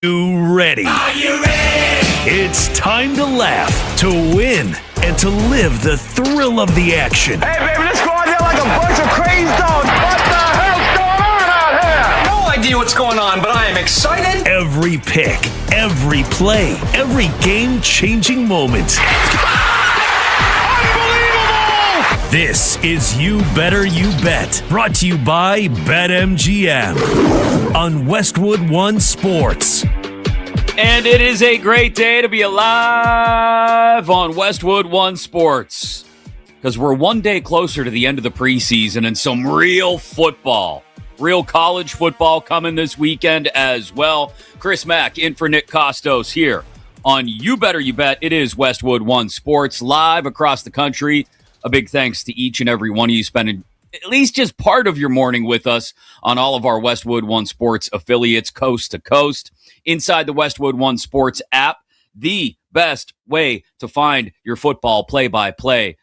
You ready? Are you ready? It's time to laugh, to win, and to live the thrill of the action. Hey, baby, let's go out there like a bunch of crazy dogs. What the hell's going on out here? No idea what's going on, but I am excited. Every pick, every play, every game-changing moment. This is You Better You Bet, brought to you by BetMGM on Westwood One Sports. And it is a great day to be alive on Westwood One Sports because we're one day closer to the end of the preseason and some real football, real college football coming this weekend as well. Chris Mack in for Nick Kostos here on You Better You Bet. It is Westwood One Sports live across the country. A big thanks to each and every one of you spending at least just part of your morning with us on all of our Westwood One Sports affiliates coast to coast. Inside the Westwood One Sports app, the best way to find your football play-by-play.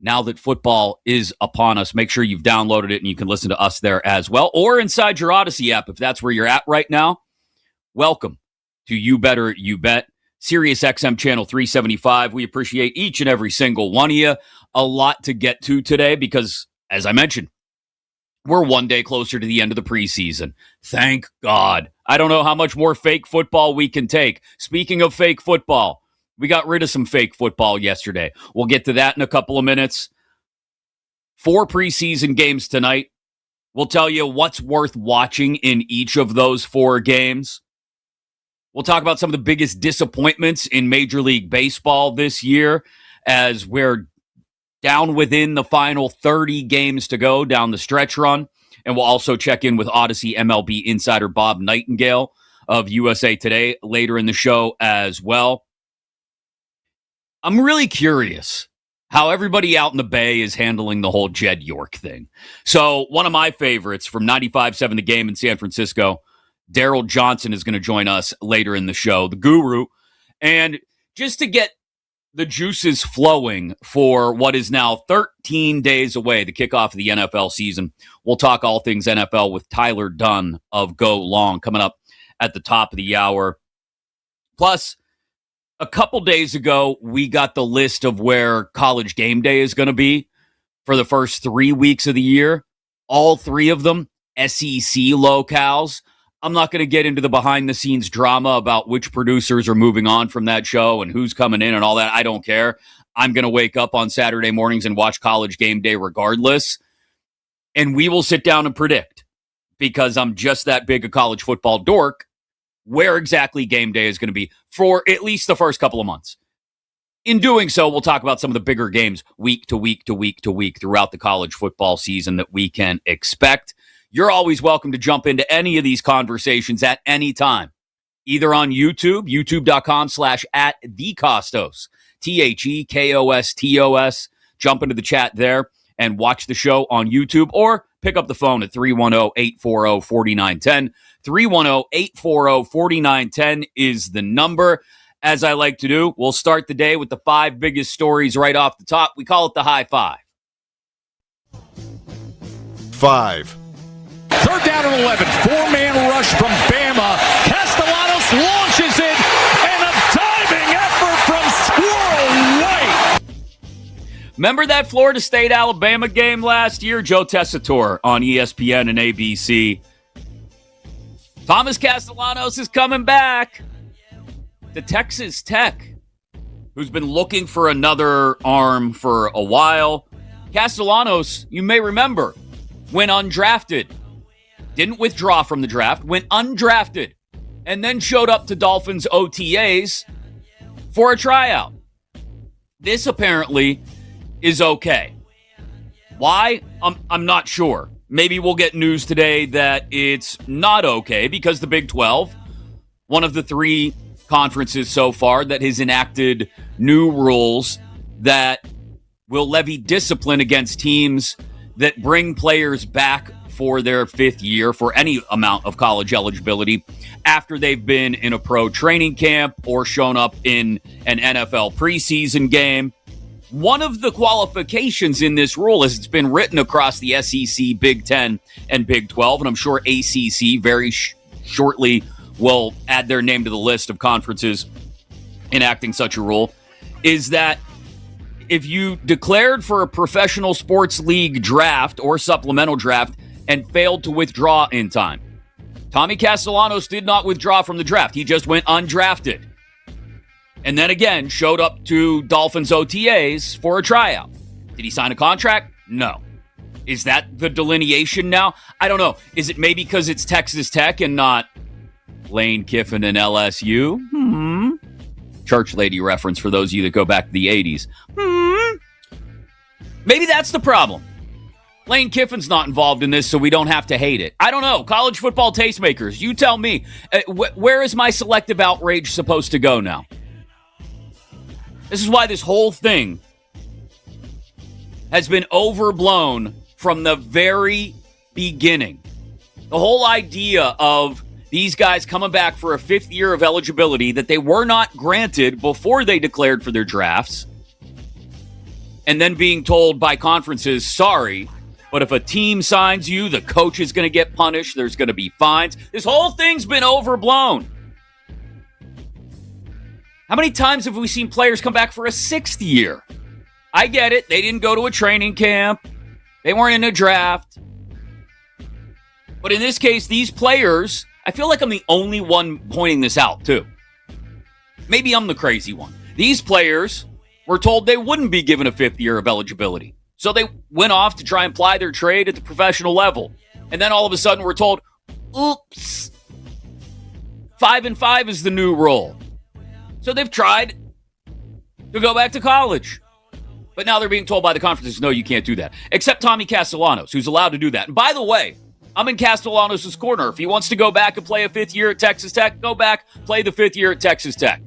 Now that football is upon us, make sure you've downloaded it and you can listen to us there as well. Or inside your Odyssey app, if that's where you're at right now. Welcome to You Better You Bet, Sirius XM Channel 375. We appreciate each and every single one of you. A lot to get to today because, as I mentioned, we're one day closer to the end of the preseason. Thank God. I don't know how much more fake football we can take. Speaking of fake football, we got rid of some fake football yesterday. We'll get to that in a couple of minutes. 4 preseason games tonight. We'll tell you what's worth watching in each of those 4 games. We'll talk about some of the biggest disappointments in Major League Baseball this year as we're down within the final 30 games to go down the stretch run. And we'll also check in with Odyssey MLB insider Bob Nightingale of USA Today later in the show as well. I'm really curious how everybody out in the Bay is handling the whole Jed York thing. So one of my favorites from 95.7 The Game in San Francisco, Daryl Johnson, is going to join us later in the show, the guru. And just to get the juices flowing for what is now 13 days away, the kickoff of the NFL season. We'll talk all things NFL with Tyler Dunn of Go Long coming up at the top of the hour. Plus, a couple days ago, we got the list of where College Game Day is going to be for the first 3 weeks of the year. All 3 of them, SEC locales. I'm not going to get into the behind-the-scenes drama about which producers are moving on from that show and who's coming in and all that. I don't care. I'm going to wake up on Saturday mornings and watch College Game Day regardless. And we will sit down and predict, because I'm just that big a college football dork, where exactly game day is going to be for at least the first couple of months. In doing so, we'll talk about some of the bigger games week to week to week to week throughout the college football season that we can expect. You're always welcome to jump into any of these conversations at any time, either on YouTube, youtube.com/@thekostos, TheKostos. Jump into the chat there and watch the show on YouTube, or pick up the phone at 310-840-4910. 310-840-4910 is the number. As I like to do, we'll start the day with the 5 biggest stories right off the top. We call it the high five. 5. Third down and 11. 4-man rush from Bama. Castellanos launches it, and a diving effort from Squirrel White. Remember that Florida State-Alabama game last year? Joe Tessitore on ESPN and ABC. Thomas Castellanos is coming back to Texas Tech, who's been looking for another arm for a while. Castellanos, you may remember, went undrafted. Didn't withdraw from the draft, went undrafted, and then showed up to Dolphins OTAs for a tryout. This apparently is okay. Why? I'm not sure. Maybe we'll get news today that it's not okay, because the Big 12, one of the 3 conferences so far that has enacted new rules that will levy discipline against teams that bring players back for their 5th year for any amount of college eligibility after they've been in a pro training camp or shown up in an NFL preseason game. One of the qualifications in this rule, as it's been written across the SEC, Big 10, and Big 12, and I'm sure ACC very shortly will add their name to the list of conferences enacting such a rule, is that if you declared for a professional sports league draft or supplemental draft and failed to withdraw in time. Tommy Castellanos did not withdraw from the draft. He just went undrafted. And then again, showed up to Dolphins OTAs for a tryout. Did he sign a contract? No. Is that the delineation now? I don't know. Is it maybe because it's Texas Tech and not Lane Kiffin and LSU? Church lady reference for those of you that go back to the 80s. Maybe that's the problem. Lane Kiffin's not involved in this, so we don't have to hate it. I don't know. College football tastemakers, you tell me. Where is my selective outrage supposed to go now? This is why this whole thing has been overblown from the very beginning. The whole idea of these guys coming back for a 5th year of eligibility that they were not granted before they declared for their drafts, and then being told by conferences, sorry, but if a team signs you, the coach is going to get punished, there's going to be fines. This whole thing's been overblown. How many times have we seen players come back for a 6th year? I get it. They didn't go to a training camp. They weren't in a draft. But in this case, these players, I feel like I'm the only one pointing this out, too. Maybe I'm the crazy one. These players were told they wouldn't be given a 5th year of eligibility. So they went off to try and ply their trade at the professional level. And then all of a sudden we're told, oops, 5-5 is the new rule. So they've tried to go back to college. But now they're being told by the conferences, no, you can't do that. Except Tommy Castellanos, who's allowed to do that. And by the way, I'm in Castellanos' corner. If he wants to go back and play a 5th year at Texas Tech, go back, play the 5th year at Texas Tech.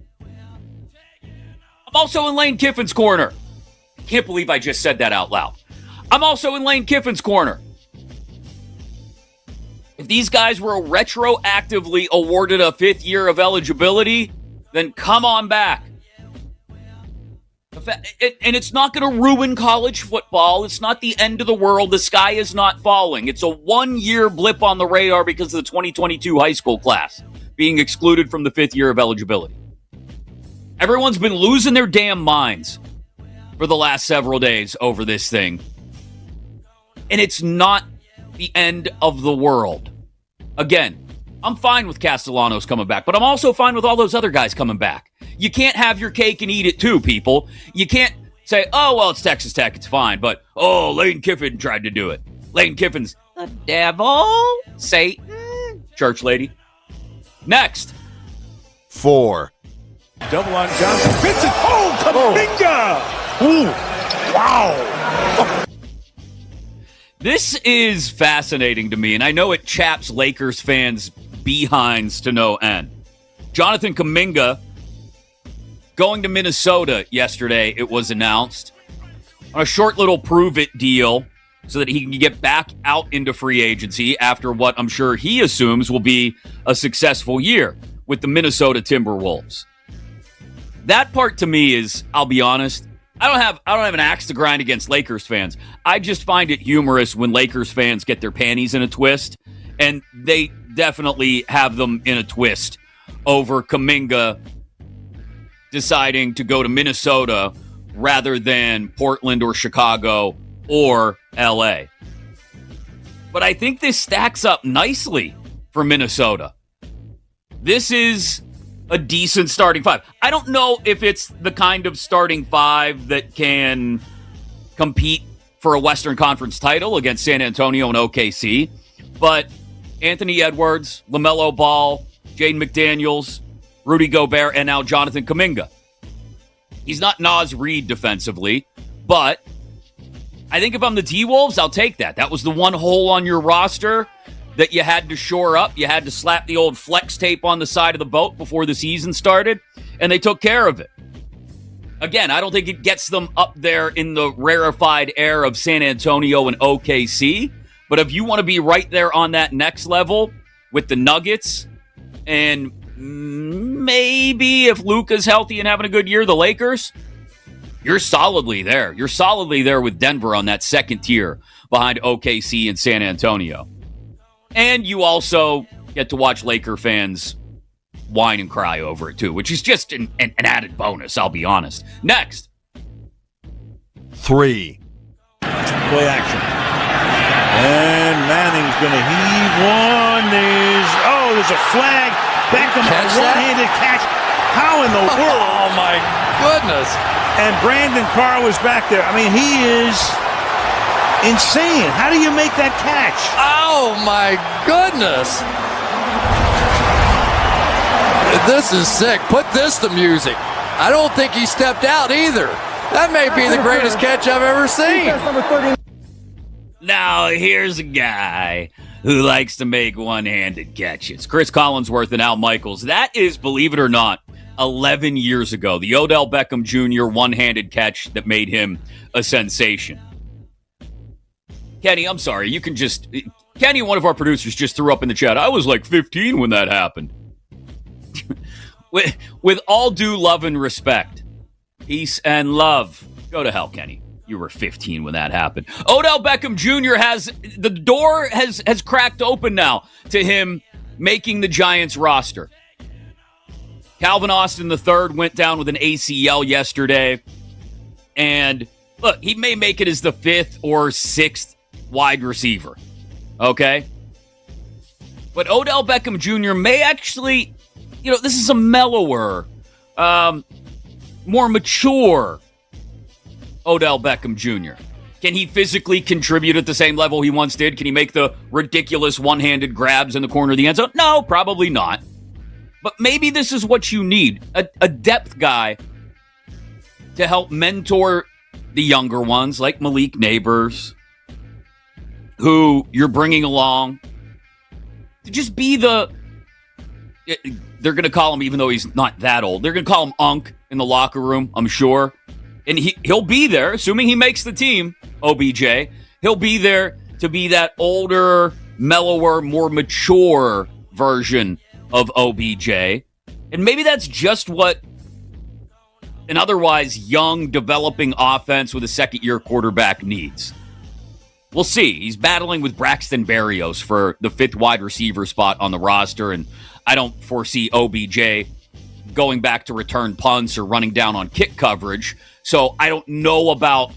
I'm also in Lane Kiffin's corner. Can't believe I just said that out loud. I'm also in Lane Kiffin's corner. If these guys were retroactively awarded a 5th year of eligibility, then come on back. And it's not going to ruin college football. It's not the end of the world. The sky is not falling. It's a 1-year blip on the radar because of the 2022 high school class being excluded from the 5th year of eligibility. Everyone's been losing their damn minds for the last several days over this thing. And it's not the end of the world. Again, I'm fine with Castellanos coming back, but I'm also fine with all those other guys coming back. You can't have your cake and eat it too, people. You can't say, oh, well, it's Texas Tech, it's fine, but, oh, Lane Kiffin tried to do it. Lane Kiffin's the devil, Satan, church lady. Next. 4. Double on Johnson. Vincent. Oh, Kuminga. Ooh. Wow. This is fascinating to me, and I know it chaps Lakers fans' behinds to no end. Jonathan Kuminga going to Minnesota yesterday, it was announced, on a short little prove-it deal so that he can get back out into free agency after what I'm sure he assumes will be a successful year with the Minnesota Timberwolves. That part to me is, I'll be honest, I don't have an axe to grind against Lakers fans. I just find it humorous when Lakers fans get their panties in a twist, and they definitely have them in a twist over Kuminga deciding to go to Minnesota rather than Portland or Chicago or LA. But I think this stacks up nicely for Minnesota. This is a decent starting five. I don't know if it's the kind of starting five that can compete for a Western Conference title against San Antonio and OKC, but Anthony Edwards, LaMelo Ball, Jaden McDaniels, Rudy Gobert, and now Jonathan Kuminga. He's not Naz Reid defensively, but I think if I'm the T-Wolves, I'll take that. That was the one hole on your roster that you had to shore up. You had to slap the old flex tape on the side of the boat before the season started, and they took care of it. Again, I don't think it gets them up there in the rarefied air of San Antonio and OKC, but if you want to be right there on that next level with the Nuggets, and maybe if Luka's healthy and having a good year, the Lakers, you're solidly there. You're solidly there with Denver on that second tier behind OKC and San Antonio. And you also get to watch Laker fans whine and cry over it, too, which is just an added bonus, I'll be honest. Next. 3. Play action. And Manning's going to heave one. There's a flag. Beckham, a one-handed catch. How in the world? Oh, my goodness. And Brandon Carr was back there. I mean, he is insane. How do you make that catch? Oh, my goodness. This is sick. Put this to music. I don't think he stepped out either. That may be the greatest catch I've ever seen. Now, here's a guy who likes to make one-handed catches. Chris Collinsworth and Al Michaels. That is, believe it or not, 11 years ago. The Odell Beckham Jr. one-handed catch that made him a sensation. Kenny, I'm sorry. You can just... Kenny, one of our producers, just threw up in the chat. I was like 15 when that happened. With all due love and respect, peace and love. Go to hell, Kenny. You were 15 when that happened. Odell Beckham Jr. the door has cracked open now to him making the Giants roster. Calvin Austin III went down with an ACL yesterday. And look, he may make it as the 5th or 6th wide receiver. Okay? But Odell Beckham Jr. may actually, this is a mellower, more mature Odell Beckham Jr. Can he physically contribute at the same level he once did? Can he make the ridiculous one-handed grabs in the corner of the end zone? No, probably not. But maybe this is what you need. A depth guy to help mentor the younger ones like Malik Neighbors, who you're bringing along to just be they're going to call him, even though he's not that old, they're going to call him Unk in the locker room, I'm sure. And he'll be there, assuming he makes the team, OBJ. He'll be there to be that older, mellower, more mature version of OBJ. And maybe that's just what an otherwise young, developing offense with a second-year quarterback needs. We'll see. He's battling with Braxton Berrios for the 5th wide receiver spot on the roster, and I don't foresee OBJ going back to return punts or running down on kick coverage. So I don't know about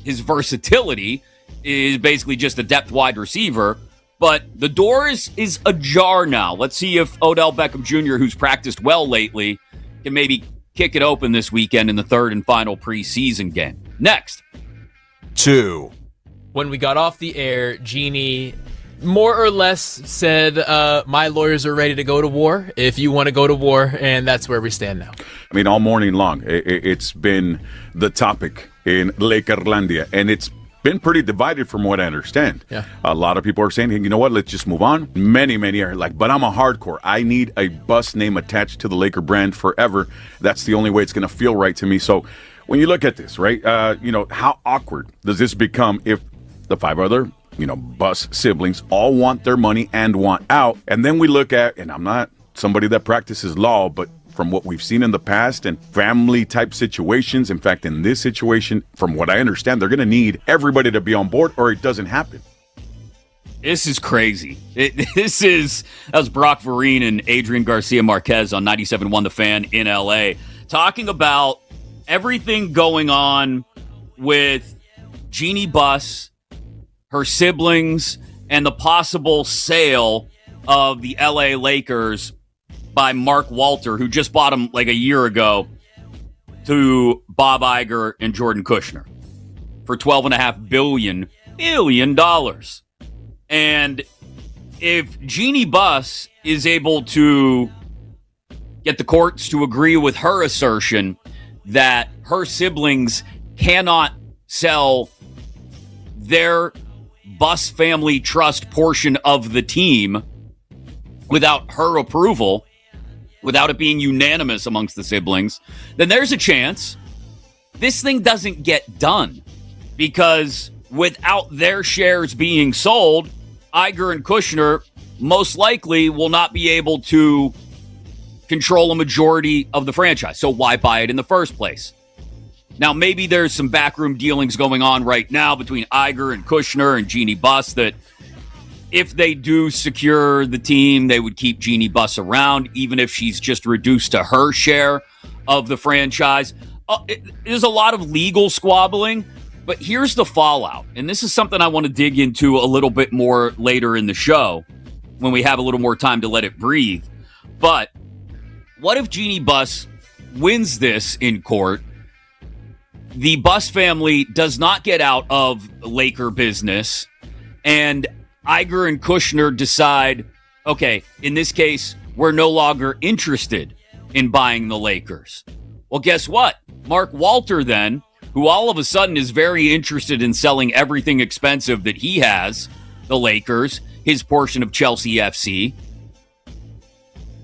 his versatility. Is basically just a depth wide receiver. But the door is ajar now. Let's see if Odell Beckham Jr., who's practiced well lately, can maybe kick it open this weekend in the third and final preseason game. Next. 2. When we got off the air, Jeannie more or less said, my lawyers are ready to go to war if you want to go to war, and that's where we stand now. I mean, all morning long, it's been the topic in Lakerlandia, and it's been pretty divided from what I understand. Yeah. A lot of people are saying, hey, you know what, let's just move on. Many are like, but I'm a hardcore. I need a bus name attached to the Laker brand forever. That's the only way it's going to feel right to me. So when you look at this, right, how awkward does this become if the 5 other bus siblings all want their money and want out? And then we look at, and I'm not somebody that practices law, but from what we've seen in the past and family type situations, in fact, in this situation, from what I understand, they're going to need everybody to be on board or it doesn't happen. This is crazy. That was Brock Vereen and Adrian Garcia Marquez on 97.1 The Fan in LA, talking about everything going on with Jeannie Buss, her siblings, and the possible sale of the LA Lakers by Mark Walter, who just bought him like a year ago, to Bob Iger and Jordan Kushner for $12.5 billion. And if Jeannie Buss is able to get the courts to agree with her assertion that her siblings cannot sell their Buss family trust portion of the team without her approval, without it being unanimous amongst the siblings, then there's a chance this thing doesn't get done. Because without their shares being sold, Iger and Kushner most likely will not be able to control a majority of the franchise. So why buy it in the first place? Now, maybe there's some backroom dealings going on right now between Iger and Kushner and Jeannie Buss that if they do secure the team, they would keep Jeannie Buss around, even if she's just reduced to her share of the franchise. There's a lot of legal squabbling, but here's the fallout. And this is something I want to dig into a little bit more later in the show when we have a little more time to let it breathe. But what if Jeannie Buss wins this in court? The Buss family does not get out of Laker business, and Iger and Kushner decide, okay, in this case, we're no longer interested in buying the Lakers. Well, guess what? Mark Walter then, who all of a sudden is very interested in selling everything expensive that he has, the Lakers, his portion of Chelsea FC,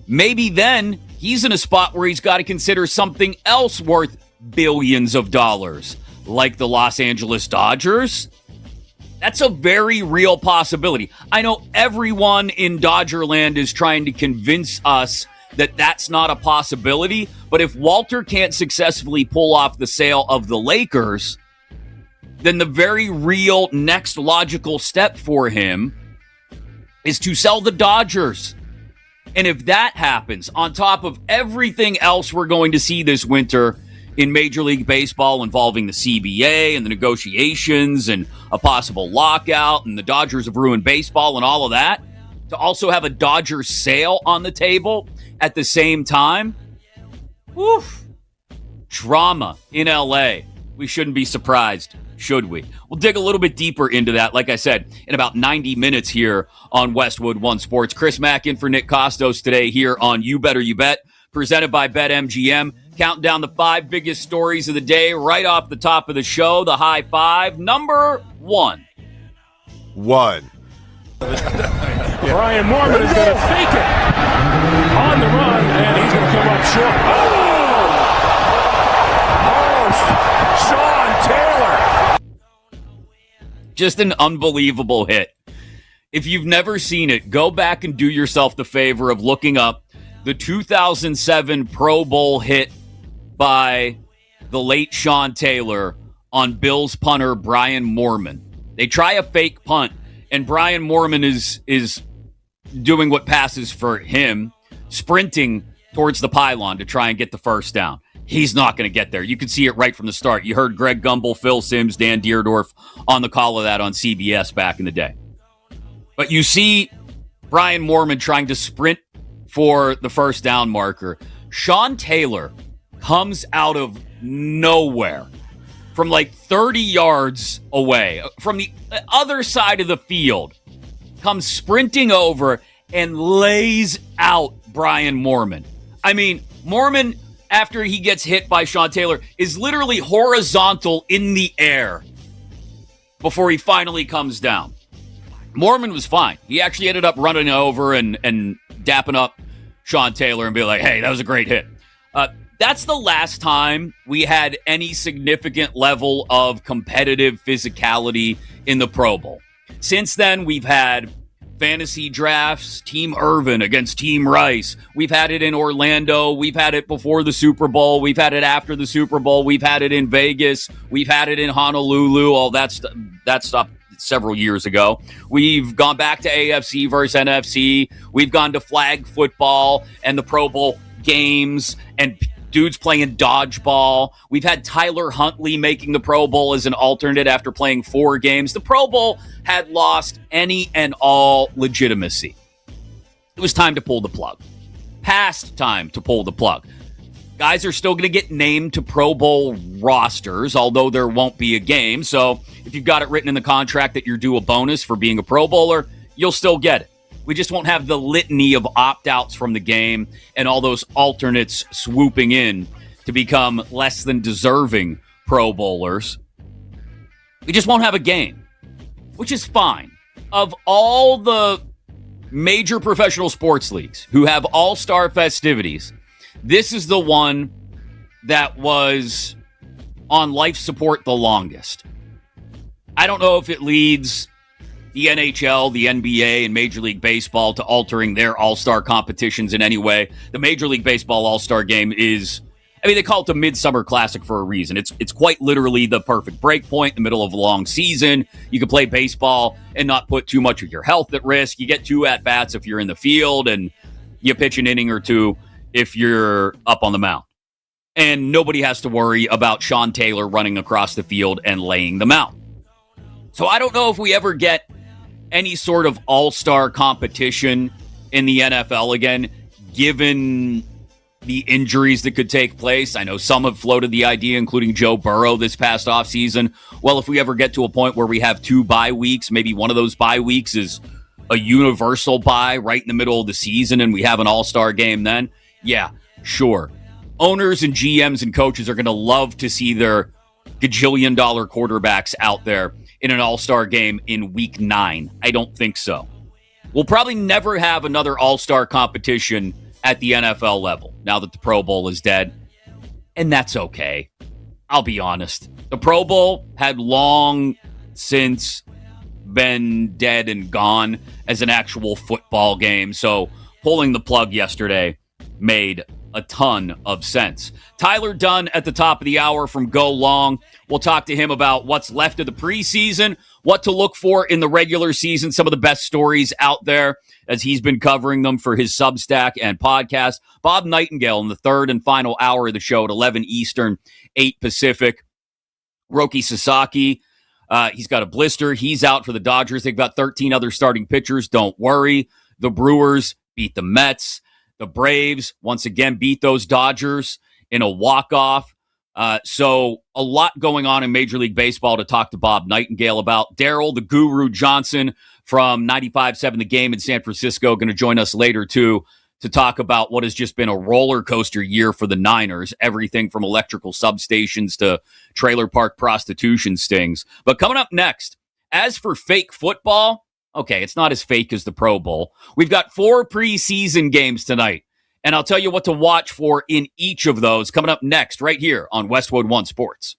maybe then he's in a spot where he's got to consider something else worth billions of dollars, like the Los Angeles Dodgers. That's a very real possibility. I know everyone in Dodgerland is trying to convince us that that's not a possibility, but if Walter can't successfully pull off the sale of the Lakers, then the very real next logical step for him is to sell the Dodgers. And if that happens, on top of everything else we're going to see this winter in Major League Baseball involving the CBA and the negotiations and a possible lockout, and the Dodgers have ruined baseball and all of that, to also have a Dodgers sale on the table at the same time, woof, drama in LA. We shouldn't be surprised, should we? We'll dig a little bit deeper into that, like I said, in about 90 minutes here on Westwood One Sports. Chris Mack in for Nick Kostos today here on You Better You Bet, presented by BetMGM. Counting down the 5 biggest stories of the day right off the top of the show. The high 5. Number 1. Brian Mormon is going to fake it on the run, and he's going to come up short. Oh! Sean Taylor! Just an unbelievable hit. If you've never seen it, go back and do yourself the favor of looking up the 2007 Pro Bowl hit by the late Sean Taylor on Bills punter Brian Mormon. They try a fake punt, and Brian Mormon is doing what passes for him, sprinting towards the pylon to try and get the first down. He's not going to get there. You could see it right from the start. You heard Greg Gumbel, Phil Simms, Dan Deerdorf on the call of that on CBS back in the day. But you see Brian Moorman trying to sprint for the first down marker. Sean Taylor comes out of nowhere from like 30 yards away, from the other side of the field, comes sprinting over and lays out Brian Moorman. I mean, Moorman, after he gets hit by Sean Taylor, is literally horizontal in the air before he finally comes down. Moorman was fine. He actually ended up running over and dapping up Sean Taylor and be like, hey, that was a great hit. That's the last time we had any significant level of competitive physicality in the Pro Bowl. Since then, we've had fantasy drafts, Team Irvin against Team Rice. We've had it in Orlando. We've had it before the Super Bowl. We've had it after the Super Bowl. We've had it in Vegas. We've had it in Honolulu. All that stuff several years ago. We've gone back to AFC versus NFC. We've gone to flag football and the Pro Bowl games and dudes playing dodgeball. We've had Tyler Huntley making the Pro Bowl as an alternate after playing 4 games. The Pro Bowl had lost any and all legitimacy. It was time to pull the plug. Past time to pull the plug. Guys are still going to get named to Pro Bowl rosters, although there won't be a game. So if you've got it written in the contract that you're due a bonus for being a Pro Bowler, you'll still get it. We just won't have the litany of opt-outs from the game and all those alternates swooping in to become less than deserving Pro Bowlers. We just won't have a game, which is fine. Of all the major professional sports leagues who have all-star festivities, this is the one that was on life support the longest. I don't know if it leads the NHL, the NBA, and Major League Baseball to altering their all-star competitions in any way. The Major League Baseball all-star game is, they call it the Midsummer Classic for a reason. It's quite literally the perfect break point in the middle of a long season. You can play baseball and not put too much of your health at risk. You get 2 at-bats if you're in the field, and you pitch an inning or 2 if you're up on the mound. And nobody has to worry about Sean Taylor running across the field and laying them out. So I don't know if we ever get any sort of all-star competition in the NFL again, given the injuries that could take place. I know some have floated the idea, including Joe Burrow this past offseason. Well, if we ever get to a point where we have 2 bye weeks, maybe one of those bye weeks is a universal bye right in the middle of the season and we have an all-star game then, yeah, sure. Owners and GMs and coaches are going to love to see their gajillion-dollar quarterbacks out there in an all-star game in week 9. I don't think so. We'll probably never have another all-star competition at the NFL level now that the Pro Bowl is dead. And that's okay. I'll be honest. The Pro Bowl had long since been dead and gone as an actual football game. So pulling the plug yesterday made a ton of sense. Tyler Dunn at the top of the hour from Go Long. We'll talk to him about what's left of the preseason, what to look for in the regular season, some of the best stories out there as he's been covering them for his Substack and podcast. Bob Nightingale in the third and final hour of the show at 11 Eastern, 8 Pacific. Roki Sasaki, he's got a blister. He's out for the Dodgers. They've got 13 other starting pitchers. Don't worry. The Brewers beat the Mets. The Braves, once again, beat those Dodgers in a walk-off. So a lot going on in Major League Baseball to talk to Bob Nightingale about. Daryl, the Guru Johnson from 95.7 The Game in San Francisco, going to join us later, too, to talk about what has just been a roller coaster year for the Niners. Everything from electrical substations to trailer park prostitution stings. But coming up next, as for fake football, okay, it's not as fake as the Pro Bowl. We've got 4 preseason games tonight, and I'll tell you what to watch for in each of those coming up next right here on Westwood One Sports.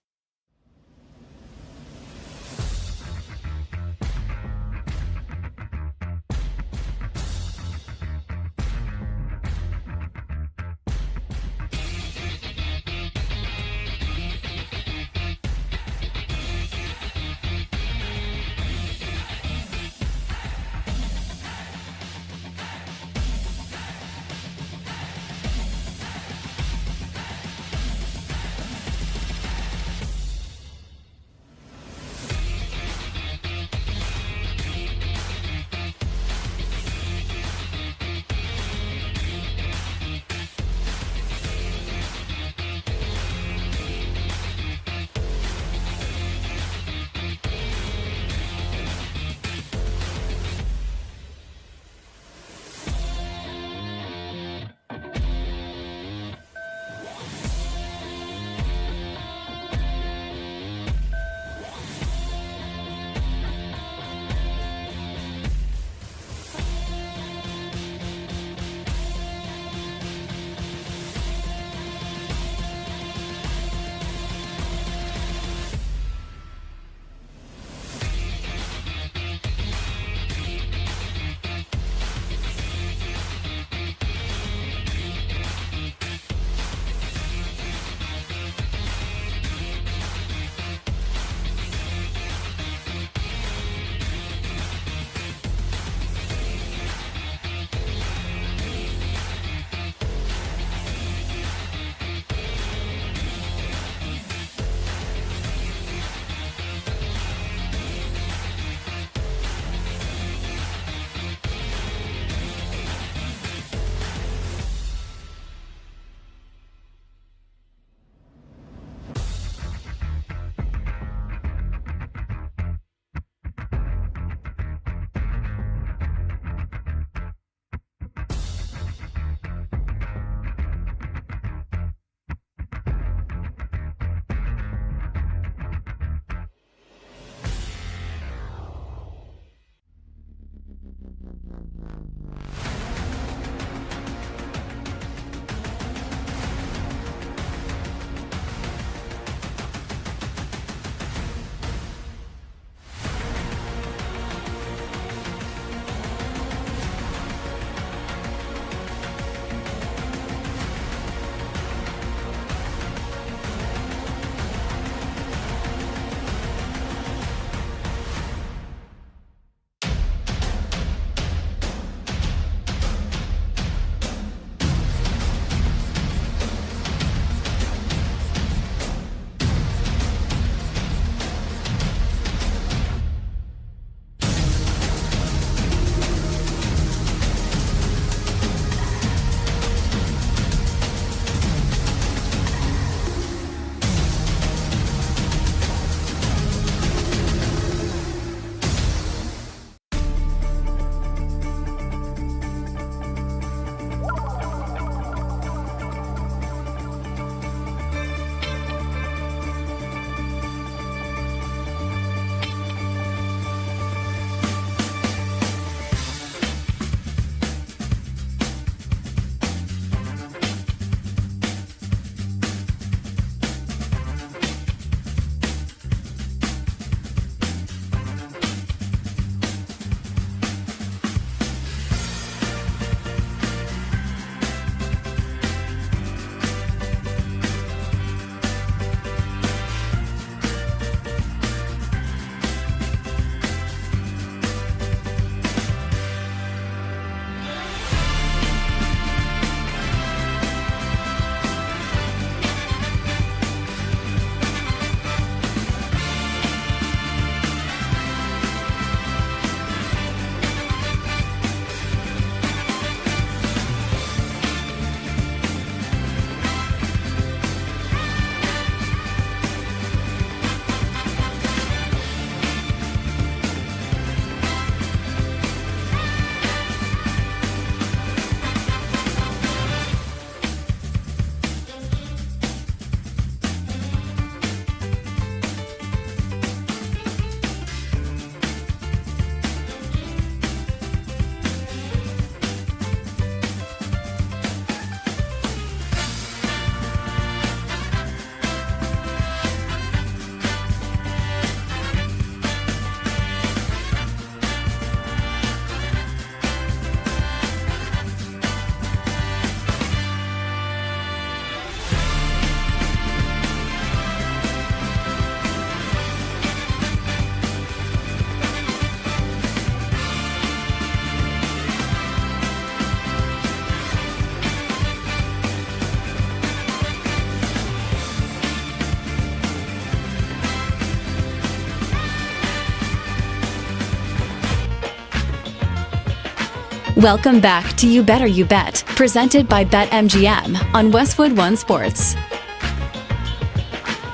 Welcome back to You Better You Bet, presented by BetMGM on Westwood One Sports.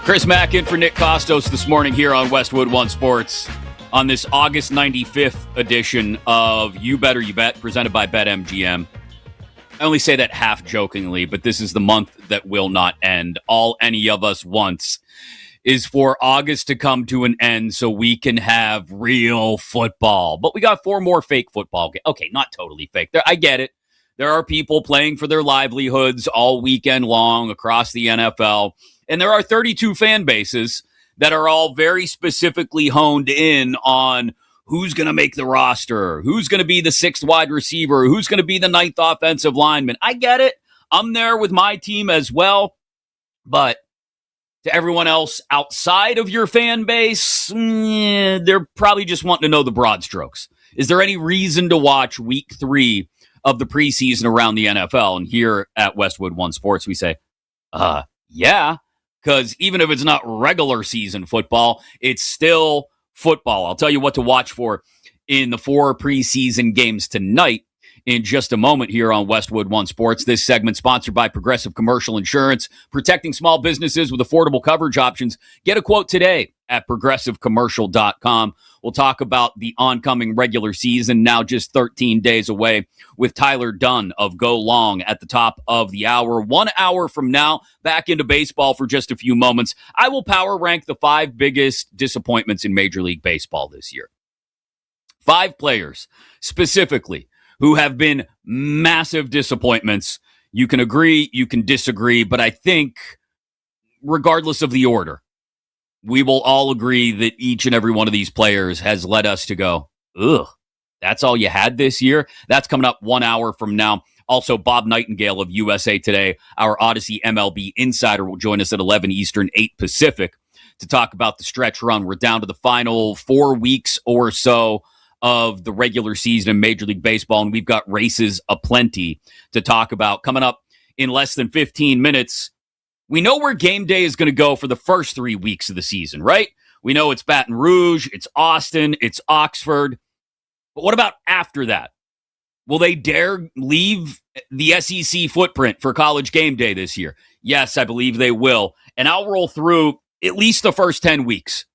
Chris Mack in for Nick Kostos this morning here on Westwood One Sports on this August 95th edition of You Better You Bet, presented by BetMGM. I only say that half jokingly, but this is the month that will not end. All any of us wants is for August to come to an end so we can have real football. But we got 4 more fake football games. Okay, not totally fake. I get it. There are people playing for their livelihoods all weekend long across the NFL. And there are 32 fan bases that are all very specifically honed in on who's going to make the roster, who's going to be the 6th wide receiver, who's going to be the 9th offensive lineman. I get it. I'm there with my team as well. But to everyone else outside of your fan base, they're probably just wanting to know the broad strokes. Is there any reason to watch week 3 of the preseason around the NFL? And here at Westwood One Sports, we say, yeah, because even if it's not regular season football, it's still football. I'll tell you what to watch for in the 4 preseason games tonight in just a moment here on Westwood One Sports. This segment sponsored by Progressive Commercial Insurance, protecting small businesses with affordable coverage options. Get a quote today at progressivecommercial.com. We'll talk about the oncoming regular season, now just 13 days away, with Tyler Dunn of Go Long at the top of the hour. 1 hour from now, back into baseball for just a few moments. I will power rank the 5 biggest disappointments in Major League Baseball this year. 5 players specifically who have been massive disappointments. You can agree, you can disagree, but I think regardless of the order, we will all agree that each and every one of these players has led us to go, ugh, that's all you had this year? That's coming up 1 hour from now. Also, Bob Nightingale of USA Today, our Odyssey MLB insider, will join us at 11 Eastern, 8 Pacific to talk about the stretch run. We're down to the final 4 weeks or so of the regular season in Major League Baseball, and we've got races aplenty to talk about. Coming up in less than 15 minutes, we know where game day is going to go for the first 3 weeks of the season, right? We know it's Baton Rouge, it's Austin, it's Oxford. But what about after that? Will they dare leave the SEC footprint for college game day this year? Yes, I believe they will. And I'll roll through at least the first 10 weeks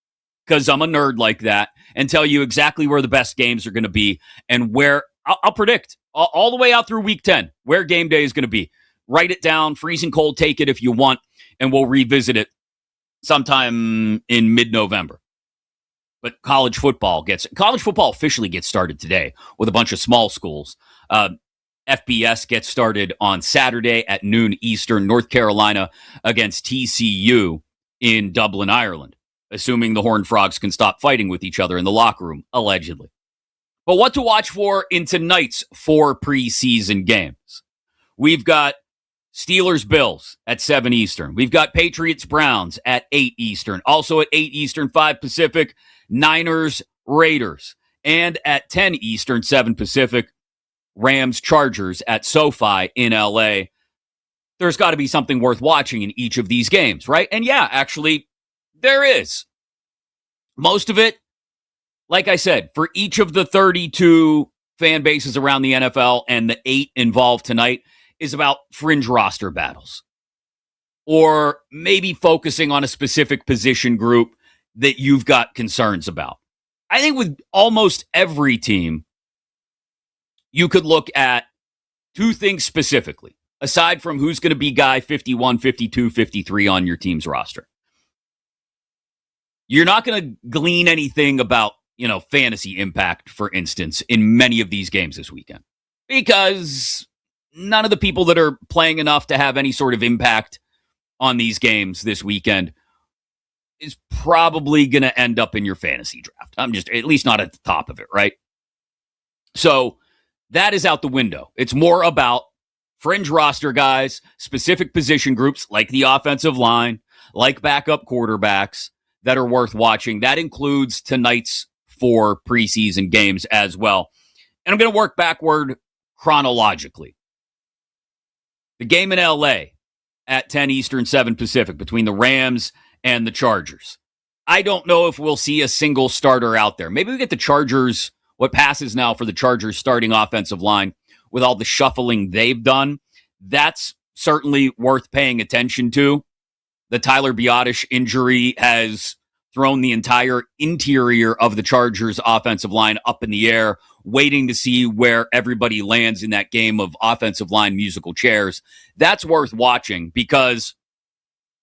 because I'm a nerd like that and tell you exactly where the best games are going to be and where I'll predict all the way out through week 10 where game day is going to be. Write it down, freezing cold, take it if you want, and we'll revisit it sometime in mid-November. But college football officially gets started today with a bunch of small schools. FBS gets started on Saturday at noon Eastern, North Carolina against TCU in Dublin, Ireland, assuming the Horned Frogs can stop fighting with each other in the locker room, allegedly. But what to watch for in tonight's 4 preseason games? We've got Steelers-Bills at 7 Eastern. We've got Patriots-Browns at 8 Eastern. Also at 8 Eastern, 5 Pacific, Niners-Raiders. And at 10 Eastern, 7 Pacific, Rams-Chargers at SoFi in LA. There's got to be something worth watching in each of these games, right? And yeah, actually, there is. Most of it, like I said, for each of the 32 fan bases around the NFL and the 8 involved tonight, is about fringe roster battles. Or maybe focusing on a specific position group that you've got concerns about. I think with almost every team, you could look at 2 things specifically, aside from who's going to be guy 51, 52, 53 on your team's roster. You're not going to glean anything about, fantasy impact, for instance, in many of these games this weekend. Because none of the people that are playing enough to have any sort of impact on these games this weekend is probably going to end up in your fantasy draft. I'm just, at least not at the top of it, right? So that is out the window. It's more about fringe roster guys, specific position groups like the offensive line, like backup quarterbacks that are worth watching. That includes tonight's 4 preseason games as well. And I'm going to work backward chronologically. The game in LA at 10 Eastern, 7 Pacific between the Rams and the Chargers. I don't know if we'll see a single starter out there. Maybe we get the Chargers, what passes now for the Chargers starting offensive line, with all the shuffling they've done. That's certainly worth paying attention to. The Tyler Biotish injury has thrown the entire interior of the Chargers offensive line up in the air, waiting to see where everybody lands in that game of offensive line musical chairs. That's worth watching because,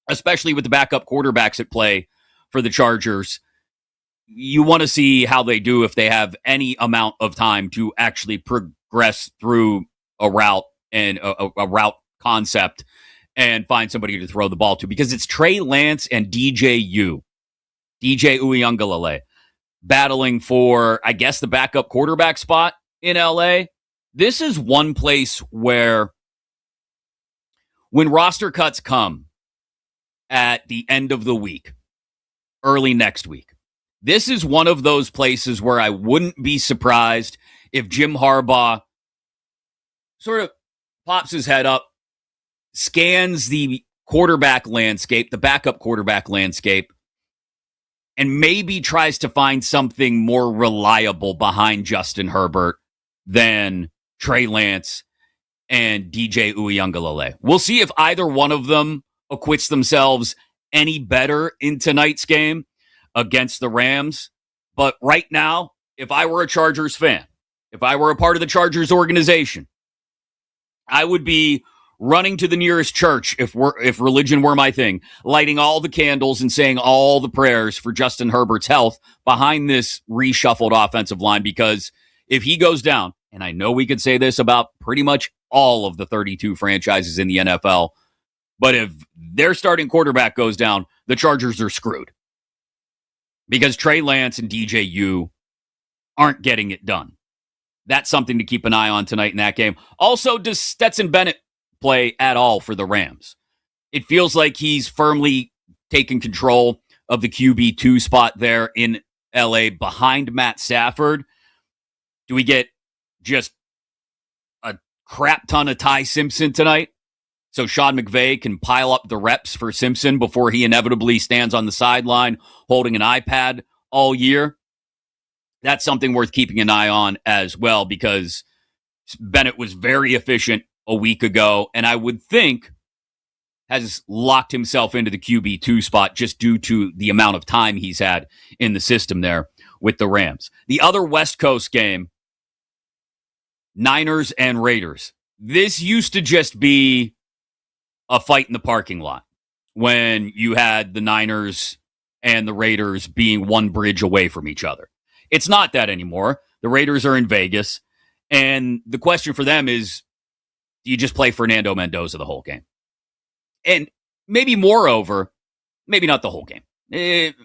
especially with the backup quarterbacks at play for the Chargers, you want to see how they do if they have any amount of time to actually progress through a route and a route concept and find somebody to throw the ball to, because it's Trey Lance and DJ Uiagalelei battling for, I guess, the backup quarterback spot in LA. This is one place where when roster cuts come at the end of the week, early next week, this is one of those places where I wouldn't be surprised if Jim Harbaugh sort of pops his head up, scans the quarterback landscape, the backup quarterback landscape, and maybe tries to find something more reliable behind Justin Herbert than Trey Lance and DJ Uiagalelei. We'll see if either one of them acquits themselves any better in tonight's game against the Rams. But right now, if I were a Chargers fan, if I were a part of the Chargers organization, I would be running to the nearest church if religion were my thing, lighting all the candles and saying all the prayers for Justin Herbert's health behind this reshuffled offensive line, because if he goes down, and I know we could say this about pretty much all of the 32 franchises in the NFL, but if their starting quarterback goes down, the Chargers are screwed, because Trey Lance and DJU aren't getting it done. That's something to keep an eye on tonight in that game. Also, does Stetson Bennett play at all for the Rams? It feels like he's firmly taken control of the QB2 spot there in LA behind Matt Stafford. Do we get just a crap ton of Ty Simpson tonight, so Sean McVay can pile up the reps for Simpson before he inevitably stands on the sideline holding an iPad all year? That's something worth keeping an eye on as well, because Bennett was very efficient a week ago, and I would think has locked himself into the QB2 spot just due to the amount of time he's had in the system there with the Rams. The other West Coast game, Niners and Raiders. This used to just be a fight in the parking lot when you had the Niners and the Raiders being one bridge away from each other. It's not that anymore. The Raiders are in Vegas, and the question for them is, do you just play Fernando Mendoza the whole game? And maybe moreover, maybe not the whole game,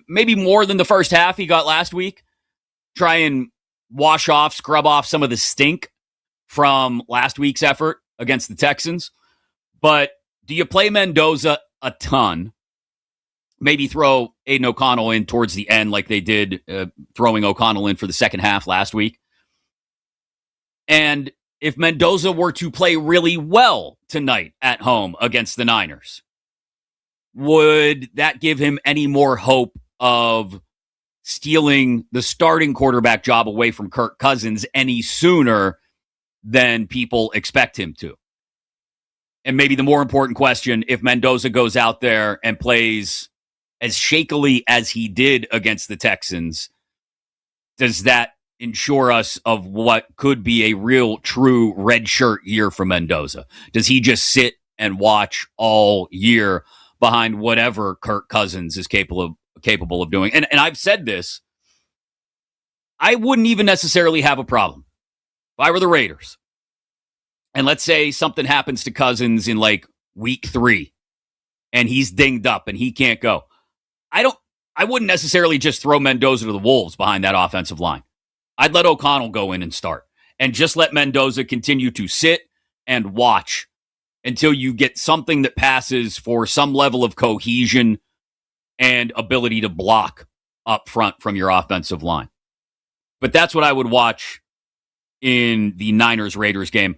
maybe more than the first half he got last week. Try and scrub off some of the stink from last week's effort against the Texans. But do you play Mendoza a ton? Maybe throw Aiden O'Connell in towards the end like they did, throwing O'Connell in for the second half last week. And if Mendoza were to play really well tonight at home against the Niners, would that give him any more hope of stealing the starting quarterback job away from Kirk Cousins any sooner than people expect him to? And maybe the more important question, if Mendoza goes out there and plays as shakily as he did against the Texans, does that ensure us of what could be a real, true red shirt year for Mendoza? Does he just sit and watch all year behind whatever Kirk Cousins is capable of doing? And I've said this, I wouldn't even necessarily have a problem if I were the Raiders. And let's say something happens to Cousins in like week 3 and he's dinged up and he can't go. I wouldn't necessarily just throw Mendoza to the wolves behind that offensive line. I'd let O'Connell go in and start and just let Mendoza continue to sit and watch until you get something that passes for some level of cohesion and ability to block up front from your offensive line. But that's what I would watch in the Niners-Raiders game.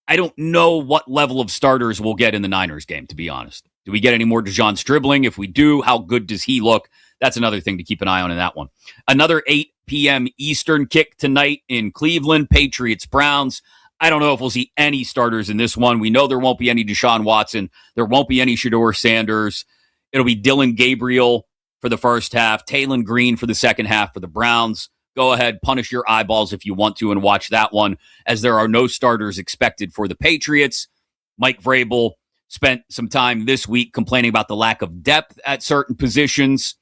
I don't know what level of starters we'll get in the Niners game, to be honest. Do we get any more DeJon Stribling? If we do, how good does he look? That's another thing to keep an eye on in that one. Another 8 p.m. Eastern kick tonight in Cleveland, Patriots-Browns. I don't know if we'll see any starters in this one. We know there won't be any Deshaun Watson. There won't be any Shedeur Sanders. It'll be Dylan Gabriel for the first half, Taylon Green for the second half for the Browns. Go ahead, punish your eyeballs if you want to and watch that one, as there are no starters expected for the Patriots. Mike Vrabel spent some time this week complaining about the lack of depth at certain positions.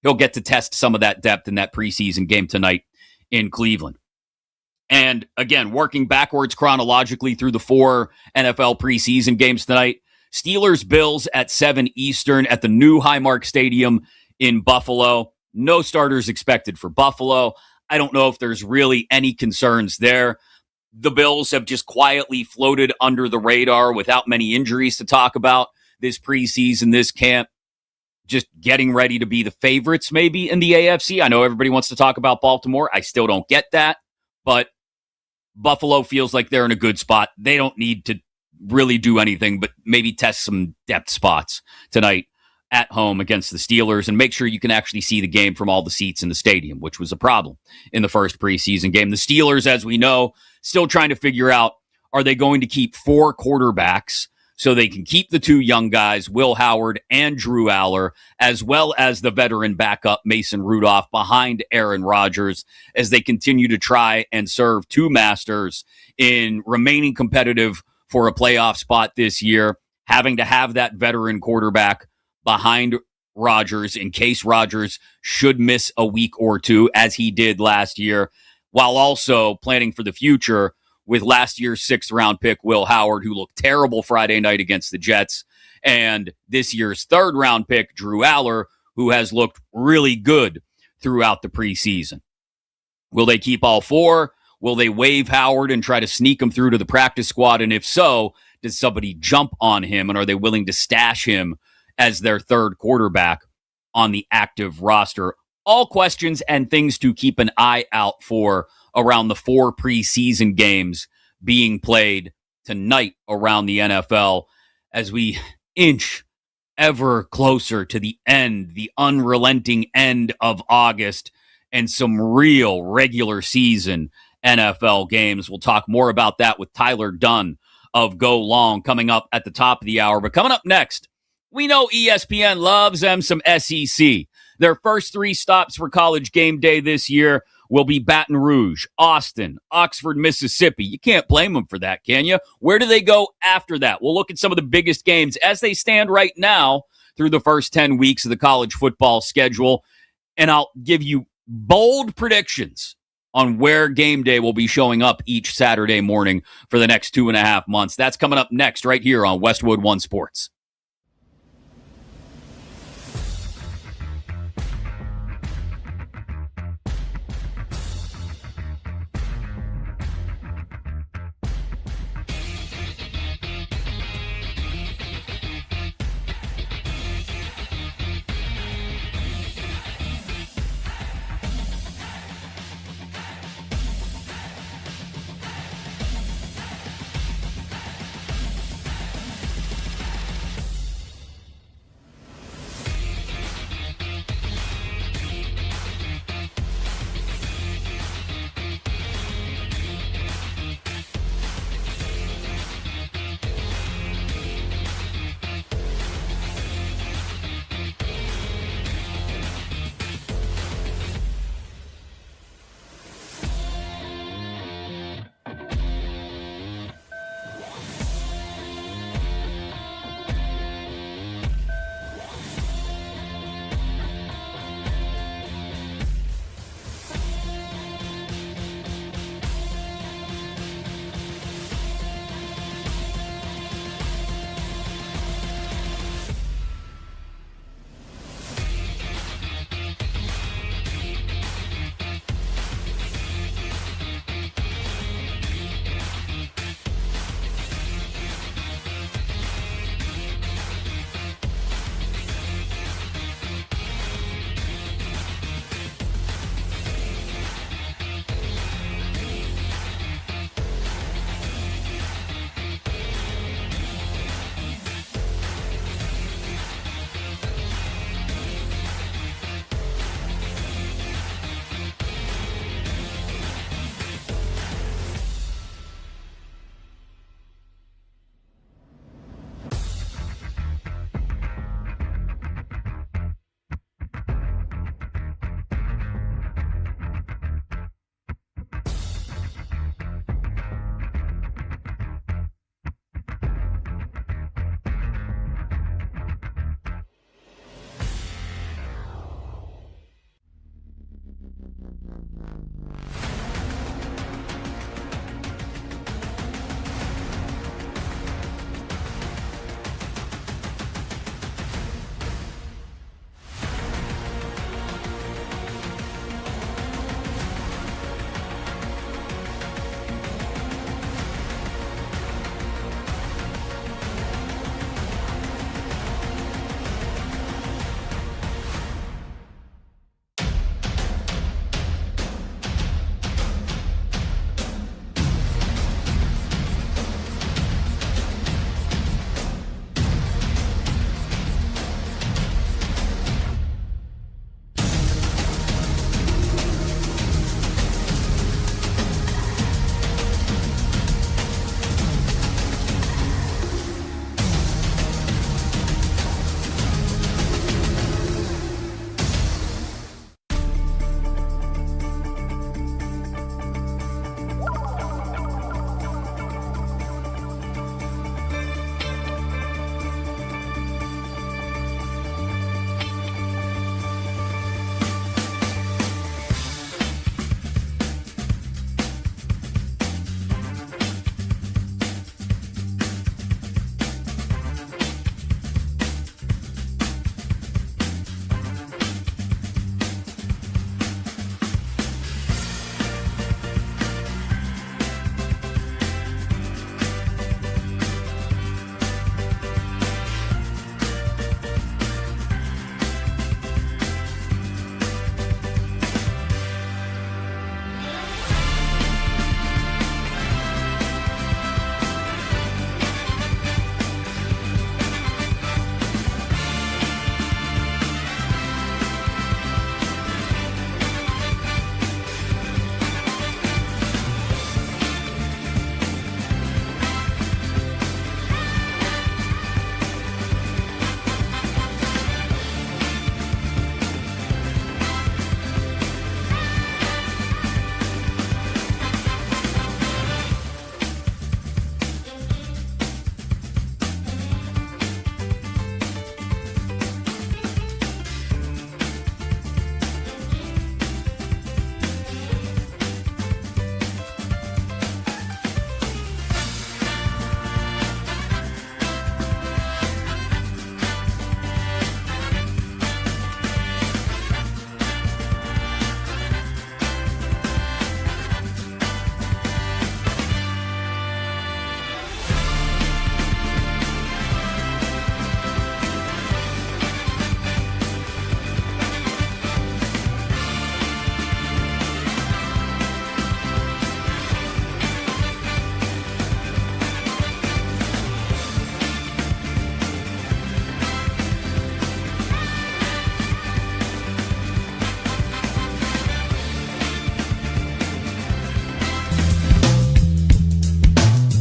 He'll get to test some of that depth in that preseason game tonight in Cleveland. And again, working backwards chronologically through the 4 NFL preseason games tonight, Steelers-Bills at 7 Eastern at the new Highmark Stadium in Buffalo. No starters expected for Buffalo. I don't know if there's really any concerns there. The Bills have just quietly floated under the radar without many injuries to talk about this preseason, this camp. Just getting ready to be the favorites maybe in the AFC. I know everybody wants to talk about Baltimore. I still don't get that. But Buffalo feels like they're in a good spot. They don't need to really do anything but maybe test some depth spots tonight at home against the Steelers and make sure you can actually see the game from all the seats in the stadium, which was a problem in the first preseason game. The Steelers, as we know, still trying to figure out, are they going to keep 4 quarterbacks so they can keep the 2 young guys, Will Howard and Drew Aller, as well as the veteran backup Mason Rudolph behind Aaron Rodgers as they continue to try and serve 2 masters in remaining competitive for a playoff spot this year, having to have that veteran quarterback behind Rodgers in case Rodgers should miss a week or 2, as he did last year, while also planning for the future with last year's 6th-round pick, Will Howard, who looked terrible Friday night against the Jets, and this year's 3rd-round pick, Drew Aller, who has looked really good throughout the preseason. Will they keep all 4? Will they waive Howard and try to sneak him through to the practice squad? And if so, does somebody jump on him, and are they willing to stash him as their 3rd quarterback on the active roster? All questions and things to keep an eye out for around the 4 preseason games being played tonight around the NFL as we inch ever closer to the end, the unrelenting end of August, and some real regular season NFL games. We'll talk more about that with Tyler Dunn of Go Long coming up at the top of the hour. But coming up next, we know ESPN loves them some SEC. Their first 3 stops for College Game Day this year will be Baton Rouge, Austin, Oxford, Mississippi. You can't blame them for that, can you? Where do they go after that? We'll look at some of the biggest games as they stand right now through the first 10 weeks of the college football schedule, and I'll give you bold predictions on where game day will be showing up each Saturday morning for the next 2.5 months. That's coming up next right here on Westwood One Sports.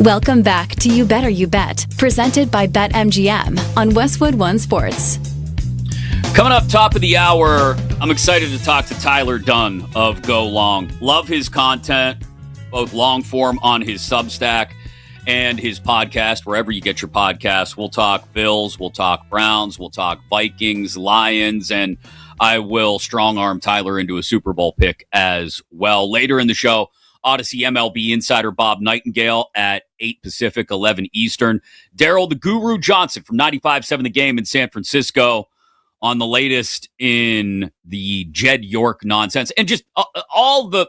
Welcome back to You Better You Bet, presented by BetMGM on Westwood One Sports. Coming up top of the hour, I'm excited to talk to Tyler Dunn of Go Long. Love his content, both long form on his Substack and his podcast, wherever you get your podcasts. We'll talk Bills, we'll talk Browns, we'll talk Vikings, Lions, and I will strong-arm Tyler into a Super Bowl pick as well. Later in the show, Odyssey MLB insider Bob Nightingale at 8 Pacific, 11 Eastern. Daryl the Guru Johnson from 95.7 The Game in San Francisco on the latest in the Jed York nonsense and just all the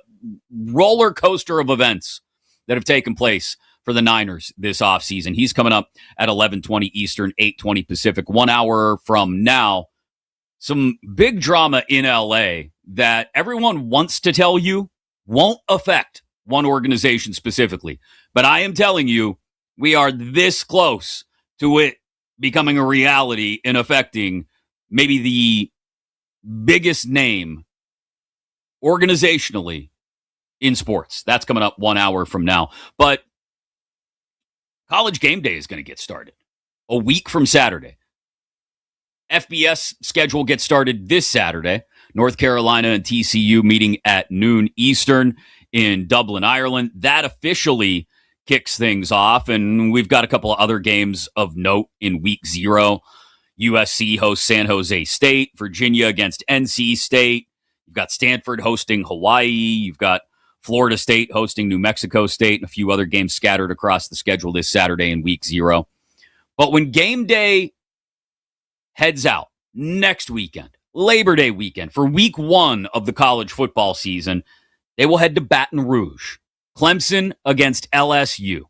roller coaster of events that have taken place for the Niners this offseason. He's coming up at 11:20 Eastern, 8:20 Pacific. 1 hour from now, some big drama in LA that everyone wants to tell you won't affect one organization specifically. But I am telling you, we are this close to it becoming a reality and affecting maybe the biggest name organizationally in sports. That's coming up 1 hour from now. But College Game Day is going to get started a week from Saturday. FBS schedule gets started this Saturday. North Carolina and TCU meeting at noon Eastern in Dublin, Ireland. That officially kicks things off, and we've got a couple of other games of note in week 0. USC hosts San Jose State, Virginia against NC State. You've got Stanford hosting Hawaii. You've got Florida State hosting New Mexico State, and a few other games scattered across the schedule this Saturday in week 0. But when game day heads out next weekend, Labor Day weekend, for week 1 of the college football season, they will head to Baton Rouge. Clemson against LSU.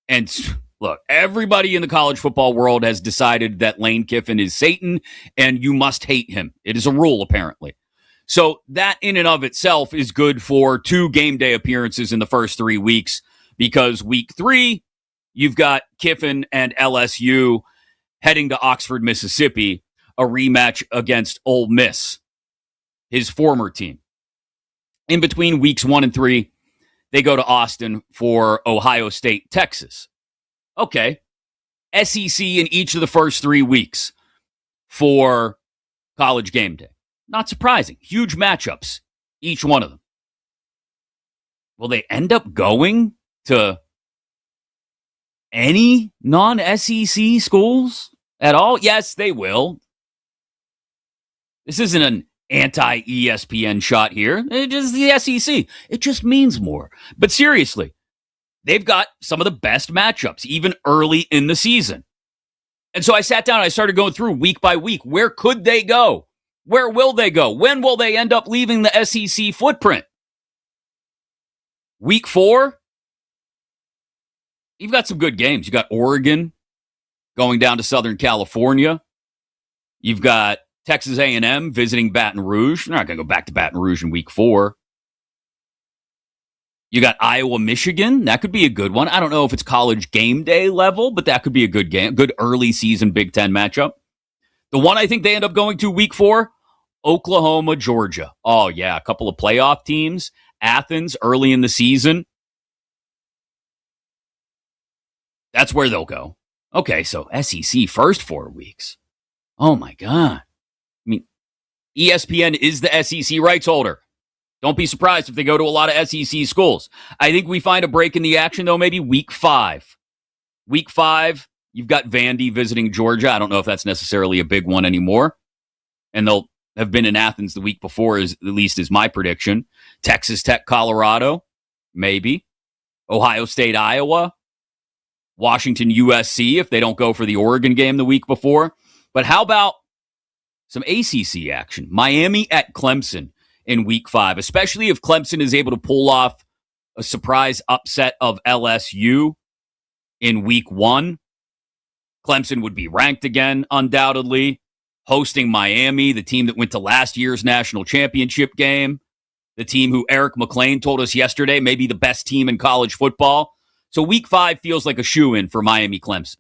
And look, everybody in the college football world has decided that Lane Kiffin is Satan, and you must hate him. It is a rule, apparently. So that in and of itself is good for 2 game day appearances in the first 3 weeks, because week 3, you've got Kiffin and LSU heading to Oxford, Mississippi, a rematch against Ole Miss, his former team. In between weeks 1 and 3, they go to Austin for Ohio State, Texas. Okay. SEC in each of the first 3 weeks for College Game Day. Not surprising. Huge matchups, each one of them. Will they end up going to any non-SEC schools at all? Yes, they will. This isn't an anti-ESPN shot here. It just the SEC. It just means more. But seriously, they've got some of the best matchups, even early in the season. And so I sat down and I started going through week by week. Where could they go? Where will they go? When will they end up leaving the SEC footprint? Week 4, you've got some good games. You've got Oregon going down to Southern California. You've got Texas A&M visiting Baton Rouge. They're not going to go back to Baton Rouge in week 4. You got Iowa, Michigan. That could be a good one. I don't know if it's College Game Day level, but that could be a good game. Good early season Big Ten matchup. The one I think they end up going to week 4, Oklahoma, Georgia. Oh, yeah, a couple of playoff teams. Athens early in the season. That's where they'll go. Okay, so SEC first 4 weeks. Oh, my God. I mean, ESPN is the SEC rights holder. Don't be surprised if they go to a lot of SEC schools. I think we find a break in the action, though, maybe week 5. Week 5, you've got Vandy visiting Georgia. I don't know if that's necessarily a big one anymore. And they'll have been in Athens the week before, at least is my prediction. Texas Tech, Colorado, maybe. Ohio State, Iowa. Washington, USC, if they don't go for the Oregon game the week before. But how about some ACC action? Miami at Clemson in week 5, especially if Clemson is able to pull off a surprise upset of LSU in week 1. Clemson would be ranked again, undoubtedly, hosting Miami, the team that went to last year's national championship game, the team who Eric McLean told us yesterday may be the best team in college football. So week 5 feels like a shoo-in for Miami Clemson.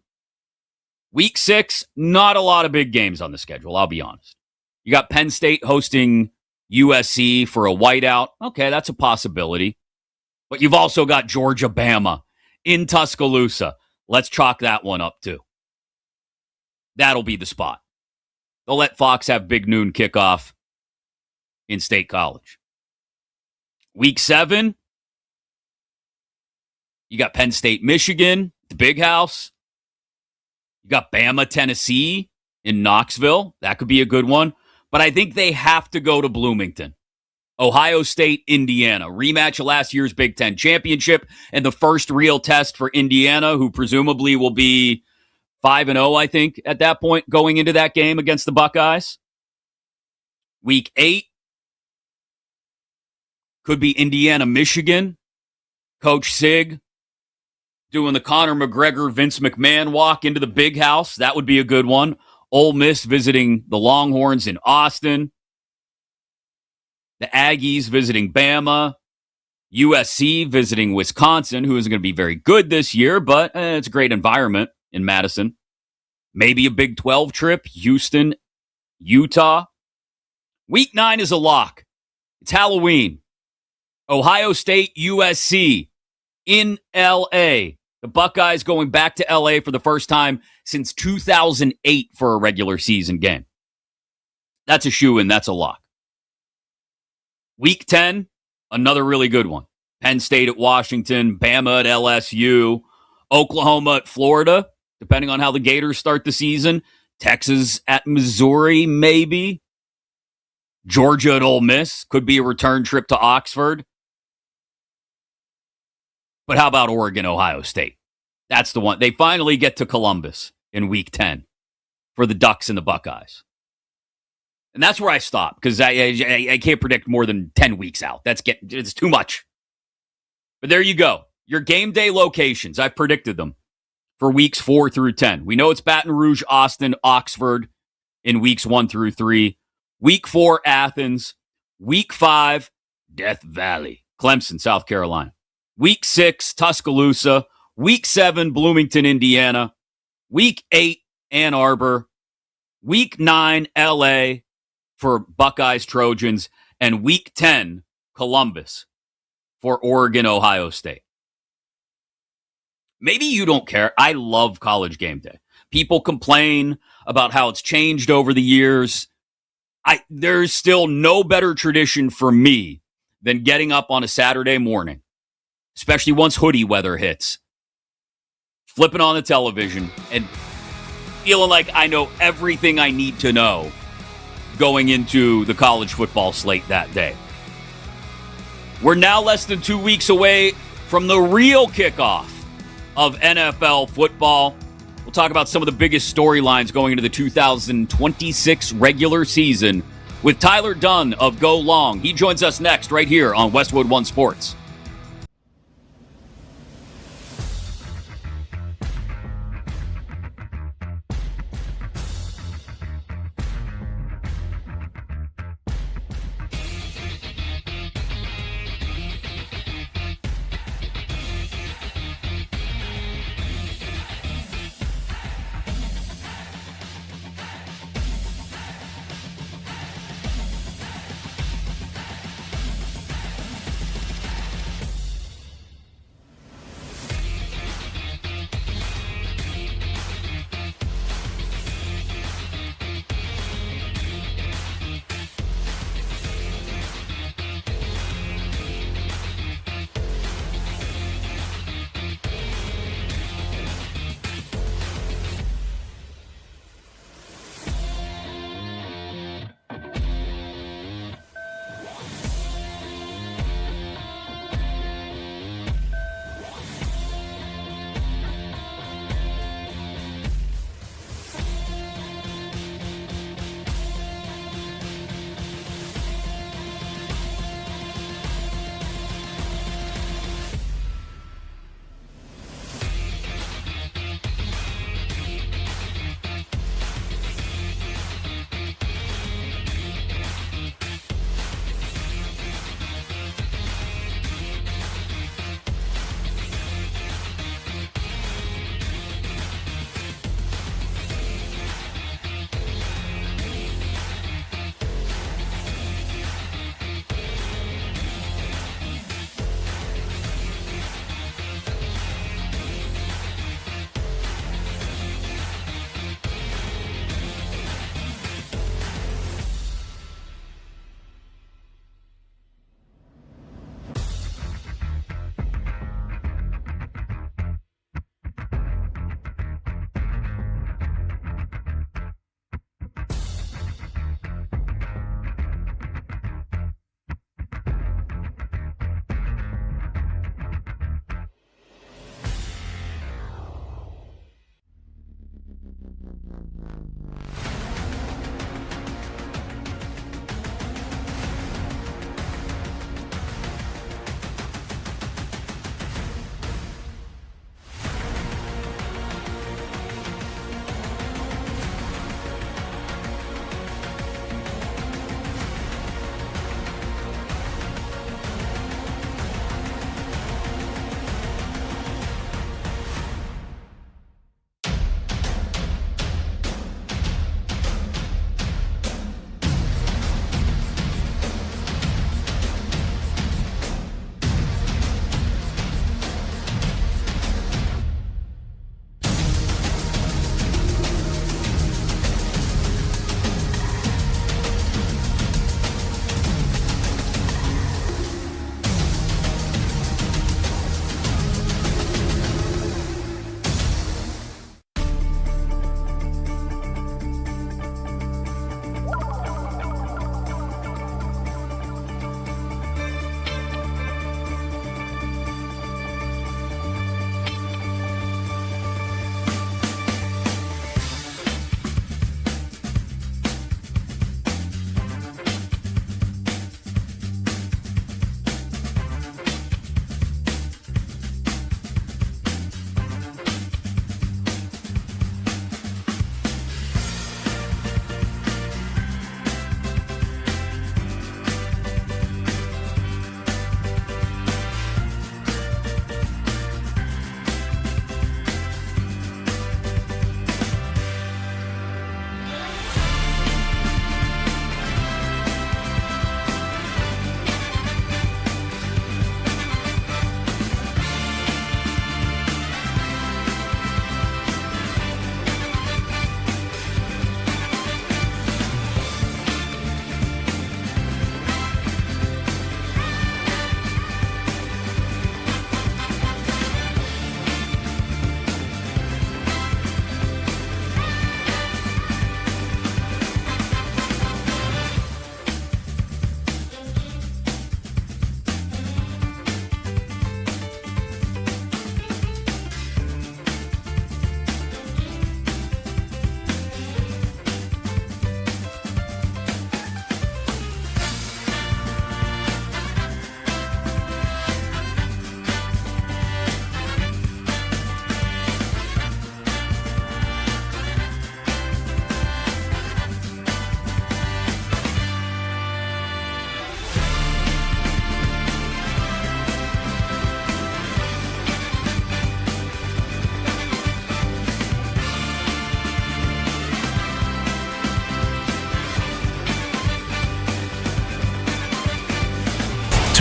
Week 6, not a lot of big games on the schedule, I'll be honest. You got Penn State hosting USC for a whiteout. Okay, that's a possibility. But you've also got Georgia, Bama in Tuscaloosa. Let's chalk that one up too. That'll be the spot. They'll let Fox have big noon kickoff in State College. Week 7, you got Penn State, Michigan, the Big House. You got Bama, Tennessee in Knoxville. That could be a good one. But I think they have to go to Bloomington. Ohio State, Indiana. Rematch of last year's Big Ten championship and the first real test for Indiana, who presumably will be 5-0, I think, at that point, going into that game against the Buckeyes. Week 8 could be Indiana, Michigan. Coach Sig doing the Conor McGregor, Vince McMahon walk into the Big House. That would be a good one. Ole Miss visiting the Longhorns in Austin. The Aggies visiting Bama. USC visiting Wisconsin, who isn't going to be very good this year, but it's a great environment in Madison. Maybe a Big 12 trip, Houston, Utah. Week 9 is a lock. It's Halloween. Ohio State, USC in L.A. The Buckeyes going back to L.A. for the first time since 2008 for a regular season game. That's a shoo-in. That's a lock. Week 10, another really good one. Penn State at Washington, Bama at LSU, Oklahoma at Florida, depending on how the Gators start the season. Texas at Missouri, maybe. Georgia at Ole Miss. Could be a return trip to Oxford. But how about Oregon, Ohio State? That's the one. They finally get to Columbus in Week 10 for the Ducks and the Buckeyes. And that's where I stop, because I can't predict more than 10 weeks out. It's too much. But there you go. Your game day locations. I've predicted them for weeks 4 through 10. We know it's Baton Rouge, Austin, Oxford in weeks 1 through 3. Week 4, Athens. Week 5, Death Valley, Clemson, South Carolina. Week 6, Tuscaloosa. Week 7, Bloomington, Indiana. Week 8, Ann Arbor. Week 9, LA for Buckeyes, Trojans. And Week 10, Columbus for Oregon, Ohio State. Maybe you don't care. I love College Game Day. People complain about how it's changed over the years. There's still no better tradition for me than getting up on a Saturday morning, especially once hoodie weather hits, flipping on the television and feeling like I know everything I need to know going into the college football slate that day. We're now less than 2 weeks away from the real kickoff of NFL football. We'll talk about some of the biggest storylines going into the 2026 regular season with Tyler Dunn of Go Long. He joins us next right here on Westwood One Sports.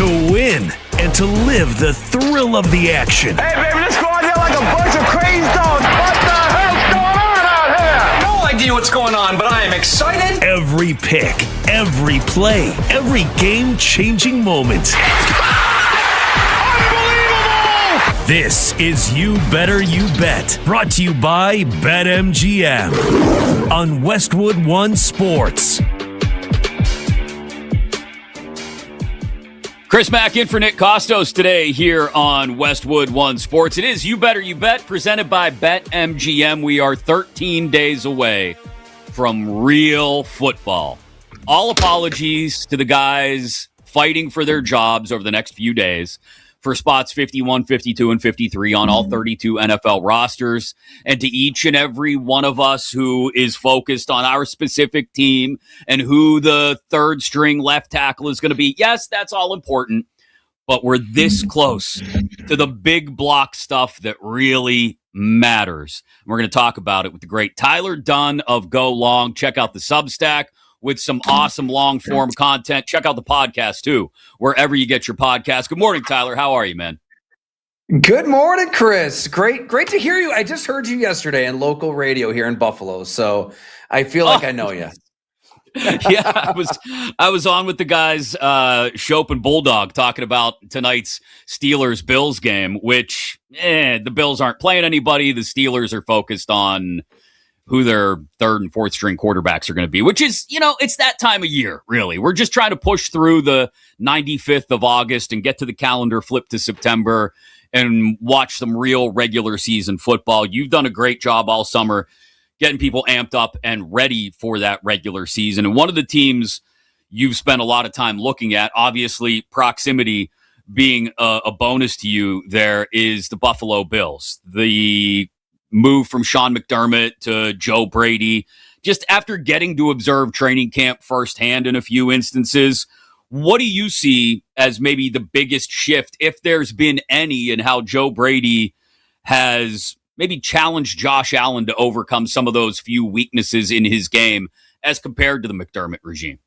to win and to live the thrill of the action. Hey, baby, let's go out there like a bunch of crazy dogs. What the hell's going on out here? No idea what's going on, but I am excited. Every pick, every play, every game-changing moment. This is You Better You Bet, brought to you by BetMGM on Westwood One Sports. Chris Mack in for Nick Kostos today here on Westwood One Sports. It is You Better You Bet, presented by BetMGM. We are 13 days away from real football. All apologies to the guys fighting for their jobs over the next few days for spots 51, 52, and 53 on all 32 NFL rosters, and to each and every one of us who is focused on our specific team and who the third string left tackle is going to be. Yes, that's all important, but we're this close to the big block stuff that really matters. We're going to talk about it with the great Tyler Dunn of Go Long. Check out the Substack with some awesome long-form content. Check out the podcast, too, wherever you get your podcast. Good morning, Tyler. How are you, man? Good morning, Chris. Great to hear you. I just heard you yesterday in local radio here in Buffalo, so I feel like I know you. Yeah, I was on with the guys, Shope and Bulldog, talking about tonight's Steelers-Bills game, which the Bills aren't playing anybody. The Steelers are focused on who their third and fourth string quarterbacks are going to be, which is, it's that time of year, really. We're just trying to push through the 95th of August and get to the calendar flip to September and watch some real regular season football. You've done a great job all summer getting people amped up and ready for that regular season. And one of the teams you've spent a lot of time looking at, obviously proximity being a bonus to you there, is the Buffalo Bills. The move from Sean McDermott to Joe Brady, just after getting to observe training camp firsthand in a few instances, what do you see as maybe the biggest shift, if there's been any, in how Joe Brady has maybe challenged Josh Allen to overcome some of those few weaknesses in his game as compared to the McDermott regime?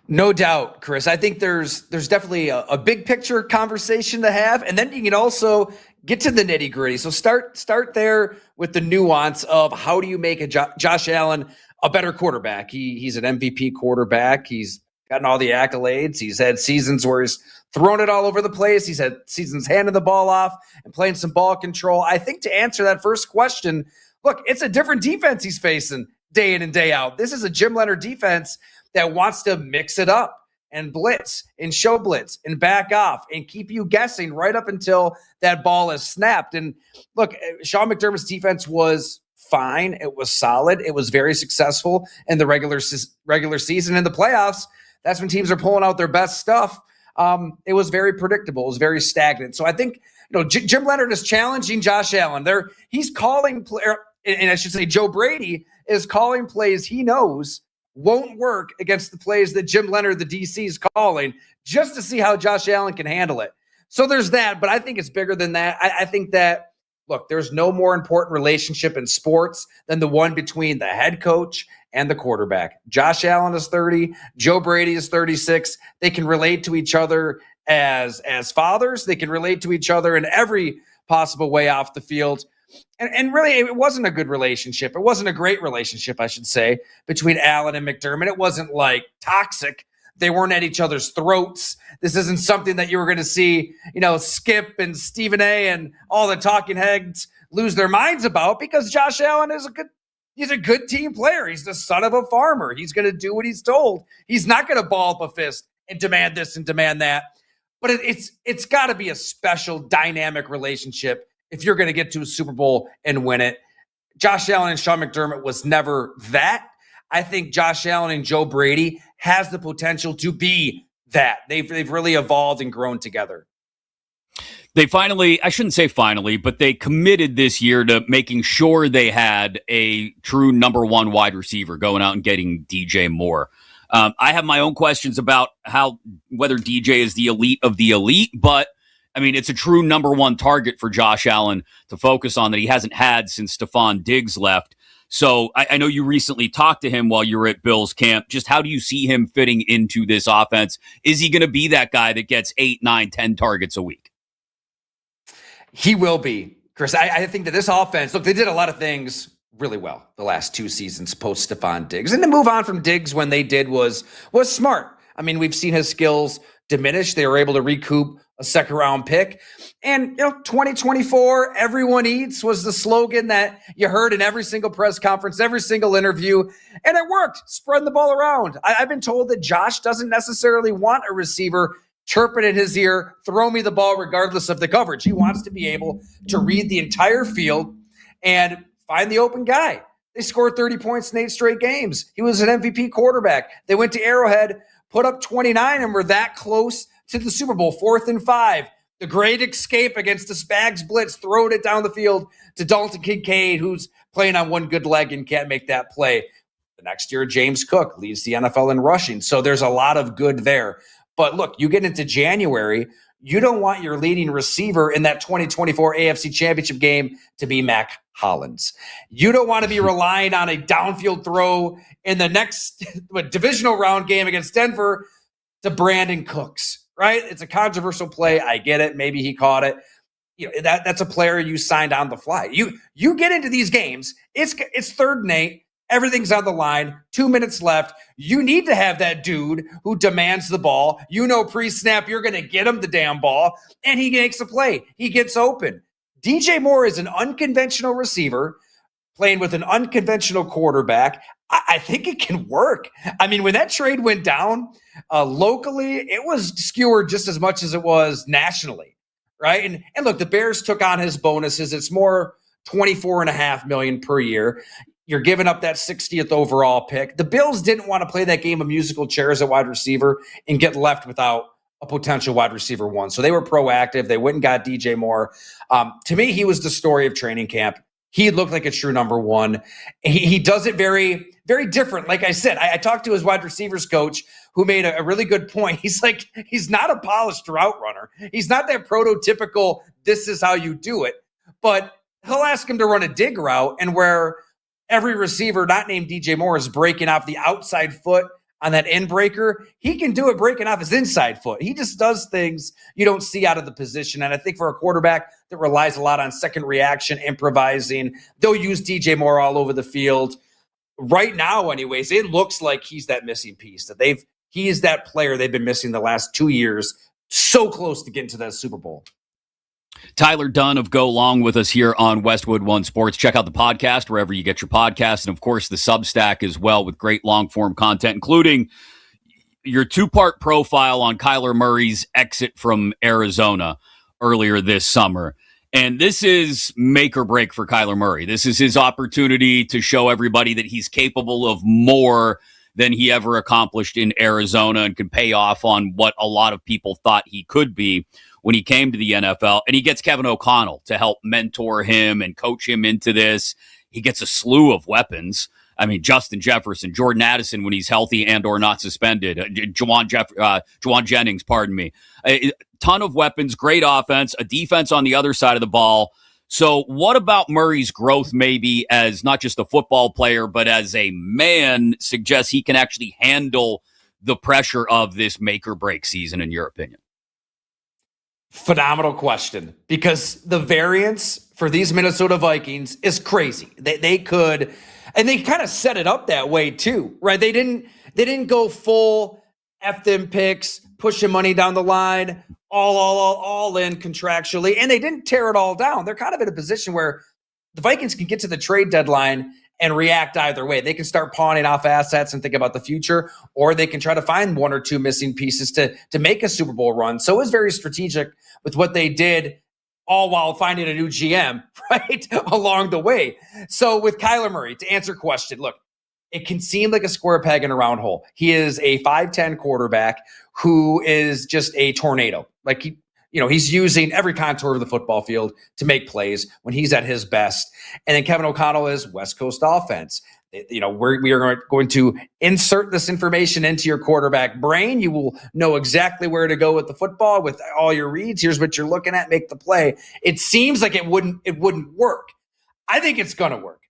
No doubt, Chris. I think there's definitely a big picture conversation to have, and then you can also get to the nitty gritty. So start there with the nuance of how do you make a Josh Allen a better quarterback. He's an MVP quarterback. He's gotten all the accolades. He's had seasons where he's thrown it all over the place. He's had seasons handing the ball off and playing some ball control. I think to answer that first question, look, it's a different defense he's facing day in and day out. This is a Jim Leonard defense that wants to mix it up and blitz and show blitz and back off and keep you guessing right up until that ball is snapped. And look, Sean McDermott's defense was fine. It was solid. It was very successful in the regular season. In the playoffs, that's when teams are pulling out their best stuff. It was very predictable. It was very stagnant. So I think, Jim Leonard is challenging Josh Allen. He's calling, and I should say Joe Brady is calling plays he knows won't work against the plays that Jim Leonard, the DC, is calling, just to see how Josh Allen can handle it. So there's that, but I think it's bigger than that. I think that, look, there's no more important relationship in sports than the one between the head coach and the quarterback. Josh Allen is 30. Joe Brady is 36. They can relate to each other as fathers. They can relate to each other in every possible way off the field. And really, it wasn't a good relationship. It wasn't a great relationship, I should say, between Allen and McDermott. It wasn't like toxic. They weren't at each other's throats. This isn't something that you were going to see, Skip and Stephen A. and all the talking heads lose their minds about, because Josh Allen is he's a good team player. He's the son of a farmer. He's going to do what he's told. He's not going to ball up a fist and demand this and demand that. But it's got to be a special dynamic relationship if you're going to get to a Super Bowl and win it. Josh Allen and Sean McDermott was never that. I think Josh Allen and Joe Brady has the potential to be that. They've really evolved and grown together. They finally, I shouldn't say finally, but they committed this year to making sure they had a true number one wide receiver, going out and getting DJ Moore. I have my own questions about whether DJ is the elite of the elite, but I mean, it's a true number one target for Josh Allen to focus on that he hasn't had since Stephon Diggs left. So I know you recently talked to him while you were at Bills camp. Just how do you see him fitting into this offense? Is he going to be that guy that gets 8, 9, 10 targets a week? He will be, Chris. I think that this offense, look, they did a lot of things really well the last 2 seasons post Stephon Diggs. And to move on from Diggs when they did was smart. I mean, we've seen his skills diminish. They were able to recoup a second-round pick. And, 2024, everyone eats was the slogan that you heard in every single press conference, every single interview. And it worked, spreading the ball around. I've been told that Josh doesn't necessarily want a receiver chirping in his ear, throw me the ball regardless of the coverage. He wants to be able to read the entire field and find the open guy. They scored 30 points in 8 straight games. He was an MVP quarterback. They went to Arrowhead, put up 29, and were that close to the Super Bowl, 4th and 5. The great escape against the Spags blitz, throwing it down the field to Dalton Kincaid, who's playing on one good leg and can't make that play. The next year, James Cook leads the NFL in rushing. So there's a lot of good there. But look, you get into January, you don't want your leading receiver in that 2024 AFC Championship game to be Mac Hollins. You don't want to be relying on a downfield throw in the next divisional round game against Denver to Brandon Cooks, right? It's a controversial play. I get it. Maybe he caught it. That's a player you signed on the fly. You get into these games. It's 3rd and 8. Everything's on the line. 2 minutes left. You need to have that dude who demands the ball. Pre-snap, you're going to get him the damn ball, and he makes a play. He gets open. DJ Moore is an unconventional receiver playing with an unconventional quarterback. I think it can work. I mean, when that trade went down locally, it was skewered just as much as it was nationally, right? And look, the Bears took on his bonuses. It's more $24.5 million per year. You're giving up that 60th overall pick. The Bills didn't want to play that game of musical chairs at wide receiver and get left without a potential wide receiver 1. So they were proactive. They went and got DJ Moore. To me, he was the story of training camp. He looked like a true number 1. He does it very, very different. Like I said, I talked to his wide receivers coach who made a really good point. He's like, he's not a polished route runner. He's not that prototypical, this is how you do it. But he'll ask him to run a dig route, and where every receiver not named DJ Moore is breaking off the outside foot on that end breaker, he can do it breaking off his inside foot. He just does things you don't see out of the position. And I think for a quarterback that relies a lot on second reaction, improvising, they'll use DJ Moore all over the field. Right now, anyways, it looks like he's that missing piece, that he is that player they've been missing the last 2 years, so close to getting to that Super Bowl. Tyler Dunn of Go Long with us here on Westwood One Sports. Check out the podcast wherever you get your podcasts, and of course the Substack as well, with great long form content, including your 2-part profile on Kyler Murray's exit from Arizona earlier this summer. And this is make or break for Kyler Murray. This is his opportunity to show everybody that he's capable of more than he ever accomplished in Arizona, and can pay off on what a lot of people thought he could be when he came to the NFL. And he gets Kevin O'Connell to help mentor him and coach him into this. He gets a slew of weapons. I mean, Justin Jefferson, Jordan Addison when he's healthy and or not suspended, Juwan Jennings, pardon me. A ton of weapons, great offense, a defense on the other side of the ball. So what about Murray's growth maybe as not just a football player, but as a man suggests he can actually handle the pressure of this make or break season, in your opinion? Phenomenal question, because the variance for these Minnesota Vikings is crazy. They could, and they kind of set it up that way too, right? They didn't go full F them picks, pushing money down the line, all in contractually, and they didn't tear it all down. They're kind of in a position where the Vikings can get to the trade deadline and react either way. They can start pawning off assets and think about the future, or they can try to find 1 or 2 missing pieces to make a Super Bowl run. So it was very strategic with what they did, all while finding a new GM, right, along the way. So with Kyler Murray, to answer your question, look, it can seem like a square peg in a round hole. He is a 5'10" quarterback who is just a tornado. Like he's using every contour of the football field to make plays when he's at his best. And then Kevin O'Connell is West Coast offense. We are going to insert this information into your quarterback brain. You will know exactly where to go with the football with all your reads. Here's what you're looking at, make the play. It seems like it wouldn't work. I think it's going to work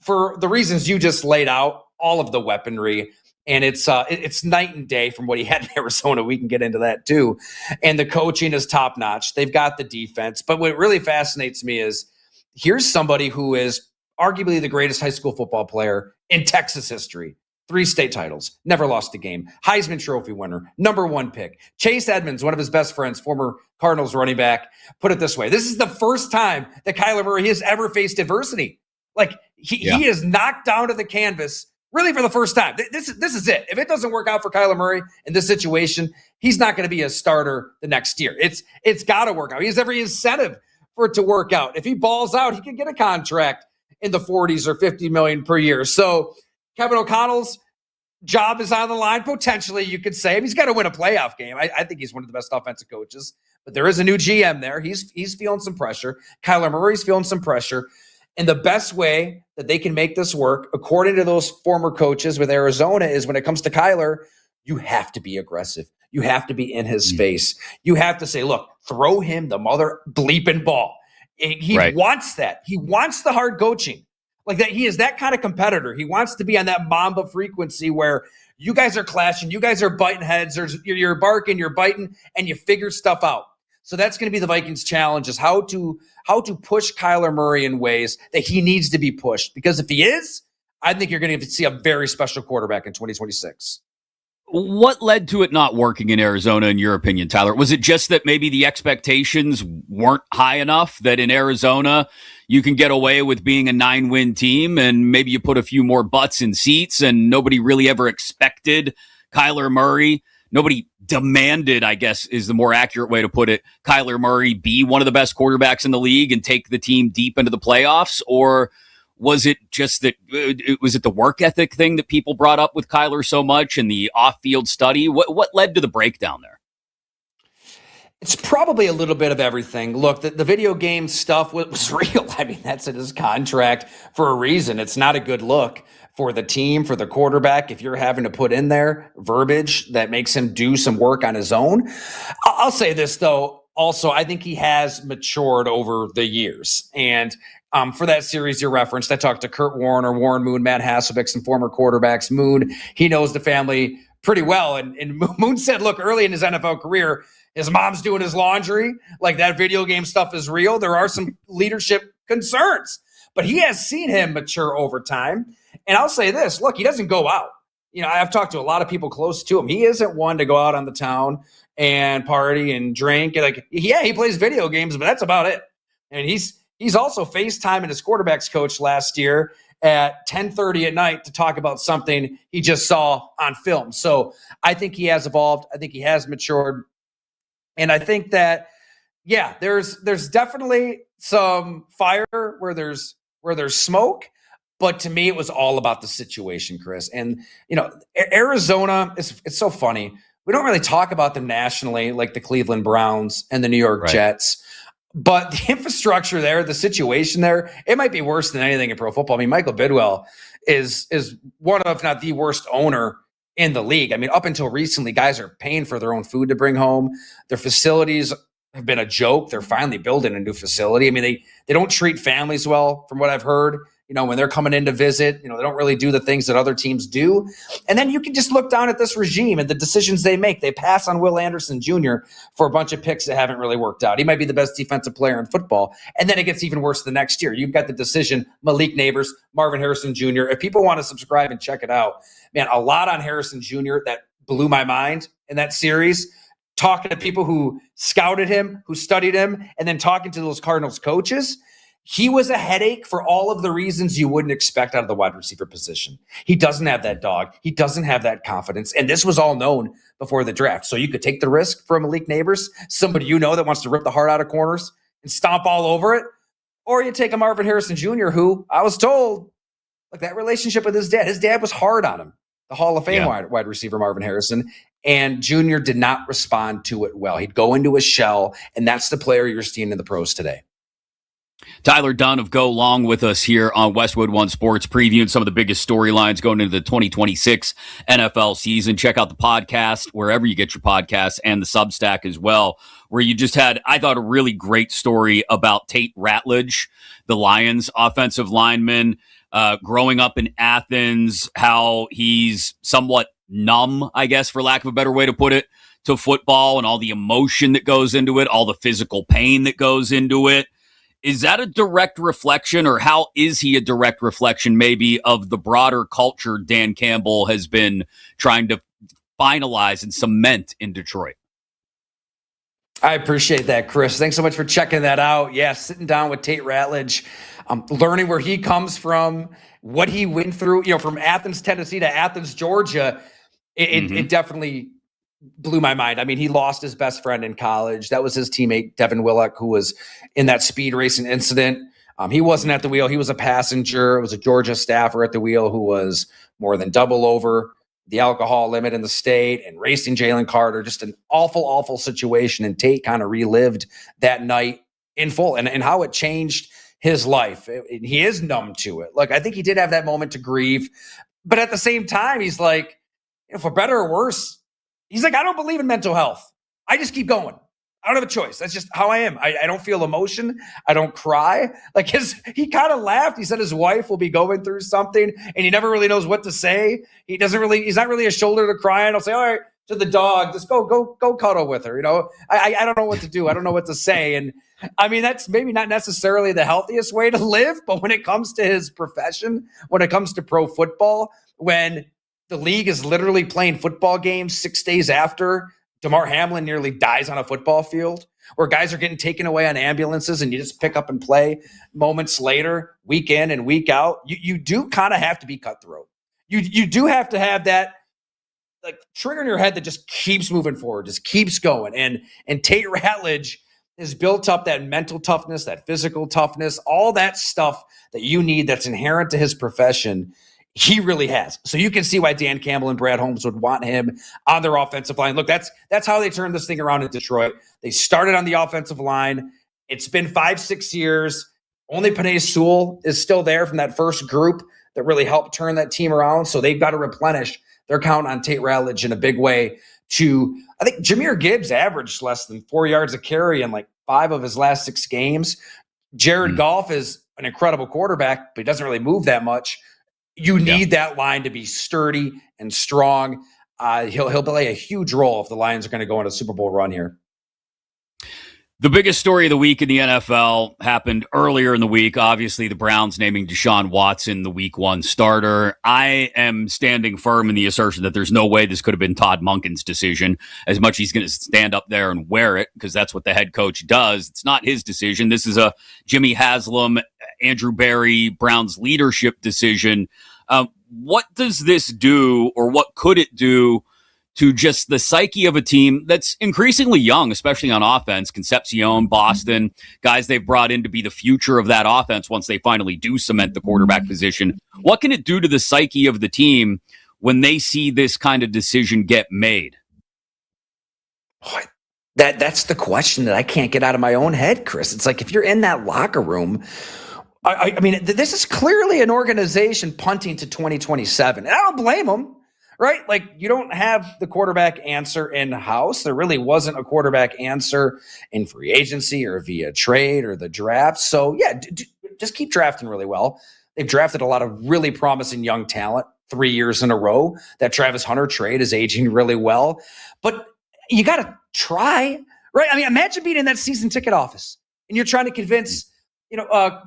for the reasons you just laid out, all of the weaponry. And it's night and day from what he had in Arizona. We can get into that too. And the coaching is top notch. They've got the defense. But what really fascinates me is here's somebody who is arguably the greatest high school football player in Texas history. 3 state titles, never lost a game. Heisman Trophy winner, #1 pick. Chase Edmonds, one of his best friends, former Cardinals running back, put it this way. This is the first time that Kyler Murray has ever faced adversity. Like he is knocked down to the canvas really for the first time. This is it. If it doesn't work out for Kyler Murray in this situation, he's not going to be a starter the next year. It's got to work out. He has every incentive for it to work out. If he balls out, he can get a contract in the 40s or 50 million per year. So Kevin O'Connell's job is on the line. Potentially, you could say he's got to win a playoff game. I think he's one of the best offensive coaches, but there is a new GM there. He's feeling some pressure. Kyler Murray's feeling some pressure. And the best way that they can make this work, according to those former coaches with Arizona, is when it comes to Kyler, you have to be aggressive. You have to be in his face. You have to say, look, throw him the mother bleeping ball. He wants that. He wants the hard coaching. Like that, he is that kind of competitor. He wants to be on that Mamba frequency where you guys are clashing, you guys are butting heads, you're barking, you're biting, and you figure stuff out. So that's going to be the Vikings' challenge: is how to push Kyler Murray in ways that he needs to be pushed. Because if he is, I think you're going to see a very special quarterback in 2026. What led to it not working in Arizona, in your opinion, Tyler? Was it just that maybe the expectations weren't high enough, that in Arizona you can get away with being a 9-win team and maybe you put a few more butts in seats and nobody really ever expected Kyler Murray? Nobody demanded, I guess is the more accurate way to put it, Kyler Murray be one of the best quarterbacks in the league and take the team deep into the playoffs? Or was it just that, was it the work ethic thing that people brought up with Kyler so much and the off-field study? What led to the breakdown there? It's probably a little bit of everything. Look, the video game stuff was real. I mean, that's in his contract for a reason. It's not a good look for the team, for the quarterback, if you're having to put in there verbiage that makes him do some work on his own. I'll say this, though. Also, I think he has matured over the years. And for that series you referenced, I talked to Kurt Warner, Warren Moon, Matt Hasselbeck, some former quarterbacks. Moon, he knows the family pretty well. And Moon said, look, early in his NFL career, his mom's doing his laundry. Like, that video game stuff is real. There are some leadership concerns. But he has seen him mature over time. And I'll say this, look, he doesn't go out. You know, I've talked to a lot of people close to him. He isn't one to go out on the town and party and drink. And he plays video games, but that's about it. And he's also FaceTiming his quarterbacks coach last year at 10:30 at night to talk about something he just saw on film. So I think he has evolved. I think he has matured. And I think that, yeah, there's definitely some fire where there's smoke. But to me, it was all about the situation, Chris. And, you know, Arizona, it's so funny. We don't really talk about them nationally like the Cleveland Browns and the New York Jets. But the infrastructure there, the situation there, it might be worse than anything in pro football. I mean, Michael Bidwell is one of, if not the worst owner in the league. I mean, up until recently, guys are paying for their own food to bring home. Their facilities have been a joke. They're finally building a new facility. I mean, they don't treat families well, from what I've heard. You know, when they're coming in to visit, you know, they don't really do the things that other teams do. And then you can just look down at this regime and the decisions they make. They pass on Will Anderson Jr. for a bunch of picks that haven't really worked out. He might be the best defensive player in football. And then it gets even worse the next year. You've got the decision, Malik Neighbors, Marvin Harrison Jr. If people want to subscribe and check it out, man, a lot on Harrison Jr. that blew my mind in that series. Talking to people who scouted him, who studied him, and then talking to those Cardinals coaches. He was a headache for all of the reasons you wouldn't expect out of the wide receiver position. He doesn't have that dog. He doesn't have that confidence. And this was all known before the draft. So you could take the risk for Malik Neighbors, somebody you know that wants to rip the heart out of corners and stomp all over it. Or you take a Marvin Harrison Jr., who I was told, like, that relationship with his dad was hard on him, the Hall of Fame wide receiver Marvin Harrison. And Jr. did not respond to it well. He'd go into a shell, and that's the player you're seeing in the pros today. Tyler Dunn of Go Long with us here on Westwood One Sports, previewing some of the biggest storylines going into the 2026 NFL season. Check out the podcast wherever you get your podcasts and the Substack as well, where you just had, I thought, a really great story about Tate Ratledge, the Lions offensive lineman. growing up in Athens, how he's somewhat numb, I guess, for lack of a better way to put it, to football and all the emotion that goes into it, all the physical pain that goes into it. Is that a direct reflection, or how is he a direct reflection maybe of the broader culture Dan Campbell has been trying to finalize and cement in Detroit? I appreciate that, Chris. Thanks so much for checking that out. Yeah, sitting down with Tate Ratledge, learning where he comes from, what he went through, from Athens, Tennessee to Athens, Georgia. It definitely blew my mind. I mean, he lost his best friend in college. That was his teammate, Devin Willock, who was in that speed racing incident. He wasn't at the wheel. He was a passenger. It was a Georgia staffer at the wheel who was more than double over the alcohol limit in the state and racing Jalen Carter. Just an awful, awful situation. And Tate kind of relived that night in full and how it changed his life. He is numb to it. Look, I think he did have that moment to grieve. But at the same time, he's like, for better or worse, he's like, I don't believe in mental health. I just keep going. I don't have a choice. That's just how I am. I don't feel emotion. I don't cry. Like he kind of laughed. He said his wife will be going through something and he never really knows what to say. He's not really a shoulder to cry on. I'll say, all right, to the dog, just go cuddle with her. I don't know what to do. I don't know what to say. And I mean, that's maybe not necessarily the healthiest way to live, but when it comes to his profession, when it comes to pro football, when the league is literally playing football games 6 days after Damar Hamlin nearly dies on a football field, where guys are getting taken away on ambulances and you just pick up and play moments later, week in and week out, you do kind of have to be cutthroat. You do have to have that like trigger in your head that just keeps moving forward, just keeps going. And Tate Ratledge has built up that mental toughness, that physical toughness, all that stuff that you need that's inherent to his profession. He really has. So you can see why Dan Campbell and Brad Holmes would want him on their offensive line. Look, that's how they turned this thing around in Detroit. They started on the offensive line. It's been 5-6 years. Only Penei Sewell is still there from that first group that really helped turn that team around. So they've got to replenish. They're counting on Tate Ratledge in a big way to, I think Jahmyr Gibbs averaged less than 4 yards a carry in like 5 of his last 6 games. Jared Goff is an incredible quarterback, but he doesn't really move that much. You need that line to be sturdy and strong. He'll play a huge role if the Lions are going to go on a Super Bowl run here. The biggest story of the week in the NFL happened earlier in the week. Obviously, the Browns naming Deshaun Watson the Week 1 starter. I am standing firm in the assertion that there's no way this could have been Todd Monken's decision, as much as he's going to stand up there and wear it, because that's what the head coach does. It's not his decision. This is a Jimmy Haslam, Andrew Berry, Browns leadership decision. What does this do, or what could it do to just the psyche of a team that's increasingly young, especially on offense? Concepcion, Boston, guys they've brought in to be the future of that offense once they finally do cement the quarterback position. What can it do to the psyche of the team when they see this kind of decision get made? That's the question that I can't get out of my own head, Chris. It's like if you're in that locker room, I mean, this is clearly an organization punting to 2027. And I don't blame them, right? Like, you don't have the quarterback answer in-house. There really wasn't a quarterback answer in free agency or via trade or the draft. So, yeah, just keep drafting really well. They've drafted a lot of really promising young talent 3 years in a row. That Travis Hunter trade is aging really well. But you got to try, right? I mean, imagine being in that season ticket office and you're trying to convince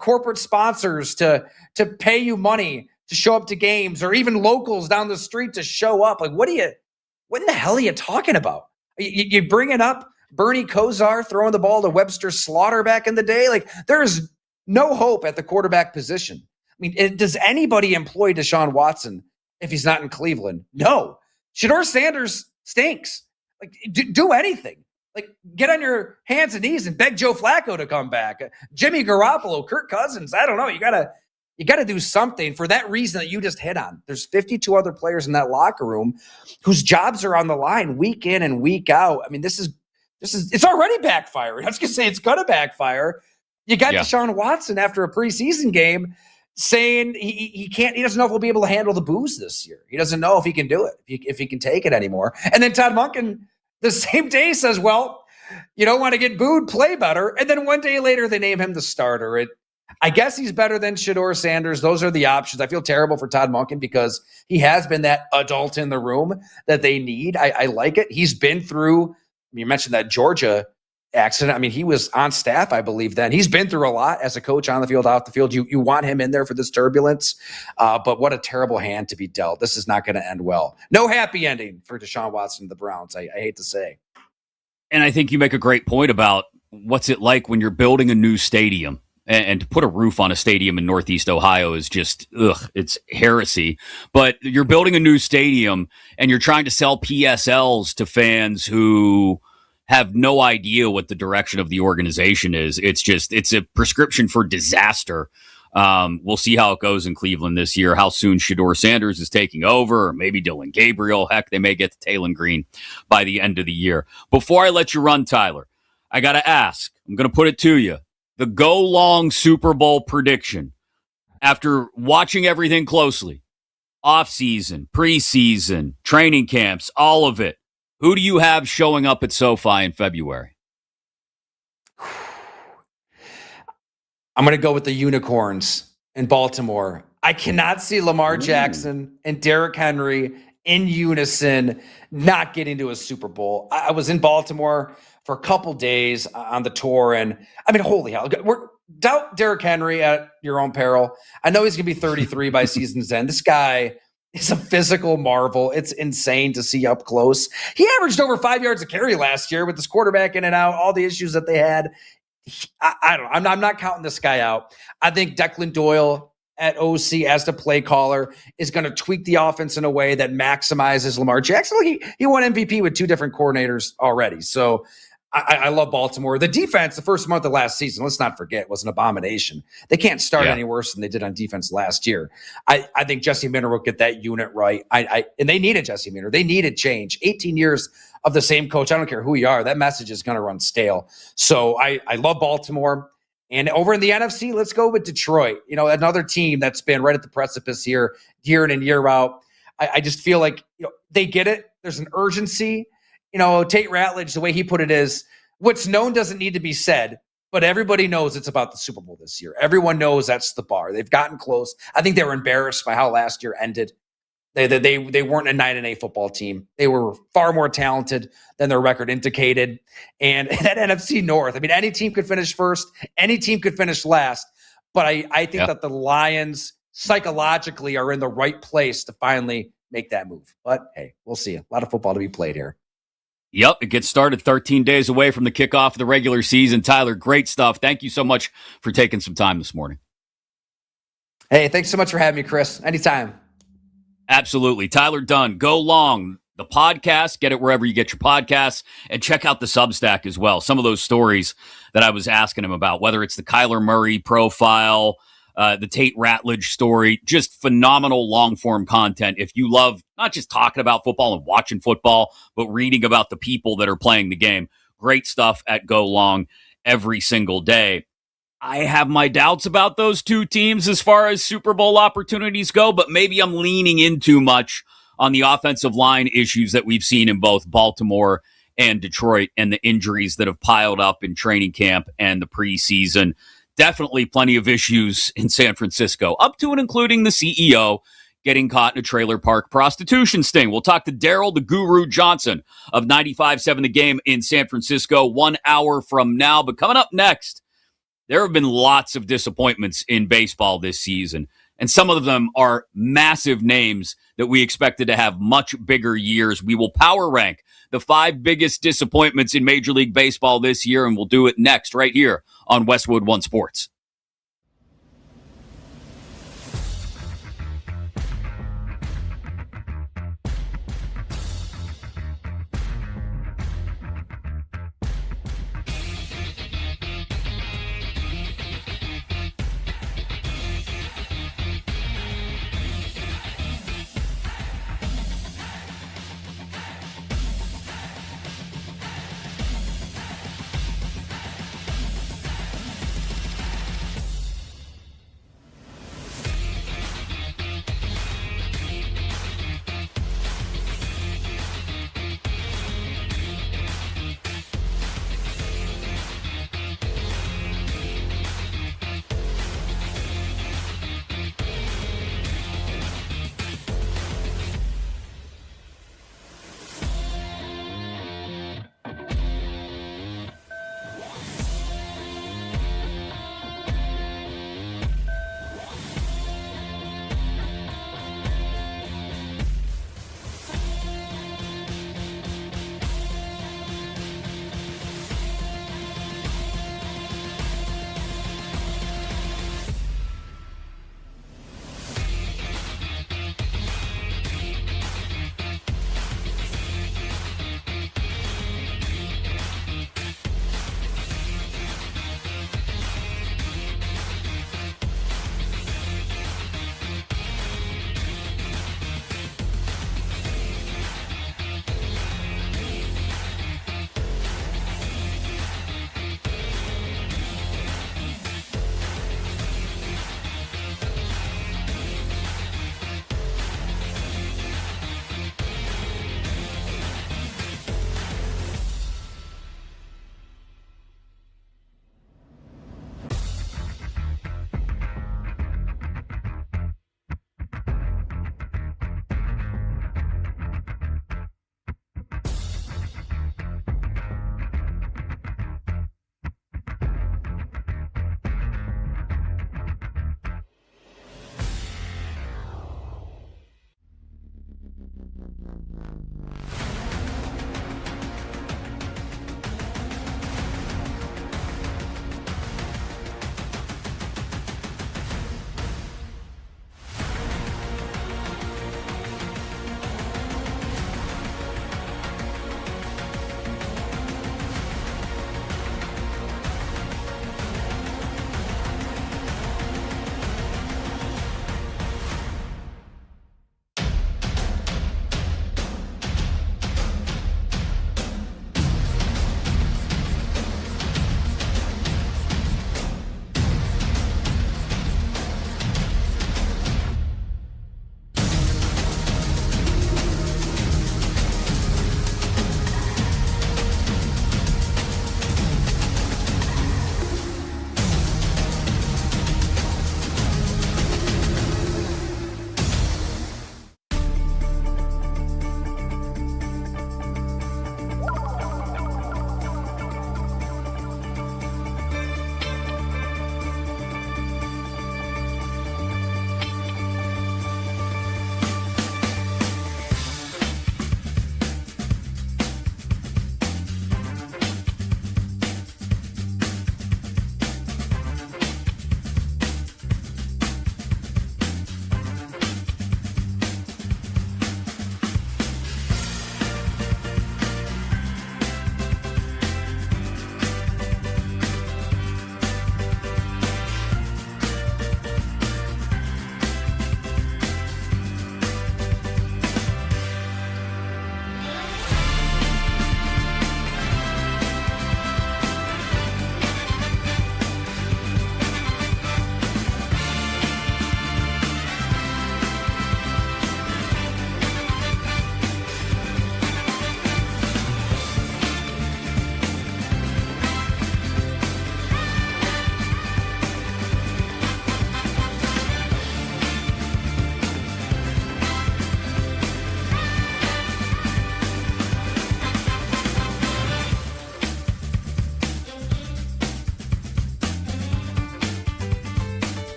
corporate sponsors to pay you money to show up to games, or even locals down the street to show up. Like, what in the hell are you talking about? You bringing up Bernie Kosar throwing the ball to Webster Slaughter back in the day? Like, there's no hope at the quarterback position. I mean, does anybody employ Deshaun Watson if he's not in Cleveland? No. Shedeur Sanders stinks. Like, do anything. Like, get on your hands and knees and beg Joe Flacco to come back. Jimmy Garoppolo, Kirk Cousins. I don't know. You gotta do something for that reason that you just hit on. There's 52 other players in that locker room whose jobs are on the line week in and week out. I mean, it's already backfiring. I was gonna say it's gonna backfire. You got Deshaun Watson after a preseason game saying he doesn't know if he'll be able to handle the booze this year. He doesn't know if he can do it, if he can take it anymore. And then Todd Monken the same day says, well, you don't want to get booed, play better. And then one day later, they name him the starter. I guess he's better than Shedeur Sanders. Those are the options. I feel terrible for Todd Monken because he has been that adult in the room that they need. I like it. He's been through, you mentioned that Georgia accident. I mean, he was on staff, I believe, then. He's been through a lot as a coach on the field, off the field. You want him in there for this turbulence, but what a terrible hand to be dealt. This is not going to end well. No happy ending for Deshaun Watson and the Browns, I hate to say. And I think you make a great point about what's it like when you're building a new stadium. And to put a roof on a stadium in Northeast Ohio is just, it's heresy. But you're building a new stadium and you're trying to sell PSLs to fans who have no idea what the direction of the organization is. It's a prescription for disaster. We'll see how it goes in Cleveland this year, how soon Shedeur Sanders is taking over, or maybe Dylan Gabriel. Heck, they may get to Taylon Green by the end of the year. Before I let you run, Tyler, I got to ask, I'm going to put it to you. The Go Long Super Bowl prediction. After watching everything closely, offseason, preseason, training camps, all of it, who do you have showing up at SoFi in February? I'm going to go with the Unicorns in Baltimore. I cannot see Lamar Jackson and Derrick Henry in unison not getting to a Super Bowl. I was in Baltimore for a couple days on the tour, and I mean, holy hell. Doubt Derrick Henry at your own peril. I know he's going to be 33 by season's end. This guy is a physical marvel. It's insane to see up close. He averaged over 5 yards a carry last year with this quarterback in and out, all the issues that they had. I don't know. I'm not counting this guy out. I think Declan Doyle at OC as the play caller is going to tweak the offense in a way that maximizes Lamar Jackson. He won MVP with two different coordinators already. So I love Baltimore. The defense, the first month of last season, let's not forget, was an abomination. They can't start any worse than they did on defense last year. I think Jesse Minter will get that unit right. And they needed Jesse Minter. They needed change. 18 years of the same coach. I don't care who you are. That message is going to run stale. So I love Baltimore. And over in the NFC, let's go with Detroit. You know, another team that's been right at the precipice here, year in and year out. I just feel like they get it. There's an urgency. Tate Ratledge, the way he put it is, what's known doesn't need to be said, but everybody knows it's about the Super Bowl this year. Everyone knows that's the bar. They've gotten close. I think they were embarrassed by how last year ended. They weren't a 9-8 football team. They were far more talented than their record indicated. And that NFC North, I mean, any team could finish first. Any team could finish last. But I think that the Lions psychologically are in the right place to finally make that move. But, hey, we'll see. A lot of football to be played here. Yep, it gets started 13 days away from the kickoff of the regular season. Tyler, great stuff. Thank you so much for taking some time this morning. Hey, thanks so much for having me, Chris. Anytime. Absolutely. Tyler Dunn, Go Long, the podcast. Get it wherever you get your podcasts. And check out the Substack as well. Some of those stories that I was asking him about, whether it's the Kyler Murray profile, the Tate Ratledge story, just phenomenal long-form content. If you love not just talking about football and watching football, but reading about the people that are playing the game, great stuff at Go Long every single day. I have my doubts about those two teams as far as Super Bowl opportunities go, but maybe I'm leaning in too much on the offensive line issues that we've seen in both Baltimore and Detroit and the injuries that have piled up in training camp and the preseason. Definitely plenty of issues in San Francisco, up to and including the CEO getting caught in a trailer park prostitution sting. We'll talk to Daryl the Guru Johnson of 95.7 The Game in San Francisco 1 hour from now. But coming up next, there have been lots of disappointments in baseball this season, and some of them are massive names that we expected to have much bigger years. We will power rank the 5 biggest disappointments in Major League Baseball this year, and we'll do it next right here on Westwood One Sports.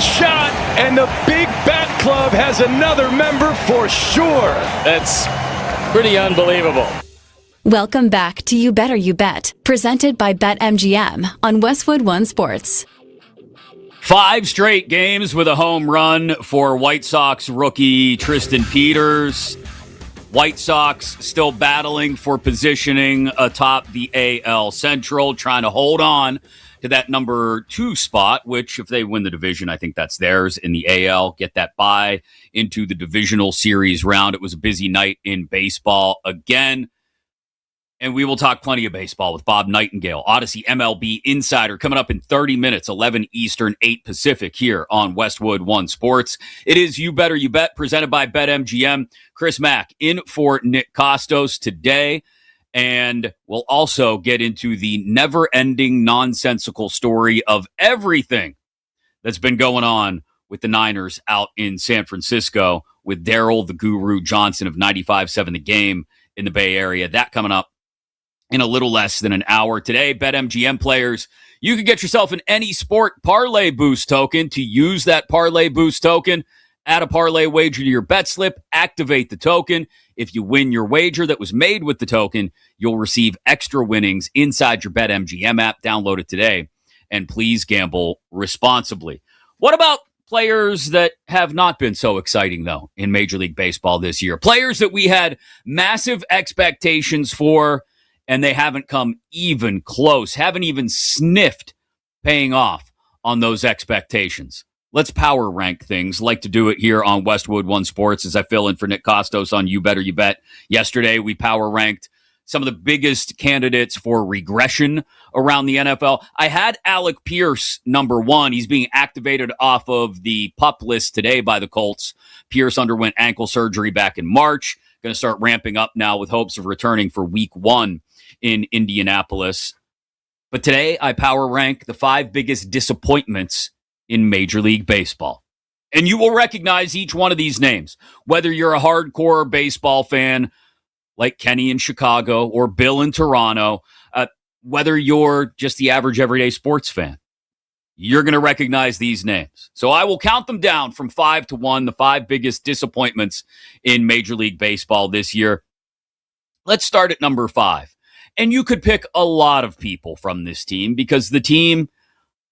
shot, and the Big Bat Club has another member for sure. That's pretty unbelievable. Welcome back to You Better You Bet, presented by BetMGM on Westwood One Sports. 5 straight games with a home run for White Sox rookie Tristan Peters. White Sox still battling for positioning atop the AL Central, trying to hold on to that number 2 spot, which if they win the division, I think that's theirs in the AL. Get that bye into the divisional series round. It was a busy night in baseball again. And we will talk plenty of baseball with Bob Nightingale, Odyssey MLB Insider, coming up in 30 minutes, 11 Eastern, 8 Pacific, here on Westwood One Sports. It is You Better You Bet, presented by BetMGM. Chris Mack in for Nick Kostos today. And we'll also get into the never-ending nonsensical story of everything that's been going on with the Niners out in San Francisco with Daryl the Guru Johnson of 95.7 The Game in the Bay Area. That coming up in a little less than an hour. Today, BetMGM players, you can get yourself an any sport parlay boost token. To use that parlay boost token, add a parlay wager to your bet slip, activate the token. If you win your wager that was made with the token, you'll receive extra winnings inside your BetMGM app. Download it today, and please gamble responsibly. What about players that have not been so exciting, though, in Major League Baseball this year? Players that we had massive expectations for, and they haven't come even close, haven't even sniffed paying off on those expectations. Let's power rank things. Like to do it here on Westwood One Sports as I fill in for Nick Kostos on You Better You Bet. Yesterday, we power ranked some of the biggest candidates for regression around the NFL. I had Alec Pierce number 1. He's being activated off of the PUP list today by the Colts. Pierce underwent ankle surgery back in March. Going to start ramping up now with hopes of returning for week 1 in Indianapolis. But today, I power rank the 5 biggest disappointments in Major League Baseball. And you will recognize each one of these names, whether you're a hardcore baseball fan like Kenny in Chicago or Bill in Toronto, whether you're just the average everyday sports fan. You're going to recognize these names. So I will count them down from 5 to 1, the 5 biggest disappointments in Major League Baseball this year. Let's start at number 5. And you could pick a lot of people from this team because the team,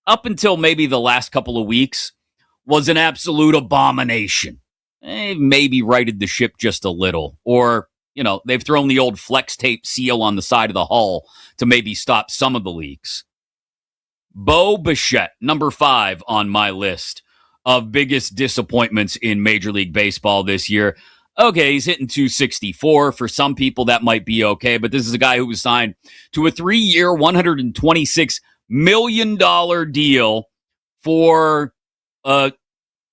up until maybe the last couple of weeks, was an absolute abomination. Maybe righted the ship just a little. Or, they've thrown the old flex tape seal on the side of the hull to maybe stop some of the leaks. Bo Bichette, number 5 on my list of biggest disappointments in Major League Baseball this year. Okay, he's hitting 264. For some people, that might be okay, but this is a guy who was signed to a 3-year, $126 million deal for a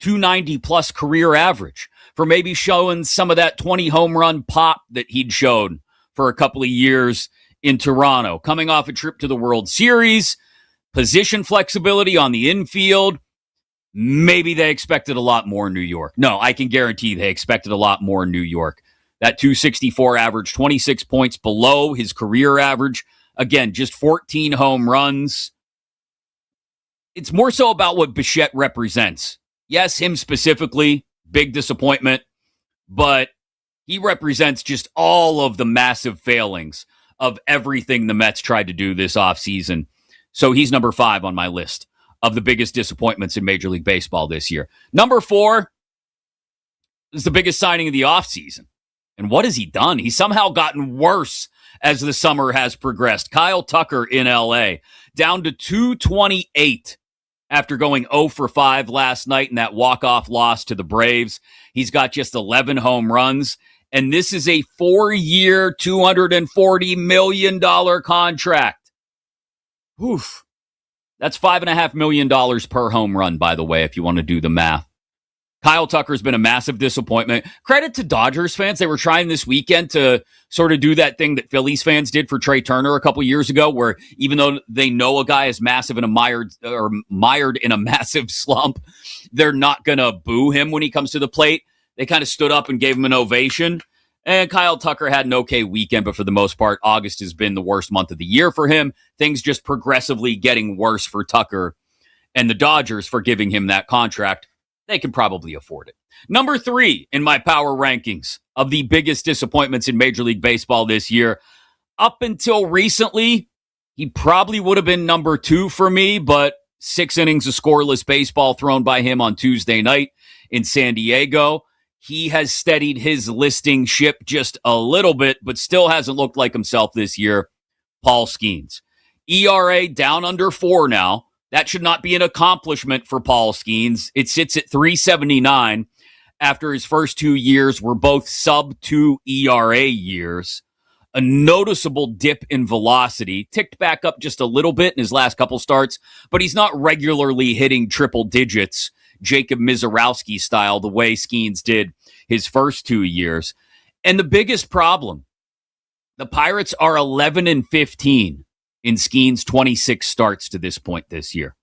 290-plus career average, for maybe showing some of that 20 home run pop that he'd showed for a couple of years in Toronto. Coming off a trip to the World Series, position flexibility on the infield. Maybe they expected a lot more in New York. No, I can guarantee they expected a lot more in New York. That 264 average, 26 points below his career average. Again, just 14 home runs. It's more so about what Bichette represents. Yes, him specifically, big disappointment, but he represents just all of the massive failings of everything the Mets tried to do this offseason. So he's number 5 on my list of the biggest disappointments in Major League Baseball this year. Number 4 is the biggest signing of the offseason. And what has he done? He's somehow gotten worse as the summer has progressed. Kyle Tucker in L.A., down to 228 after going 0 for 5 last night in that walk-off loss to the Braves. He's got just 11 home runs. And this is a 4-year, $240 million contract. Oof. That's $5.5 million per home run, by the way, if you want to do the math. Kyle Tucker's been a massive disappointment. Credit to Dodgers fans. They were trying this weekend to sort of do that thing that Phillies fans did for Trey Turner a couple years ago, where even though they know a guy is massive and mired in a massive slump, they're not going to boo him when he comes to the plate. They kind of stood up and gave him an ovation. And Kyle Tucker had an okay weekend, but for the most part, August has been the worst month of the year for him. Things just progressively getting worse for Tucker and the Dodgers for giving him that contract. They can probably afford it. Number 3 in my power rankings of the biggest disappointments in Major League Baseball this year. Up until recently, he probably would have been number 2 for me, but 6 innings of scoreless baseball thrown by him on Tuesday night in San Diego. He has steadied his listing ship just a little bit, but still hasn't looked like himself this year. Paul Skeens. ERA down under 4 now. That should not be an accomplishment for Paul Skeens. It sits at 3.79 after his first 2 years were both sub-2 ERA years. A noticeable dip in velocity, ticked back up just a little bit in his last couple starts, but he's not regularly hitting triple digits, Jacob Mizorowski style, the way Skeens did his first 2 years. And the biggest problem, the Pirates are 11-15 in Skeens' 26 starts to this point this year.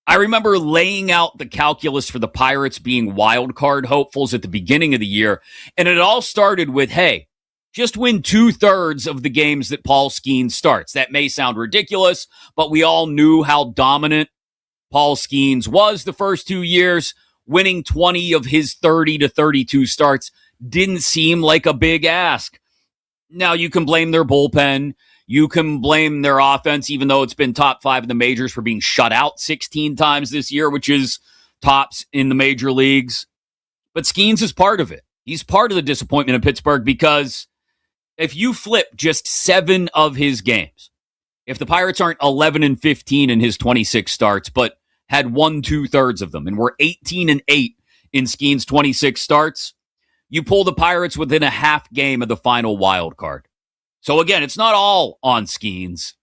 I remember laying out the calculus for the Pirates being wild card hopefuls at the beginning of the year, and it all started with, hey, just win 2/3 of the games that Paul Skeens starts. That may sound ridiculous, but we all knew how dominant Paul Skeens was the first 2 years. Winning 20 of his 30 to 32 starts didn't seem like a big ask. Now, you can blame their bullpen. You can blame their offense, even though it's been top 5 in the majors, for being shut out 16 times this year, which is tops in the major leagues. But Skeens is part of it. He's part of the disappointment in Pittsburgh because if you flip just 7 of his games, if the Pirates aren't 11-15 in his 26 starts, but had won 2/3 of them and were 18-8 in Skeens' 26 starts, you pull the Pirates within a half game of the final wild card. So again, it's not all on Skeens,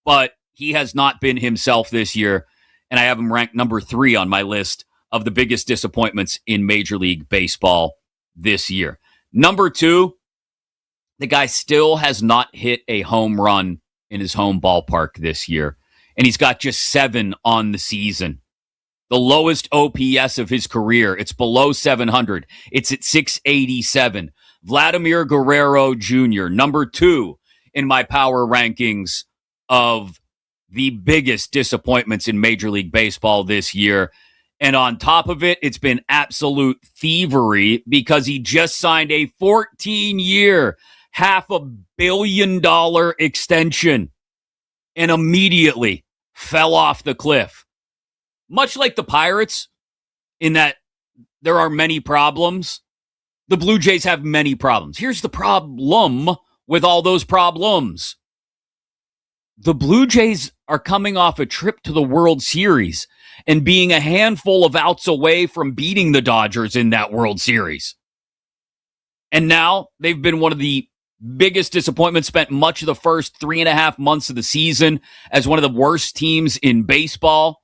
but he has not been himself this year, and I have him ranked number 3 on my list of the biggest disappointments in Major League Baseball this year. Number 2, the guy still has not hit a home run in his home ballpark this year, and he's got just 7 on the season. The lowest OPS of his career. It's below 700. It's at 687. Vladimir Guerrero Jr., number 2 in my power rankings of the biggest disappointments in Major League Baseball this year. And on top of it, it's been absolute thievery because he just signed a 14-year, $500 million extension and immediately fell off the cliff. Much like the Pirates, in that there are many problems, the Blue Jays have many problems. Here's the problem with all those problems. The Blue Jays are coming off a trip to the World Series and being a handful of outs away from beating the Dodgers in that World Series. And now they've been one of the biggest disappointments, spent much of the first 3.5 months of the season as one of the worst teams in baseball.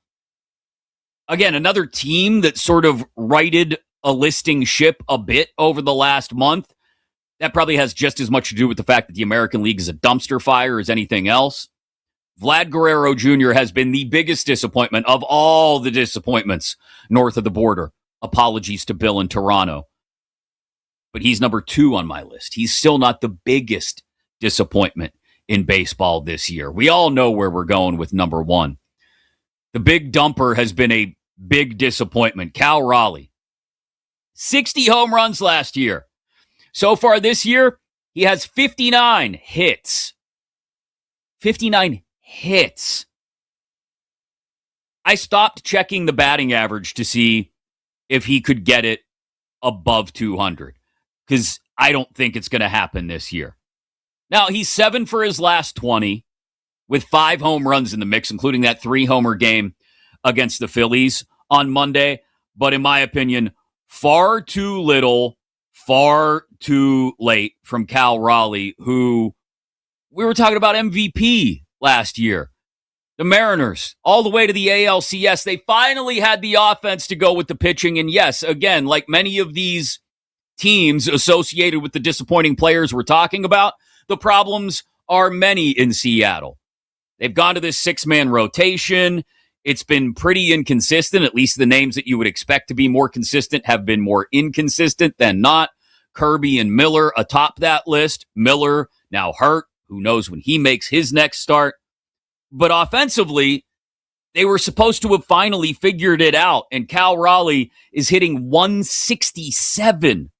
Again, another team that sort of righted a listing ship a bit over the last month. That probably has just as much to do with the fact that the American League is a dumpster fire as anything else. Vlad Guerrero Jr. has been the biggest disappointment of all the disappointments north of the border. Apologies to Bill in Toronto. But he's number 2 on my list. He's still not the biggest disappointment in baseball this year. We all know where we're going with number 1. The big dumper has been a big disappointment. Cal Raleigh. 60 home runs last year. So far this year, he has 59 hits. 59 hits. I stopped checking the batting average to see if he could get it above 200 because I don't think it's going to happen this year. Now, he's 7 for his last 20 with 5 home runs in the mix, including that 3-homer game against the Phillies on Monday. But in my opinion, far too little, far too late from Cal Raleigh, who we were talking about MVP last year. The Mariners, all the way to the ALCS, they finally had the offense to go with the pitching. And yes, again, like many of these teams associated with the disappointing players we're talking about, the problems are many in Seattle. They've gone to this 6-man rotation. It's been pretty inconsistent. At least the names that you would expect to be more consistent have been more inconsistent than not. Kirby and Miller atop that list. Miller now hurt. Who knows when he makes his next start? But offensively, They were supposed to have finally figured it out, and Cal Raleigh is hitting 167.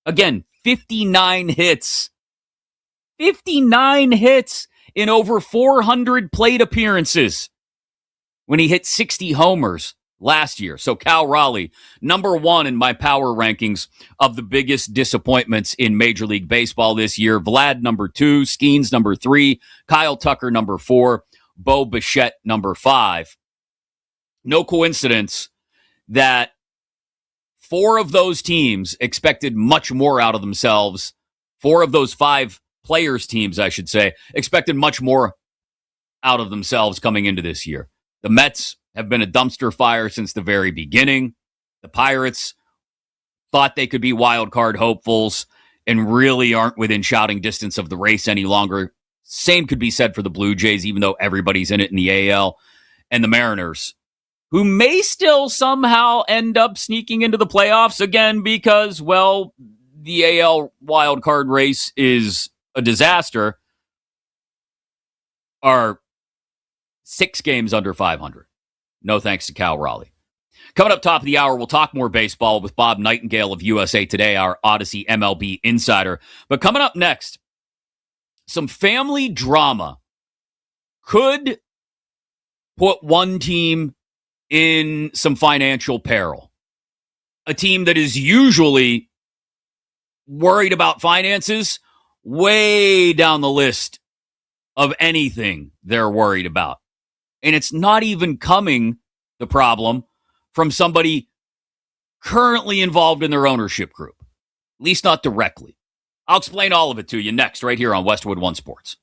Again, 59 hits. 59 hits in over 400 plate appearances when he hit 60 homers last year. So Cal Raleigh, number one in my power rankings of the biggest disappointments in Major League Baseball this year. Vlad, number 2. Skeens, number 3. Kyle Tucker, number 4. Bo Bichette, number 5. No coincidence that 4 of those teams expected much more out of themselves. 4 of those 5 players' teams, I should say, expected much more out of themselves coming into this year. The Mets have been a dumpster fire since the very beginning. The Pirates thought they could be wild card hopefuls and really aren't within shouting distance of the race any longer. Same could be said for the Blue Jays, even though everybody's in it in the AL. And the Mariners, who may still somehow end up sneaking into the playoffs again because, well, the AL wild card race is a disaster, are 6 games under 500. No thanks to Cal Raleigh. Coming up top of the hour, we'll talk more baseball with Bob Nightingale of USA Today, our Odyssey MLB insider. But coming up next, some family drama could put one team in some financial peril. A team that is usually worried about finances way down the list of anything they're worried about. And it's not even coming, the problem, from somebody currently involved in their ownership group. At least not directly. I'll explain all of it to you next, right here on Westwood One Sports.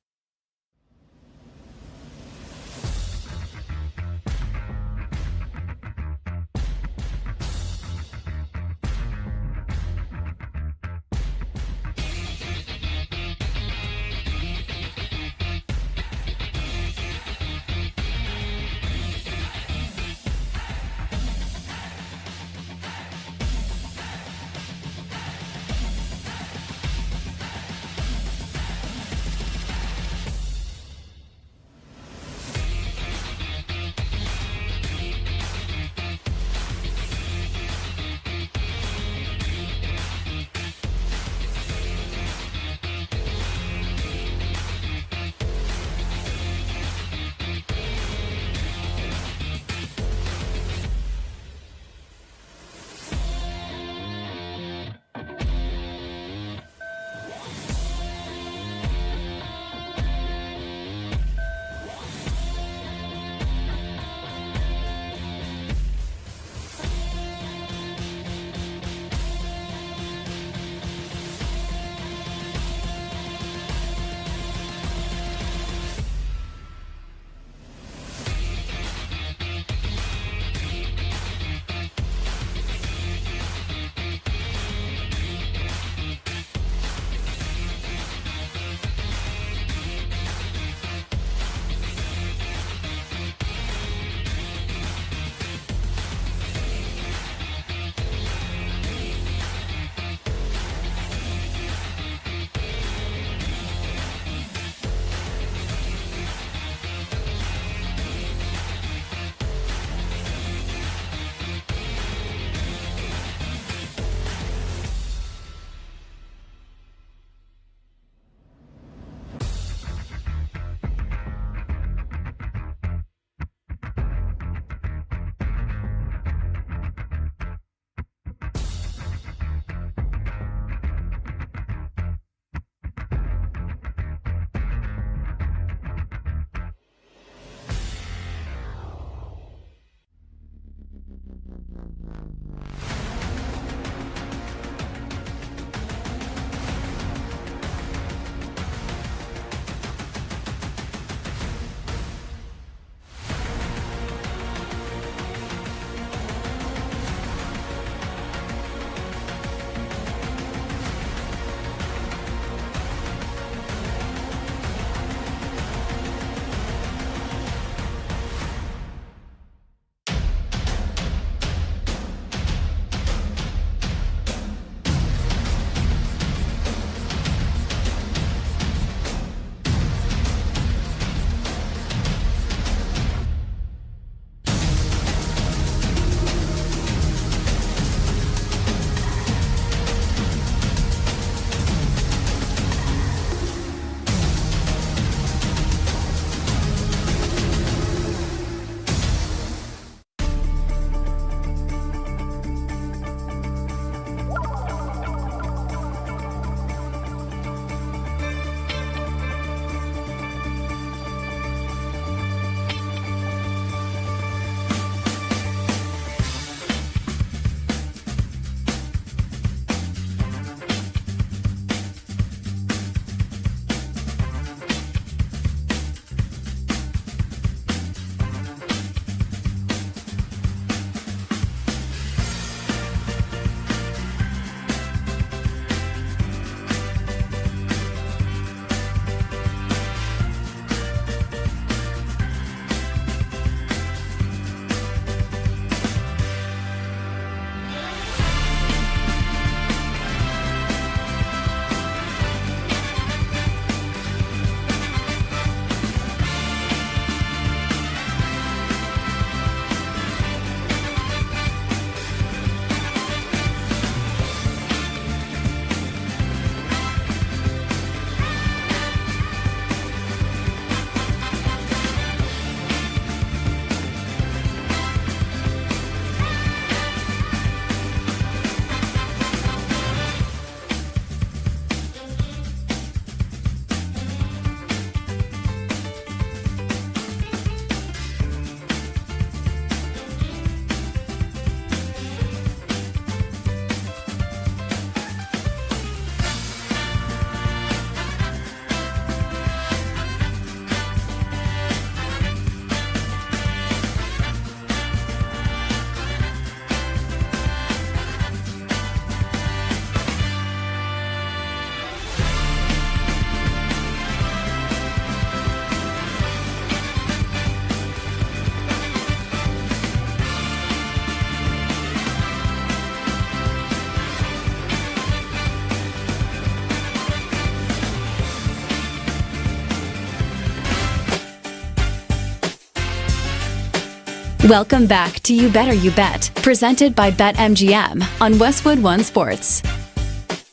Welcome back to You Better You Bet, presented by BetMGM on Westwood One Sports.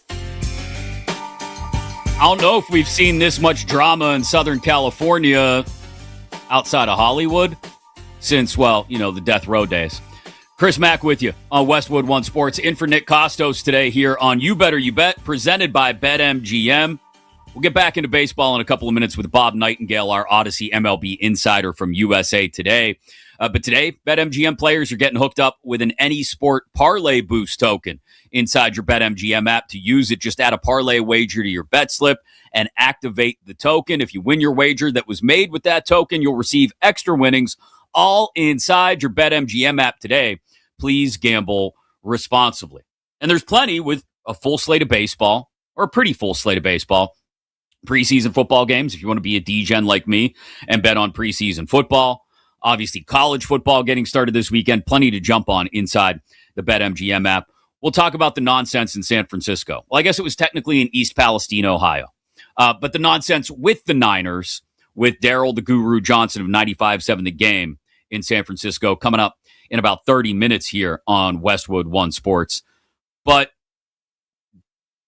I don't know if we've seen this much drama in Southern California outside of Hollywood since, well, the death row days. Chris Mack with you on Westwood One Sports. In for Nick Kostos today here on You Better You Bet, presented by BetMGM. We'll get back into baseball in a couple of minutes with Bob Nightingale, our Odyssey MLB insider from USA Today. But today, BetMGM players are getting hooked up with an Any Sport Parlay Boost token inside your BetMGM app. To use it, just add a parlay wager to your bet slip and activate the token. If you win your wager that was made with that token, you'll receive extra winnings all inside your BetMGM app today. Please gamble responsibly. And there's plenty with a full slate of baseball, or a pretty full slate of baseball. Preseason football games, if you want to be a D-gen like me and bet on preseason football. Obviously, college football getting started this weekend. Plenty to jump on inside the BetMGM app. We'll talk about the nonsense in San Francisco. Well, I guess it was technically in East Palestine, Ohio. But the nonsense with the Niners, with Daryl the Guru Johnson of 95.7 The Game in San Francisco, coming up in about 30 minutes here on Westwood One Sports. But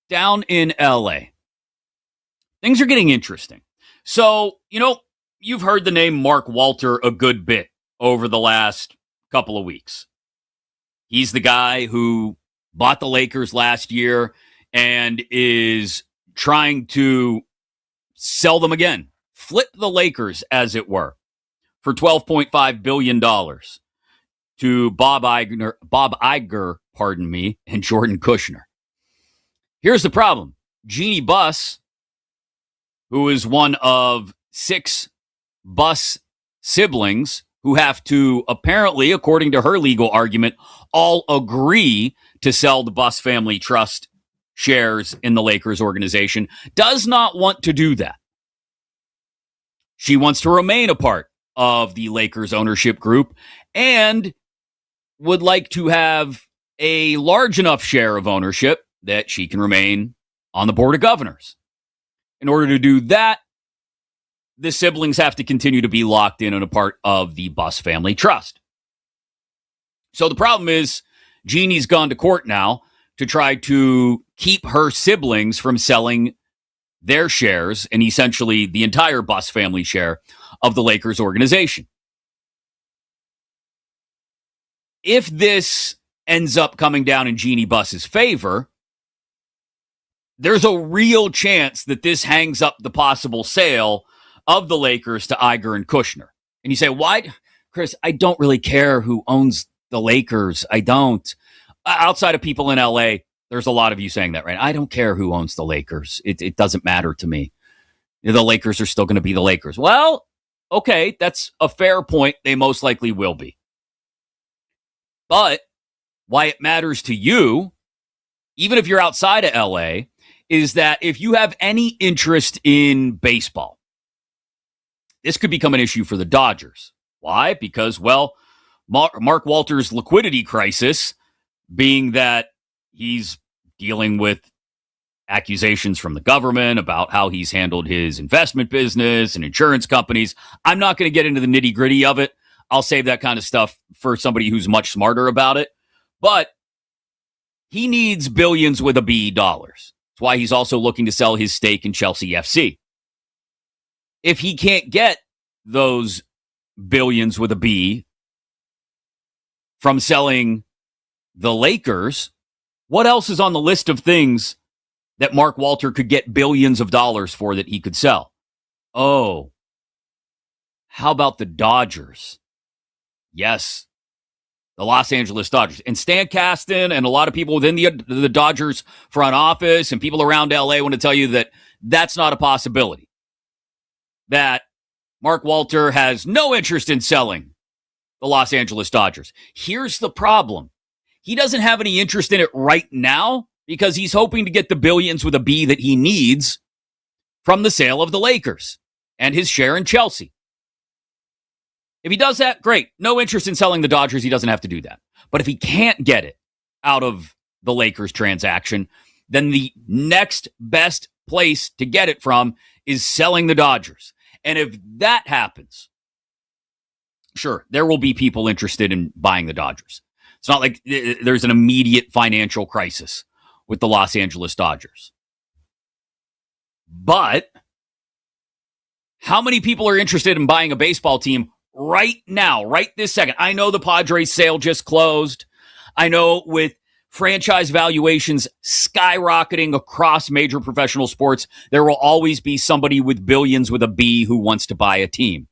down in L.A., things are getting interesting. So, you've heard the name Mark Walter a good bit over the last couple of weeks. He's the guy who bought the Lakers last year and is trying to sell them again, flip the Lakers, as it were, for $12.5 billion to Bob Iger, and Jordan Kushner. Here's the problem. Jeannie Buss, who is one of 6 Buss siblings who have to, apparently, according to her legal argument, all agree to sell the Buss family trust shares in the Lakers organization, does not want to do that. She wants to remain a part of the Lakers ownership group and would like to have a large enough share of ownership that she can remain on the board of governors. In order to do that, the siblings have to continue to be locked in and a part of the Buss family trust. So the problem is, Jeannie's gone to court now to try to keep her siblings from selling their shares, and essentially the entire Buss family share of the Lakers organization. If this ends up coming down in Jeannie Buss's favor, there's a real chance that this hangs up the possible sale of the Lakers to Iger and Kushner. And you say, why? Chris, I don't really care who owns the Lakers. I don't. Outside of people in LA, there's a lot of you saying that, right? I don't care who owns the Lakers. It doesn't matter to me. The Lakers are still going to be the Lakers. Well, okay, that's a fair point. They most likely will be. But why it matters to you, even if you're outside of LA, is that if you have any interest in baseball, this could become an issue for the Dodgers. Why? Because, well, Mark Walter's liquidity crisis, being that he's dealing with accusations from the government about how he's handled his investment business and insurance companies. I'm not going to get into the nitty-gritty of it. I'll save that kind of stuff for somebody who's much smarter about it. But he needs billions with a B dollars. That's why he's also looking to sell his stake in Chelsea FC. If he can't get those billions with a B from selling the Lakers, what else is on the list of things that Mark Walter could get billions of dollars for that he could sell? Oh, how about the Dodgers? Yes, the Los Angeles Dodgers. And Stan Kasten and a lot of people within the Dodgers front office and people around LA want to tell you that that's not a possibility. That Mark Walter has no interest in selling the Los Angeles Dodgers. Here's the problem. He doesn't have any interest in it right now because he's hoping to get the billions with a B that he needs from the sale of the Lakers and his share in Chelsea. If he does that, great. No interest in selling the Dodgers. He doesn't have to do that. But if he can't get it out of the Lakers transaction, then the next best place to get it from is selling the Dodgers. And if that happens, sure, there will be people interested in buying the Dodgers. It's not like there's an immediate financial crisis with the Los Angeles Dodgers. But how many people are interested in buying a baseball team right now, right this second? I know the Padres sale just closed. I know with franchise valuations skyrocketing across major professional sports, there will always be somebody with billions with a B who wants to buy a team.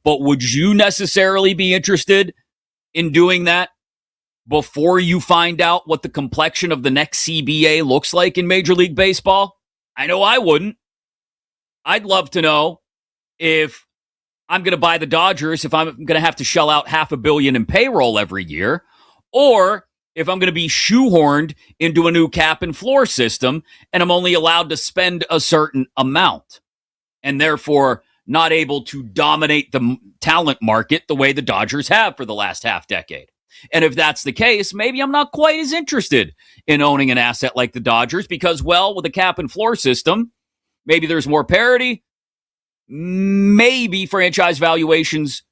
But would you necessarily be interested in doing that before you find out what the complexion of the next CBA looks like in Major League Baseball? I know I wouldn't. I'd love to know if I'm going to buy the Dodgers, if I'm going to have to shell out $500 million in payroll every year, or if I'm going to be shoehorned into a new cap and floor system and I'm only allowed to spend a certain amount and therefore not able to dominate the talent market the way the Dodgers have for the last half decade. And if that's the case, maybe I'm not quite as interested in owning an asset like the Dodgers because, well, with a cap and floor system, maybe there's more parity. Maybe franchise valuations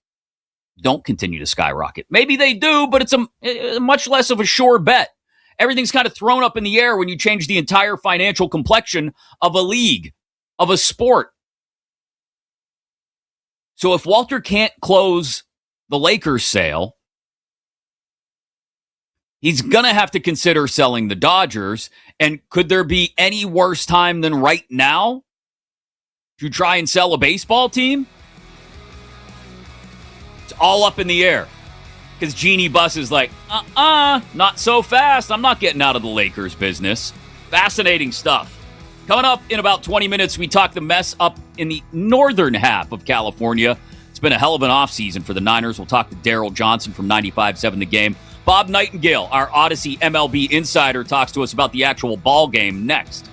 don't continue to skyrocket. Maybe they do, but it's a much less of a sure bet. Everything's kind of thrown up in the air when you change the entire financial complexion of a league, of a sport. So if Walter can't close the Lakers sale, he's going to have to consider selling the Dodgers. And could there be any worse time than right now to try and sell a baseball team? It's all up in the air. Because Jeannie Buss is like, not so fast. I'm not getting out of the Lakers business. Fascinating stuff. Coming up in about 20 minutes, we talk the mess up in the northern half of California. It's been a hell of an offseason for the Niners. We'll talk to Daryl Johnson from 95.7 The Game. Bob Nightingale, our Odyssey MLB insider, talks to us about the actual ball game next.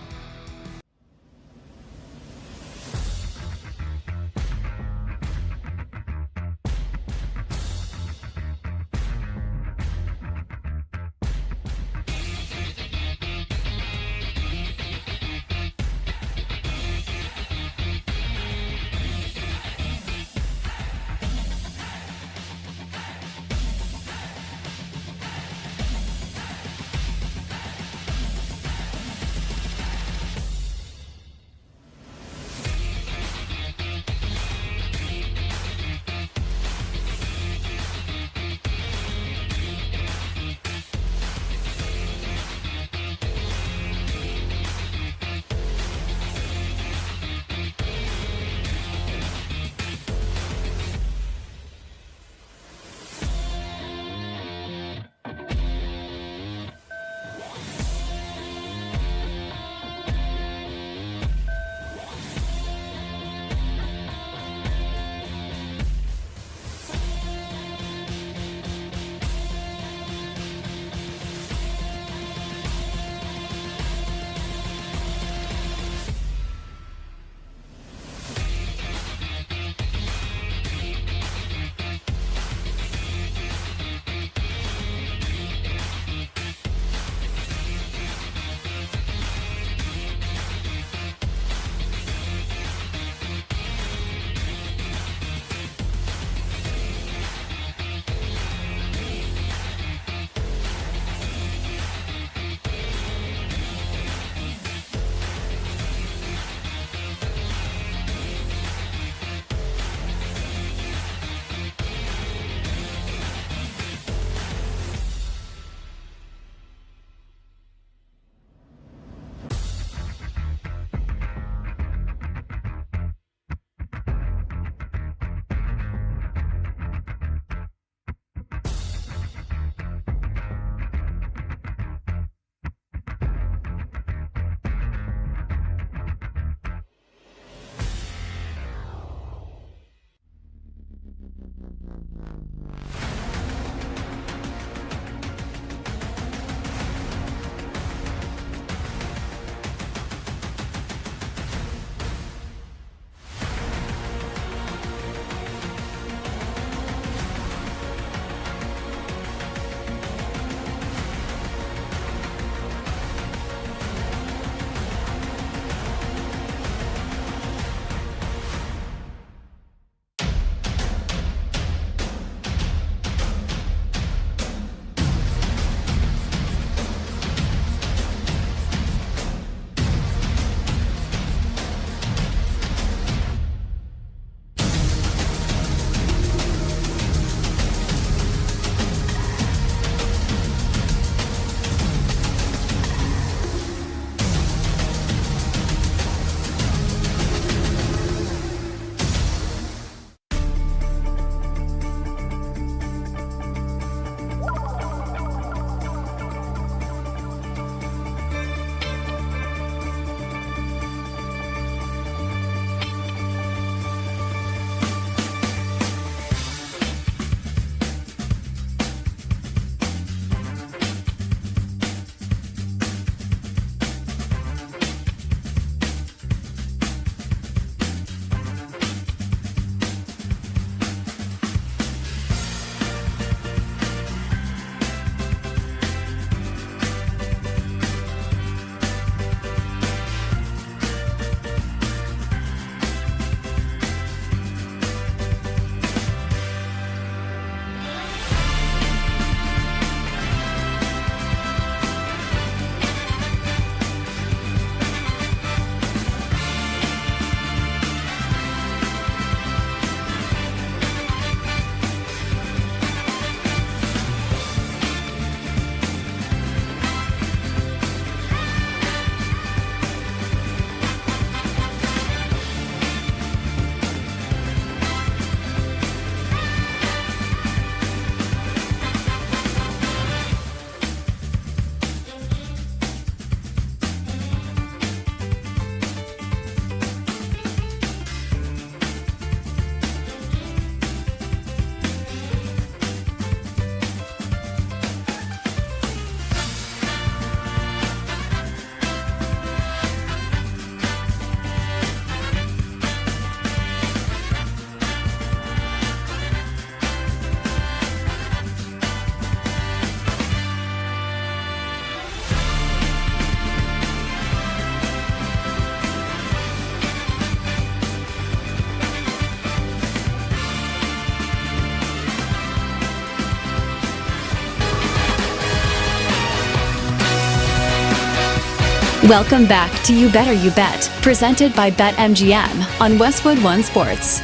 Welcome back to You Better You Bet, presented by BetMGM on Westwood One Sports.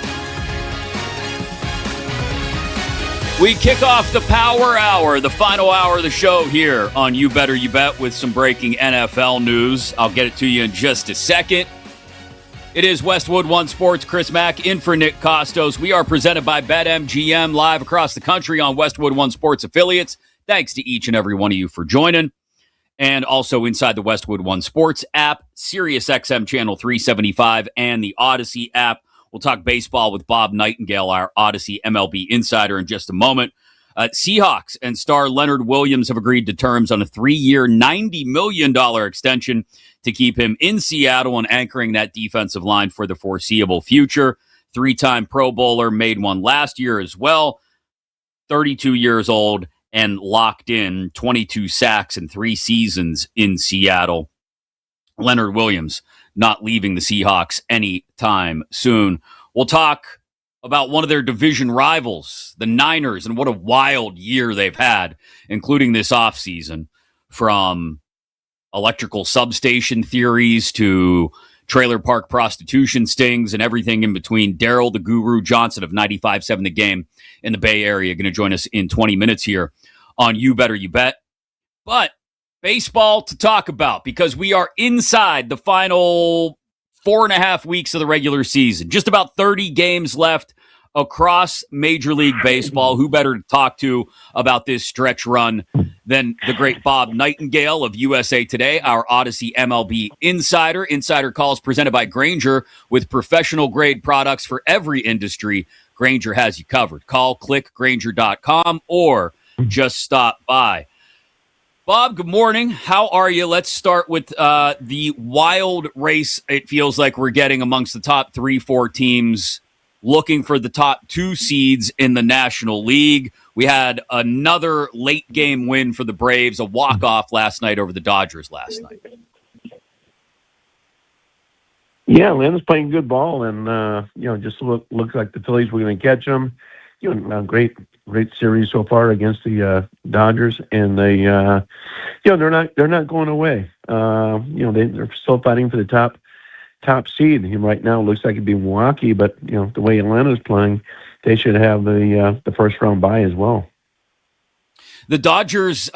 We kick off the Power Hour, the final hour of the show here on You Better You Bet with some breaking NFL news. I'll get it to you in just a second. It is Westwood One Sports. Chris Mack in for Nick Kostos. We are presented by BetMGM live across the country on Westwood One Sports affiliates. Thanks to each and every one of you for joining. And also inside the Westwood One Sports app, SiriusXM Channel 375, and the Odyssey app. We'll talk baseball with Bob Nightingale, our Odyssey MLB insider, in just a moment. Seahawks and star Leonard Williams have agreed to terms on a 3-year, $90 million extension to keep him in Seattle and anchoring that defensive line for the foreseeable future. 3-time Pro Bowler, made one last year as well. 32 years old and locked in, 22 sacks in 3 seasons in Seattle. Leonard Williams not leaving the Seahawks anytime soon. We'll talk about one of their division rivals, the Niners, and what a wild year they've had, including this offseason, from electrical substation theories to trailer park prostitution stings and everything in between. Daryl the Guru Johnson of 95.7 The Game in the Bay Area going to join us in 20 minutes here on You Better You Bet. But baseball to talk about, because we are inside the final 4.5 weeks of the regular season. Just about 30 games left across Major League Baseball. Who better to talk to about this stretch run than the great Bob Nightingale of USA Today, our Odyssey MLB insider. Insider calls presented by Grainger, with professional grade products for every industry. Grainger has you covered. Call, click, Grainger.com, or just stop by. Bob, good morning. How are you? Let's start with the wild race it feels like we're getting amongst the top 3-4 teams looking for the top 2 seeds in the National League. We had another late game win for the Braves, a walk-off last night over the Dodgers last night. Yeah, Lynn's playing good ball, and just looks like the Phillies were going to catch them. Great series so far against the Dodgers, and they, they're not going away. They're still fighting for the top seed. Right now, it looks like it'd be Milwaukee, but the way Atlanta's playing, they should have the first round bye as well. The Dodgers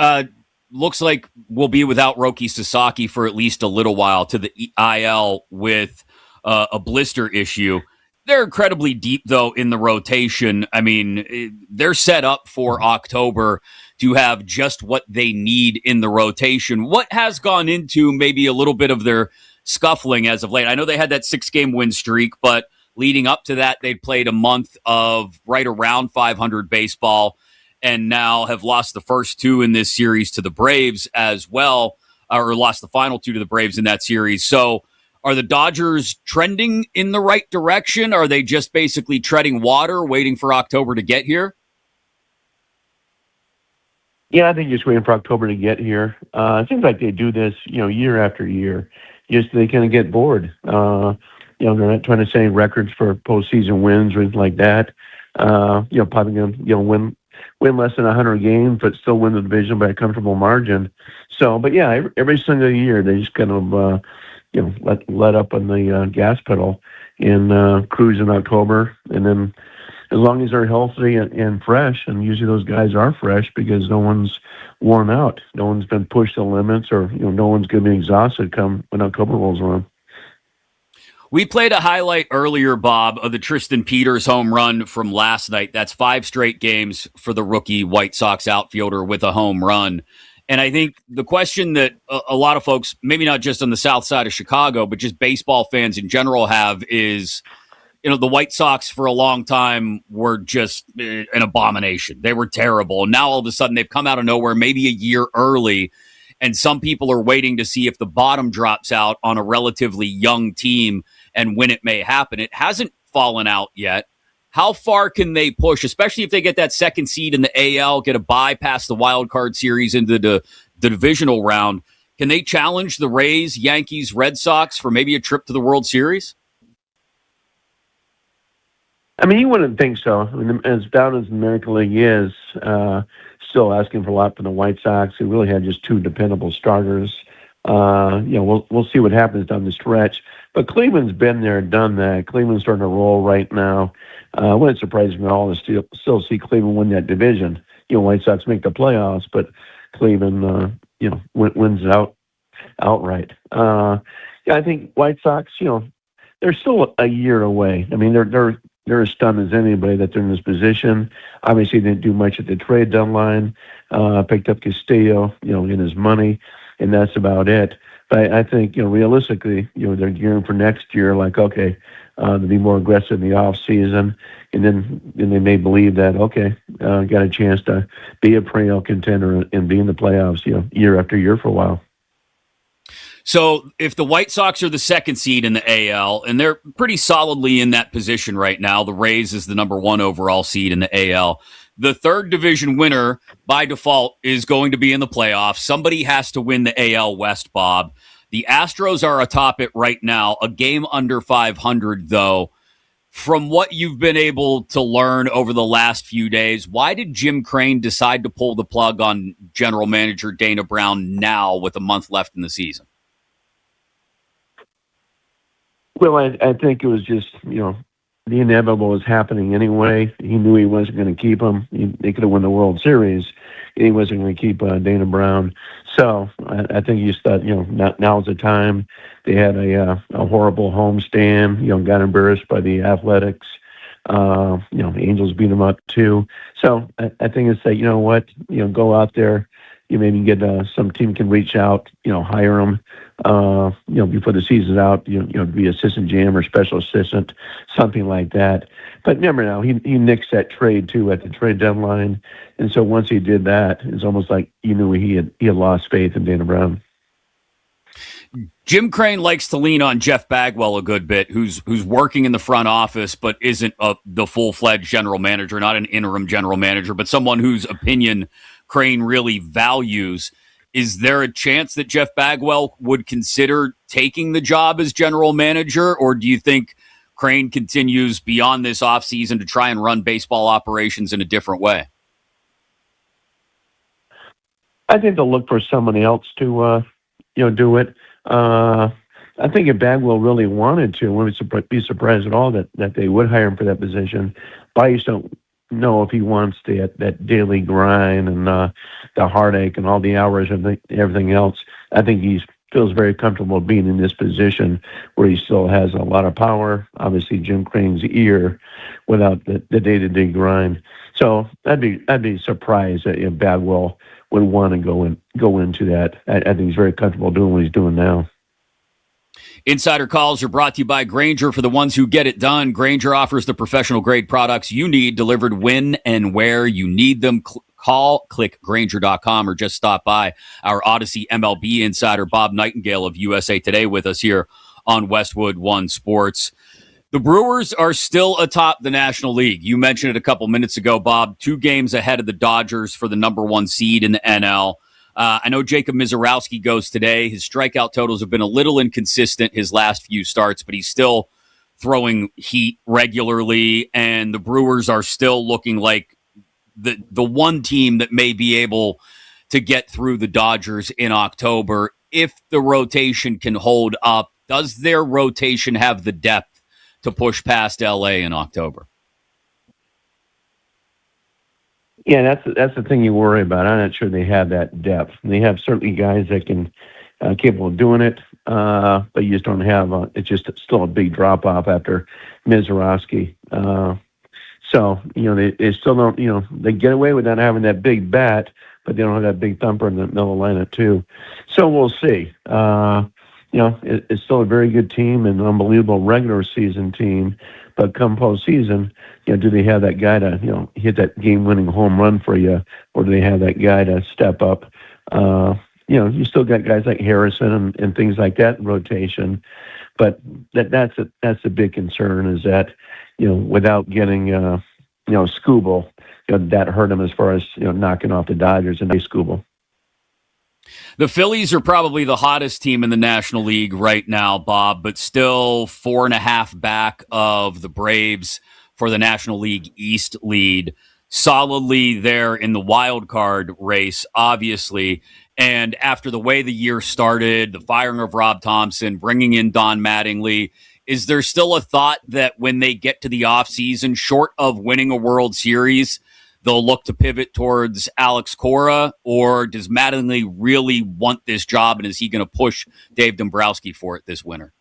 looks like will be without Roki Sasaki for at least a little while to the IL with a blister issue. They're incredibly deep, though, in the rotation. I mean, they're set up for October to have just what they need in the rotation. What has gone into maybe a little bit of their scuffling as of late? I know they had that 6-game win streak, but leading up to that, they'd played a month of right around 500 baseball and now have lost the first 2 in this series to the Braves as well, or lost the final 2 to the Braves in that series. So are the Dodgers trending in the right direction? Are they just basically treading water, waiting for October to get here? Yeah, I think just waiting for October to get here. It seems like they do this, year after year. Just they kind of get bored. They're not trying to set records for postseason wins or anything like that. Probably going to win less than 100 games, but still win the division by a comfortable margin. So, but yeah, every single year they just kind of let up on the gas pedal and cruise in October, and then as long as they're healthy and fresh, and usually those guys are fresh because no one's worn out, no one's been pushed to limits, or no one's going to be exhausted come when October rolls around. We played a highlight earlier, Bob, of the Tristan Peters home run from last night. That's 5 straight games for the rookie White Sox outfielder with a home run. And I think the question that a lot of folks, maybe not just on the south side of Chicago, but just baseball fans in general have is, the White Sox for a long time were just an abomination. They were terrible. And now all of a sudden they've come out of nowhere, maybe a year early. And some people are waiting to see if the bottom drops out on a relatively young team and when it may happen. It hasn't fallen out yet. How far can they push, especially if they get that second seed in the AL, get a bye past the wild card series into the divisional round? Can they challenge the Rays, Yankees, Red Sox for maybe a trip to the World Series? I mean, you wouldn't think so. I mean, as down as the American League is, still asking for a lot from the White Sox, who really had just 2 dependable starters We'll see what happens down the stretch. But Cleveland's been there, done that. Cleveland's starting to roll right now. Wouldn't surprise me at all to still see Cleveland win that division. White Sox make the playoffs, but Cleveland, wins it outright. I think White Sox, they're still a year away. I mean, they're as stunned as anybody that they're in this position. Obviously, they didn't do much at the trade deadline. Picked up Castillo, in his money, and that's about it. But I think, realistically, they're gearing for next year. Like, okay, to be more aggressive in the off season, and then they may believe that, okay, got a chance to be a perennial contender and be in the playoffs, year after year for a while. So if the White Sox are the second seed in the AL, and they're pretty solidly in that position right now, the Rays is the number 1 overall seed in the AL. The third division winner, by default, is going to be in the playoffs. Somebody has to win the AL West, Bob. The Astros are atop it right now, a game under 500, though. From what you've been able to learn over the last few days, why did Jim Crane decide to pull the plug on general manager Dana Brown now with a month left in the season? Well, I think it was just, the inevitable was happening anyway. He knew he wasn't going to keep him. They could have won the World Series. He wasn't going to keep Dana Brown. So I think he just thought, now's the time. They had a horrible homestand, got embarrassed by the Athletics. The Angels beat them up too. So I think it's that, go out there. You maybe get some team can reach out, hire him, before the season's out, be assistant GM or special assistant, something like that. But remember now, he nixed that trade too at the trade deadline, and so once he did that, it's almost like he knew he had lost faith in Dana Brown. Jim Crane likes to lean on Jeff Bagwell a good bit, who's working in the front office but isn't the full-fledged general manager, not an interim general manager, but someone whose opinion Crane really values. Is there a chance that Jeff Bagwell would consider taking the job as general manager, or do you think Crane continues beyond this offseason to try and run baseball operations in a different way? I think they'll look for somebody else to, do it. I think if Bagwell really wanted to, I wouldn't be surprised at all that they would hire him for that position. But I just don't know if he wants that daily grind and the heartache and all the hours and everything else. I think he feels very comfortable being in this position where he still has a lot of power. Obviously, Jim Crane's ear without the day-to-day grind. So I'd be surprised if Bagwell would want to go into that. I think he's very comfortable doing what he's doing now. Insider calls are brought to you by Grainger. For the ones who get it done, Grainger offers the professional-grade products you need delivered when and where you need them. Click Grainger.com or just stop by our Odyssey MLB insider, Bob Nightingale of USA Today, with us here on Westwood One Sports. The Brewers are still atop the National League. You mentioned it a couple minutes ago, Bob. 2 games ahead of the Dodgers for the number 1 seed in the NL. I know Jacob Mizorowski goes today. His strikeout totals have been a little inconsistent his last few starts, but he's still throwing heat regularly, and the Brewers are still looking like the one team that may be able to get through the Dodgers in October. If the rotation can hold up, does their rotation have the depth to push past LA in October? Yeah, that's the thing you worry about. I'm not sure they have that depth. They have certainly guys that can capable of doing it, but you just don't have. It's just still a big drop off after Mizorowski. So they still don't. They get away with not having that big bat, but they don't have that big thumper in the middle of the lineup too. So we'll see. It's still a very good team and an unbelievable regular season team. But come postseason, do they have that guy to, hit that game-winning home run for you, or do they have that guy to step up? You still got guys like Harrison and things like that in rotation, but that's the big concern is that, without getting, Skubal, that hurt him as far as, knocking off the Dodgers and Skubal. The Phillies are probably the hottest team in the National League right now, Bob, but still 4.5 back of the Braves for the National League East lead. solidly there in the wild card race, obviously. And after the way the year started, the firing of Rob Thompson, bringing in Don Mattingly, is there still a thought that when they get to the offseason, short of winning a World Series, they'll look to pivot towards Alex Cora? Or does Mattingly really want this job, and is he going to push Dave Dombrowski for it this winter?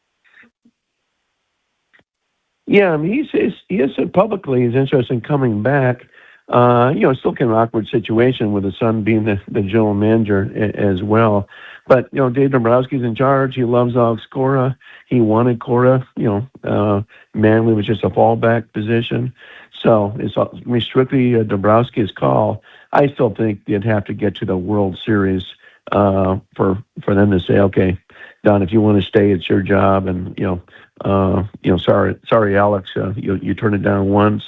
Yeah, I mean, he has said publicly he's interested in coming back. It's still kind of an awkward situation with his son being the general manager as well. But, Dave Dombrowski's in charge. He loves Alex Cora. He wanted Cora. Manley was just a fallback position. So it's strictly Dombrowski's call. I still think they'd have to get to the World Series for them to say, okay, Don, if you want to stay, it's your job. And, sorry, Alex, you turned it down once,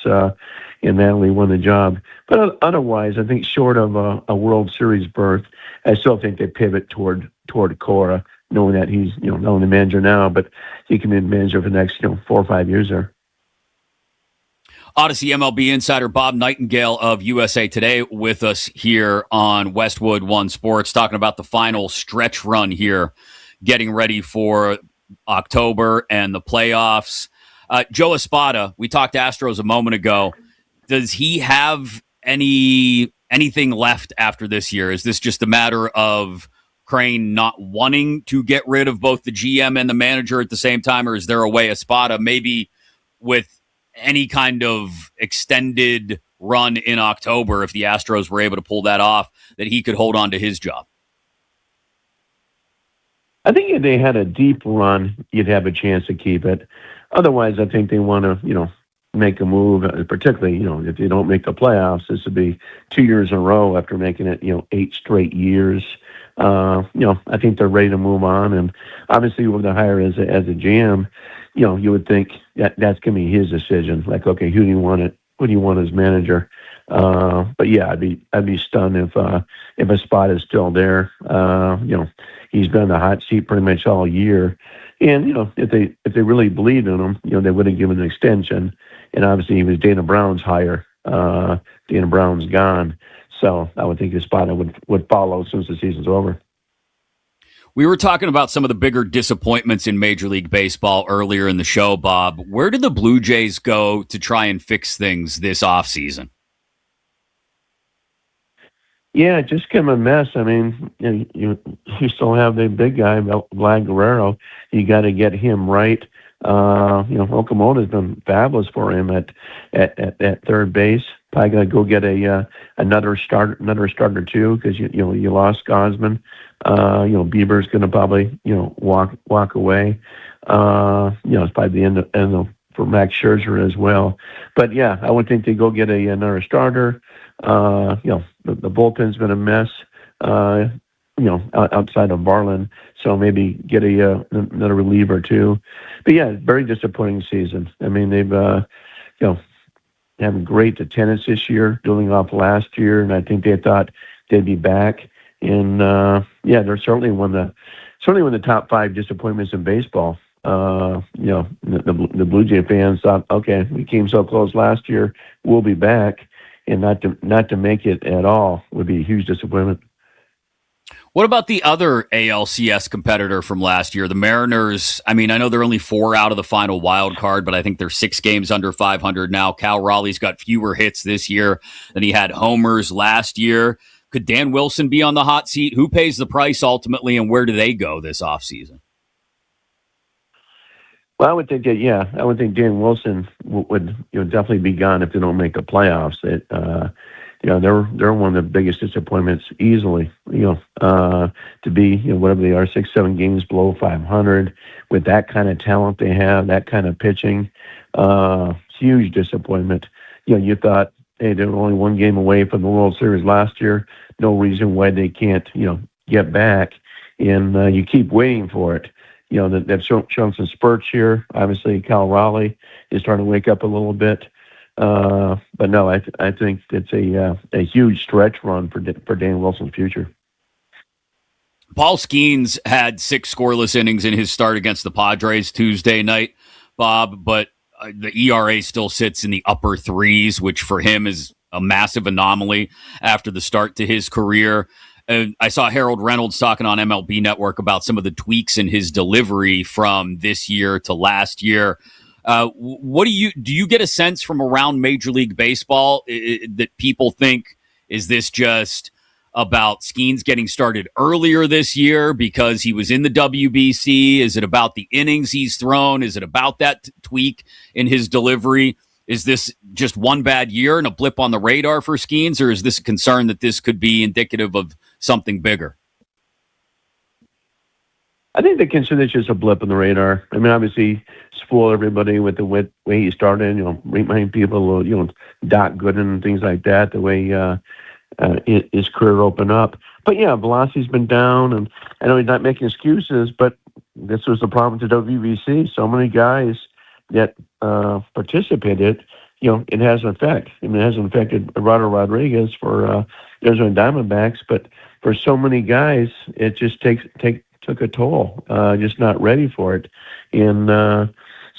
and Manley won the job. But otherwise, I think short of a World Series berth, I still think they pivot toward Cora, knowing that he's, not only the manager now, but he can be the manager for the next, 4 or 5 years there. Odyssey MLB insider Bob Nightingale of USA Today with us here on Westwood One Sports, talking about the final stretch run here, getting ready for October and the playoffs. Joe Espada, we talked Astros a moment ago. Does he have anything left after this year? Is this just a matter of Crane not wanting to get rid of both the GM and the manager at the same time, or is there a way Espada, maybe with any kind of extended run in October, if the Astros were able to pull that off, that he could hold on to his job? I think if they had a deep run, you'd have a chance to keep it. Otherwise, I think they want to, make a move, particularly, if they don't make the playoffs. This would be 2 years in a row after making it, 8 straight years. I think they're ready to move on. And obviously with the hire as a GM, you would think that's going to be his decision. Like, okay, who do you want as manager? But yeah, I'd be stunned if a spot is still there. He's been in the hot seat pretty much all year. And, if they really believed in him, they would have given an extension. And obviously he was Dana Brown's hire. Dana Brown's gone. So I would think his spot would follow as soon as the season's over. We were talking about some of the bigger disappointments in Major League Baseball earlier in the show, Bob. Where did the Blue Jays go to try and fix things this offseason? Yeah, just kind of a mess. I mean, you still have the big guy, Vlad Guerrero. You got to get him right. Okamoto's been fabulous for him at third base. Probably got to go get another starter too, because you lost Gosman. Bieber's going to probably walk away. It's probably the end of for Max Scherzer as well. But yeah, I would think they go get another starter. The bullpen's been a mess. Outside of Barlin, so maybe get another reliever too. But yeah, very disappointing season. I mean, they've having great attendance this year, building off last year, and I think they thought they'd be back. And they're certainly one of the top 5 disappointments in baseball. The Blue Jay fans thought, okay, we came so close last year, we'll be back, and not to make it at all would be a huge disappointment. What about the other ALCS competitor from last year, the Mariners? I mean, I know they're only 4 out of the final wild card, but I think they're 6 games under 500 now. Cal Raleigh's got fewer hits this year than he had homers last year. Could Dan Wilson be on the hot seat? Who pays the price ultimately, and where do they go this offseason? Well, I would think Dan Wilson would definitely be gone if they don't make the playoffs. They're one of the biggest disappointments easily. To be whatever they are, 6-7 games below 500 with that kind of talent they have, that kind of pitching, huge disappointment. You thought, hey, they were only 1 game away from the World Series last year. No reason why they can't get back, and you keep waiting for it. They've shown some spurts here. Obviously, Cal Raleigh is starting to wake up a little bit. But no, I think it's a huge stretch run for Dan Wilson's future. Paul Skeens had 6 scoreless innings in his start against the Padres Tuesday night, Bob, but the ERA still sits in the upper 3s, which for him is a massive anomaly after the start to his career. And I saw Harold Reynolds talking on MLB Network about some of the tweaks in his delivery from this year to last year. What do you get a sense from around Major League Baseball that people think, is this just about Skeens getting started earlier this year because he was in the WBC? Is it about the innings he's thrown? Is it about that tweak in his delivery? Is this just one bad year and a blip on the radar for Skeens, or is this a concern that this could be indicative of something bigger? I think they consider it just a blip on the radar. I mean, obviously, spoil everybody with the way he started, remind people, Doc Gooden and things like that, the way his career opened up. But yeah, velocity's been down, and I know he's not making excuses, but this was the problem with the WBC. So many guys that participated, it has an effect. I mean, it hasn't affected Eduardo Rodriguez for Arizona Diamondbacks, but for so many guys, it just took a toll. Just not ready for it, and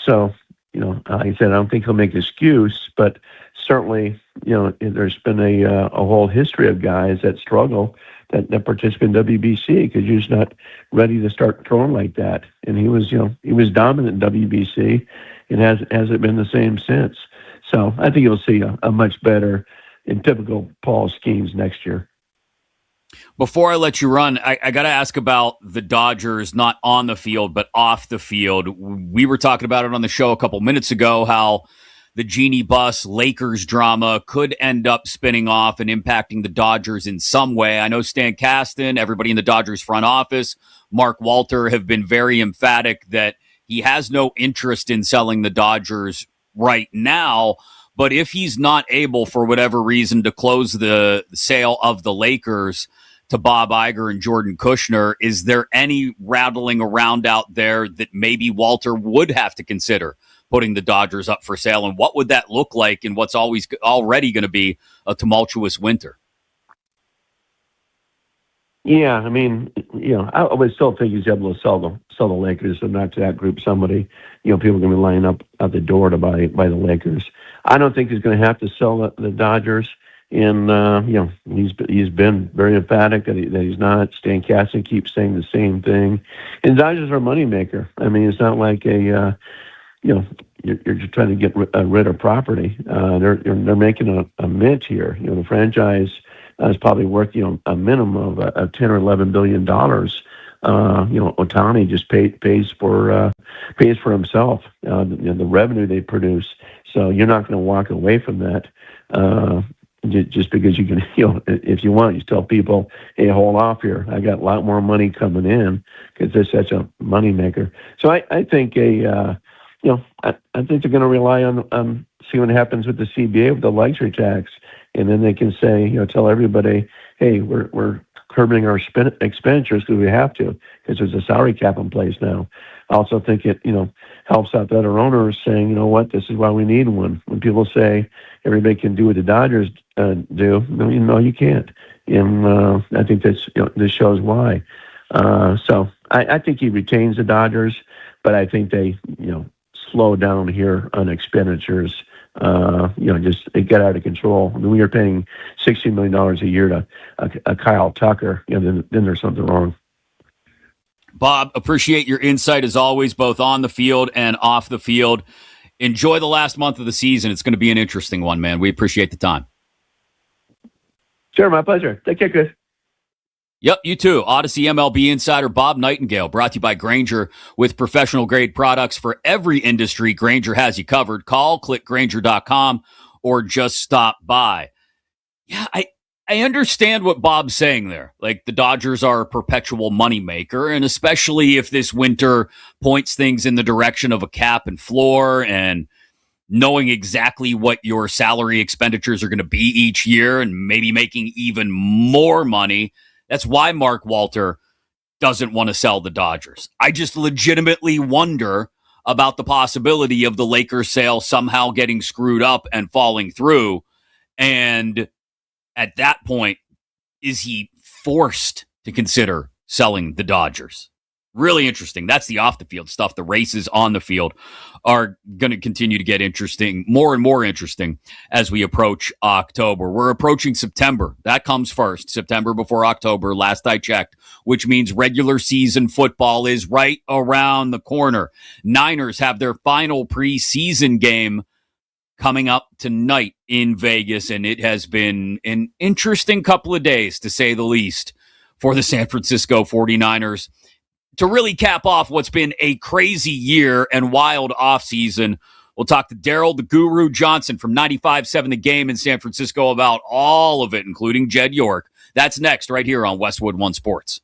so like I said, I don't think he'll make an excuse, but certainly, there's been a whole history of guys that struggle that participate in WBC because you're just not ready to start throwing like that. And he was dominant in WBC. It hasn't been the same since. So I think you'll see a much better and typical Paul Skeens next year. Before I let you run, I got to ask about the Dodgers, not on the field, but off the field. We were talking about it on the show a couple minutes ago, how the Genie Bus Lakers drama could end up spinning off and impacting the Dodgers in some way. I know Stan Kasten, everybody in the Dodgers front office, Mark Walter have been very emphatic that he has no interest in selling the Dodgers right now. But if he's not able, for whatever reason, to close the sale of the Lakers to Bob Iger and Jordan Kushner, is there any rattling around out there that maybe Walter would have to consider putting the Dodgers up for sale? And what would that look like in what's already going to be a tumultuous winter? Yeah, I mean, I would still think he's able to sell the Lakers, and not to that group somebody, people are going to be lining up at the door to buy the Lakers. I don't think he's going to have to sell the Dodgers. And he's been very emphatic that he's not. Stan Kasten keeps saying the same thing. And Dodgers are a moneymaker. I mean, it's not like you're just trying to get rid of property. They're making a mint here. The franchise is probably worth a minimum of $10 or $11 billion. Ohtani just pays for himself. The revenue they produce. So you're not going to walk away from that. Just because you can, if you want, you tell people, hey, hold off here. I got a lot more money coming in because they're such a moneymaker. So I think I think they're going to rely on see what happens with the CBA with the luxury tax, and then they can say, tell everybody, hey, we're curbing our expenditures because we have to, because there's a salary cap in place now. I also think it, helps out the other owners saying, this is why we need one. When people say everybody can do what the Dodgers do, no, you can't. And I think this shows why. So I think he retains the Dodgers, but I think they, slow down here on expenditures. Just it get out of control. I mean, we are paying $60 million a year to a Kyle Tucker, then there's something wrong. Bob, appreciate your insight as always, both on the field and off the field. Enjoy the last month of the season. It's going to be an interesting one, man. We appreciate the time. Sure, my pleasure. Take care, Chris. Yep, you too. Odyssey MLB insider Bob Nightingale, brought to you by Grainger. With professional grade products for every industry, Grainger has you covered. Call, click Grainger.com, or just stop by. Yeah, I understand what Bob's saying there. Like, the Dodgers are a perpetual moneymaker, and especially if this winter points things in the direction of a cap and floor and knowing exactly what your salary expenditures are going to be each year and maybe making even more money. That's why Mark Walter doesn't want to sell the Dodgers. I just legitimately wonder about the possibility of the Lakers sale somehow getting screwed up and falling through. And at that point, is he forced to consider selling the Dodgers? Really interesting. That's the off the field stuff. The races on the field are going to continue to get interesting, more and more interesting as we approach October. We're approaching September. That comes first. September before October, last I checked, which means regular season football is right around the corner. Niners have their final preseason game coming up tonight in Vegas, and it has been an interesting couple of days, to say the least, for the San Francisco 49ers. To really cap off what's been a crazy year and wild offseason, we'll talk to Daryl the Guru Johnson from 95.7 The Game in San Francisco about all of it, including Jed York. That's next right here on Westwood One Sports.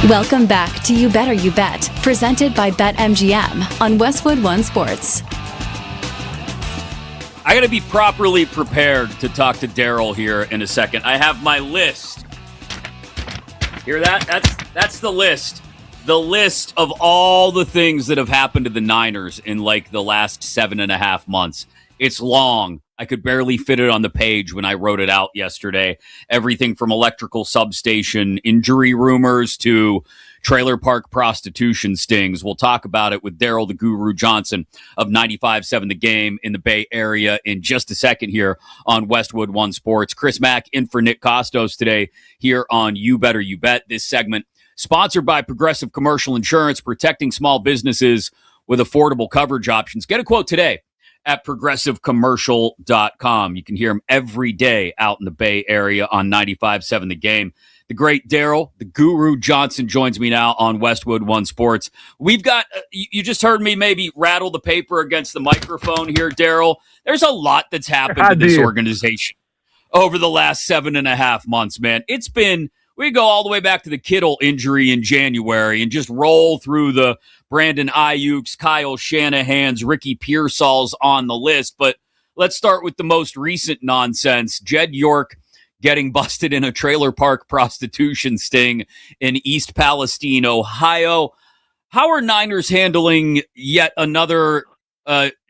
Welcome back to You Better You Bet, presented by BetMGM on Westwood One Sports. I got to be properly prepared to talk to Daryl here in a second. I have my list. Hear that? That's the list. The list of all the things that have happened to the Niners in like the last 7.5 months. It's long. I could barely fit it on the page when I wrote it out yesterday. Everything from electrical substation injury rumors to trailer park prostitution stings. We'll talk about it with Daryl the Guru Johnson of 95.7 The Game in the Bay Area in just a second here on Westwood One Sports. Chris Mack in for Nick Kostos today here on You Better You Bet. This segment sponsored by Progressive Commercial Insurance, protecting small businesses with affordable coverage options. Get a quote today at progressivecommercial.com. You can hear him every day out in the Bay Area on 95.7 The Game. The great Daryl, the Guru Johnson, joins me now on Westwood One Sports. We've got, you just heard me maybe rattle the paper against the microphone here, Daryl. There's a lot that's happened to this organization over the last 7.5 months, man. It's been, we go all the way back to the Kittle injury in January and just roll through the Brandon Ayuk's, Kyle Shanahan's, Ricky Pearsall's on the list. But let's start with the most recent nonsense. Jed York getting busted in a trailer park prostitution sting in East Palestine, Ohio. How are Niners handling yet another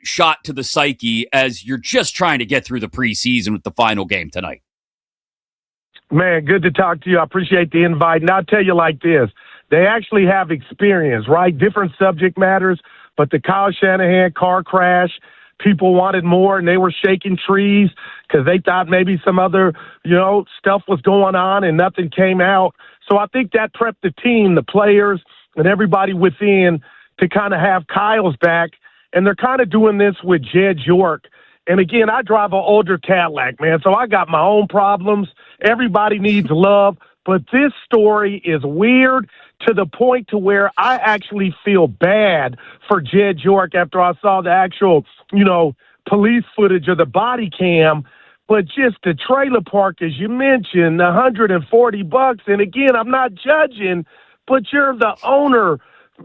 shot to the psyche as you're just trying to get through the preseason with the final game tonight? Man, good to talk to you. I appreciate the invite. And I'll tell you like this. They actually have experience, right? Different subject matters, but the Kyle Shanahan car crash, people wanted more, and they were shaking trees because they thought maybe some other, stuff was going on and nothing came out. So I think that prepped the team, the players, and everybody within to kind of have Kyle's back. And they're kind of doing this with Jed York. And again, I drive an older Cadillac, man, so I got my own problems. Everybody needs love. But this story is weird to the point to where I actually feel bad for Jed York after I saw the actual, police footage of the body cam. But just the trailer park, as you mentioned, $140. And again, I'm not judging, but you're the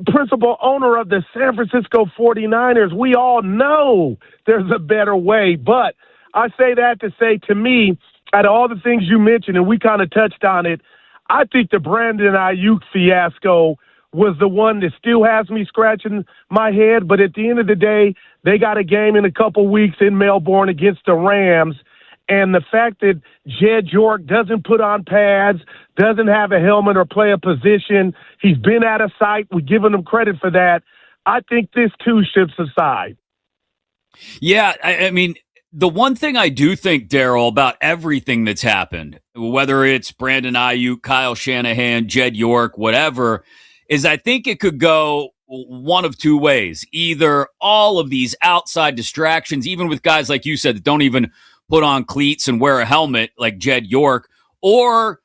principal owner of the San Francisco 49ers. We all know there's a better way. But I say that to say, to me, out of all the things you mentioned, and we kind of touched on it, I think the Brandon Ayuk fiasco was the one that still has me scratching my head. But at the end of the day, they got a game in a couple weeks in Melbourne against the Rams. And the fact that Jed York doesn't put on pads, doesn't have a helmet or play a position, he's been out of sight. We're giving him credit for that. I think this too shifts aside. Yeah, I mean, the one thing I do think, Daryl, about everything that's happened, whether it's Brandon Ayuk, Kyle Shanahan, Jed York, whatever, is I think it could go one of two ways. Either all of these outside distractions, even with guys like you said that don't even put on cleats and wear a helmet like Jed York, or,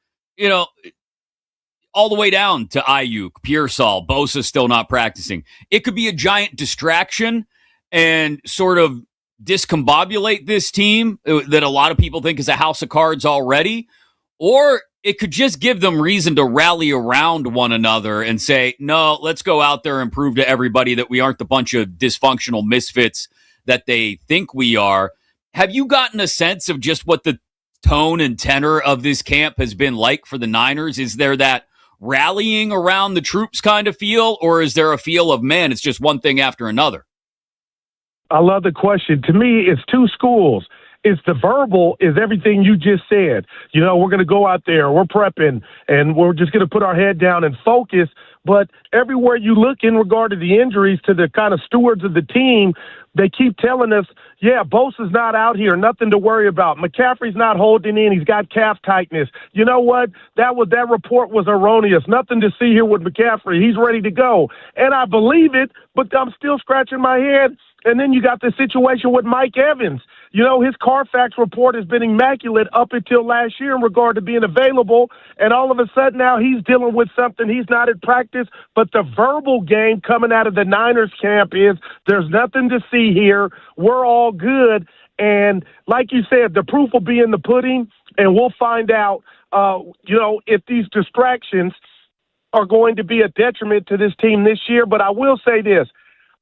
all the way down to Ayuk, Pearsall, Bosa still not practicing. It could be a giant distraction and sort of discombobulate this team that a lot of people think is a house of cards already, or it could just give them reason to rally around one another and say, no, let's go out there and prove to everybody that we aren't the bunch of dysfunctional misfits that they think we are. Have you gotten a sense of just what the tone and tenor of this camp has been like for the Niners? Is there that rallying around the troops kind of feel, or is there a feel of, man, it's just one thing after another? I love the question. To me, it's two schools. It's the verbal is everything you just said. We're going to go out there, we're prepping, and we're just going to put our head down and focus. But everywhere you look in regard to the injuries to the kind of stewards of the team, they keep telling us, yeah, Bosa's not out here, nothing to worry about. McCaffrey's not holding in, he's got calf tightness. You know what? That report was erroneous. Nothing to see here with McCaffrey. He's ready to go. And I believe it, but I'm still scratching my head. And then you got the situation with Mike Evans. His Carfax report has been immaculate up until last year in regard to being available. And all of a sudden now he's dealing with something. He's not at practice. But the verbal game coming out of the Niners camp is there's nothing to see here. We're all good. And like you said, the proof will be in the pudding. And we'll find out, if these distractions are going to be a detriment to this team this year. But I will say this.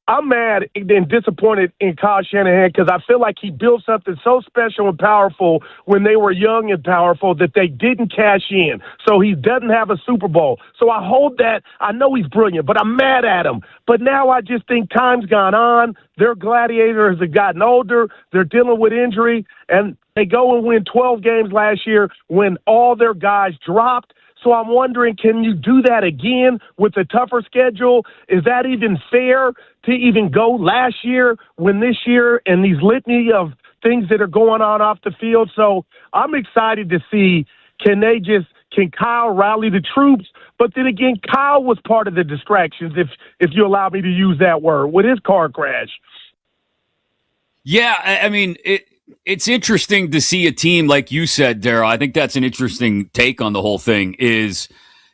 I'm mad and disappointed in Kyle Shanahan because I feel like he built something so special and powerful when they were young and powerful that they didn't cash in. So he doesn't have a Super Bowl. So I hold that. I know he's brilliant, but I'm mad at him. But now I just think time's gone on. Their gladiators have gotten older. They're dealing with injury, and they go and win 12 games last year when all their guys dropped. So I'm wondering, can you do that again with a tougher schedule? Is that even fair to even go last year when this year and these litany of things that are going on off the field? So I'm excited to see, can Kyle rally the troops? But then again, Kyle was part of the distractions, if you allow me to use that word, with his car crash. Yeah, I mean, it's interesting to see a team, like you said, Daryl. I think that's an interesting take on the whole thing, is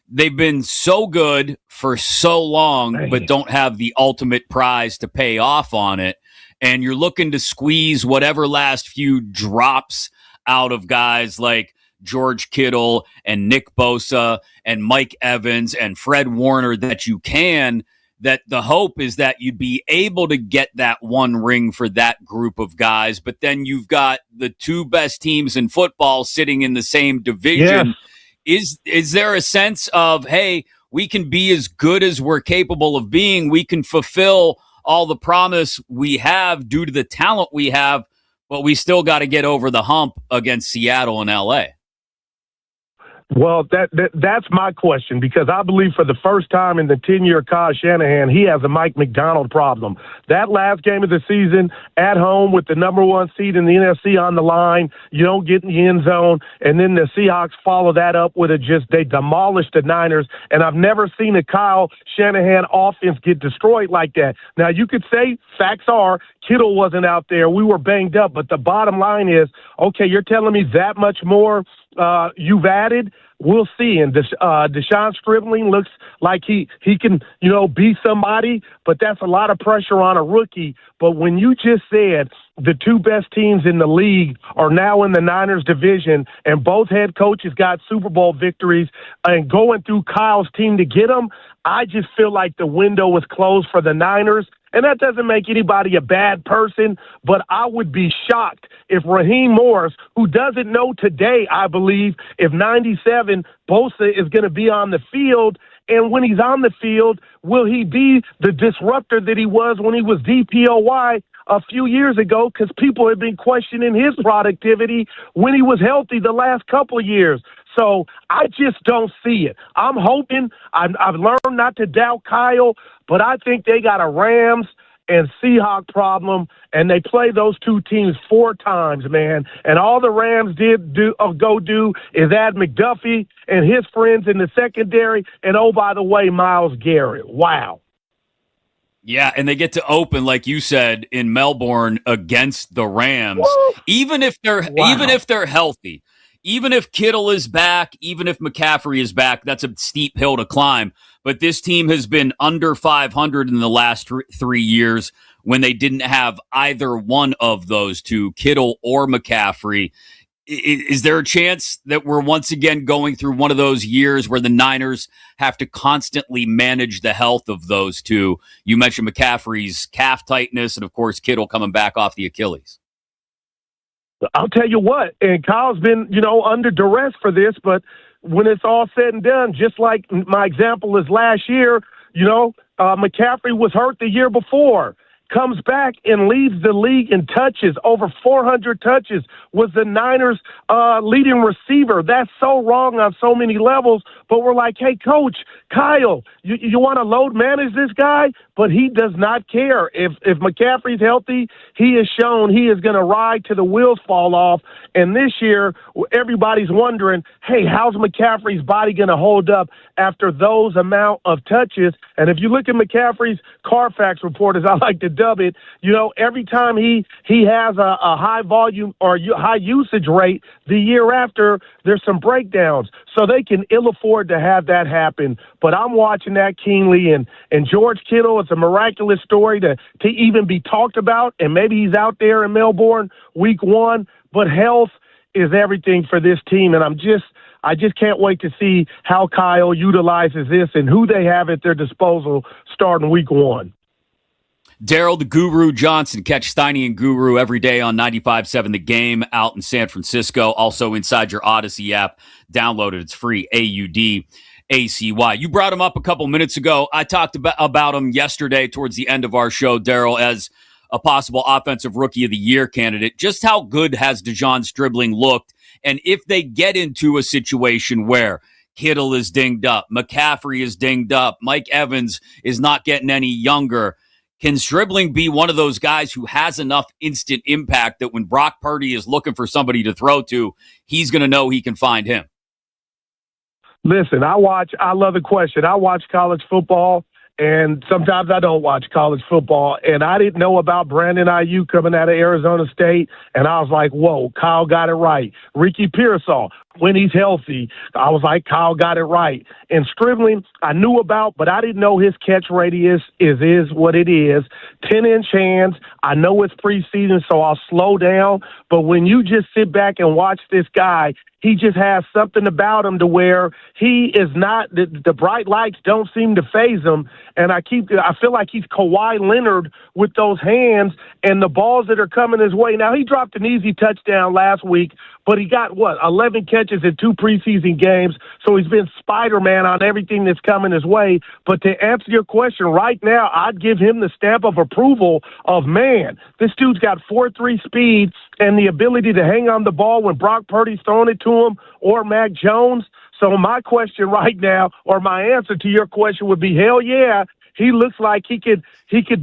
they've been so good for so long, but don't have the ultimate prize to pay off on it. And you're looking to squeeze whatever last few drops out of guys like George Kittle and Nick Bosa and Mike Evans and Fred Warner that you can. That the hope is that you'd be able to get that one ring for that group of guys, but then you've got the two best teams in football sitting in the same division. Yeah. Is there a sense of, hey, we can be as good as we're capable of being, we can fulfill all the promise we have due to the talent we have, but we still got to get over the hump against Seattle and LA? Well, that's my question, because I believe for the first time in the tenure of Kyle Shanahan, he has a Mike McDonald problem. That last game of the season at home with the number one seed in the NFC on the line, you don't get in the end zone, and then the Seahawks follow that up with they demolished the Niners, and I've never seen a Kyle Shanahan offense get destroyed like that. Now, you could say facts are Kittle wasn't out there. We were banged up, but the bottom line is, okay, you're telling me that much more you've added? We'll see. And Deshaun Stribling looks like he can, be somebody, but that's a lot of pressure on a rookie. But when you just said the two best teams in the league are now in the Niners division and both head coaches got Super Bowl victories and going through Kyle's team to get them, I just feel like the window was closed for the Niners. And that doesn't make anybody a bad person, but I would be shocked if Raheem Morris, who doesn't know today, I believe, if 97 Bosa is going to be on the field, and when he's on the field, will he be the disruptor that he was when he was DPOY a few years ago? Because people have been questioning his productivity when he was healthy the last couple of years. So I just don't see it. I'm hoping. I've learned not to doubt Kyle, but I think they got a Rams and Seahawks problem, and they play those two teams 4 times, man. And all the Rams go do is add McDuffie and his friends in the secondary, and oh, by the way, Myles Garrett. Wow. Yeah, and they get to open, like you said, in Melbourne against the Rams. Woo! Even if they're healthy. Even if Kittle is back, even if McCaffrey is back, that's a steep hill to climb. But this team has been under 500 in the last 3 years when they didn't have either one of those two, Kittle or McCaffrey. Is there a chance that we're once again going through one of those years where the Niners have to constantly manage the health of those two? You mentioned McCaffrey's calf tightness and, of course, Kittle coming back off the Achilles. I'll tell you what, and Kyle's been, under duress for this, but when it's all said and done, just like my example is last year, McCaffrey was hurt the year before, comes back and leads the league in touches, over 400 touches, was the Niners' leading receiver. That's so wrong on so many levels, but we're like, hey, Coach, Kyle, you want to load manage this guy? But he does not care. If McCaffrey's healthy, he has shown he is going to ride till the wheels fall off. And this year, everybody's wondering, hey, how's McCaffrey's body going to hold up after those amount of touches? And if you look at McCaffrey's Carfax report, as I like to dub it, every time he has a high volume or high usage rate, the year after, there's some breakdowns. So they can ill afford to have that happen. But I'm watching that keenly, and George Kittle, it's a miraculous story to even be talked about, and maybe he's out there in Melbourne week 1, but health is everything for this team, and I just can't wait to see how Kyle utilizes this and who they have at their disposal starting week 1. Daryl the Guru Johnson. Catch Steiny and Guru every day on 95.7 The Game out in San Francisco. Also inside your Odyssey app. Download it. It's free. AUDACY. You brought him up a couple minutes ago. I talked about him yesterday towards the end of our show, Daryl, as a possible Offensive Rookie of the Year candidate. Just how good has DeJon Stribling looked? And if they get into a situation where Kittle is dinged up, McCaffrey is dinged up, Mike Evans is not getting any younger, can Stribling be one of those guys who has enough instant impact that when Brock Purdy is looking for somebody to throw to, he's going to know he can find him? Listen, I love the question. I watch college football, and sometimes I don't watch college football. And I didn't know about Brandon Ayuk coming out of Arizona State, and I was like, whoa, Kyle got it right. Ricky Pearsall, when he's healthy, I was like, Kyle got it right. And Stribling, I knew about, but I didn't know his catch radius is what it is. 10-inch hands. I know it's preseason, so I'll slow down. But when you just sit back and watch this guy, he just has something about him to where he is not, the bright lights don't seem to faze him. And I feel like he's Kawhi Leonard with those hands and the balls that are coming his way. Now, he dropped an easy touchdown last week, but he got, 11 catches in 2 preseason games. So he's been Spider-Man on everything that's coming his way. But to answer your question right now, I'd give him the stamp of approval of, man, this dude's got 4.3 speed and the ability to hang on the ball when Brock Purdy's throwing it to him or Mac Jones. So my question right now, or my answer to your question would be, hell yeah, he looks like he could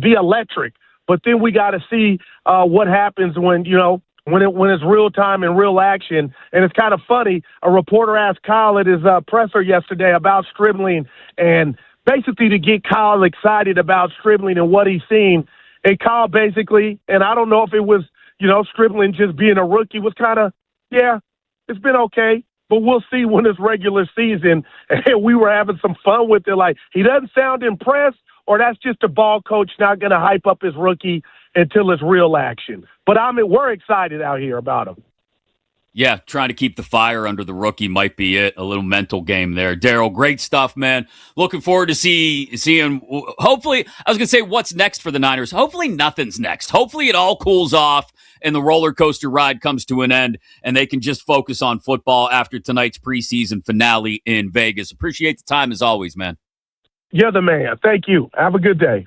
be electric. But then we got to see what happens when it's real time and real action. And it's kind of funny. A reporter asked Kyle at his presser yesterday about Stribling, and basically to get Kyle excited about Stribling and what he's seen. And Kyle basically, and I don't know if it was, Stribling just being a rookie, was kind of, yeah, it's been okay. But we'll see when it's regular season. And we were having some fun with it. Like, he doesn't sound impressed, or that's just a ball coach not going to hype up his rookie until it's real action. But we're excited out here about him. Yeah, trying to keep the fire under the rookie might be it. A little mental game there. Daryl, great stuff, man. Looking forward to seeing, hopefully, I was going to say what's next for the Niners. Hopefully nothing's next. Hopefully it all cools off and the roller coaster ride comes to an end and they can just focus on football after tonight's preseason finale in Vegas. Appreciate the time as always, man. You're the man. Thank you. Have a good day.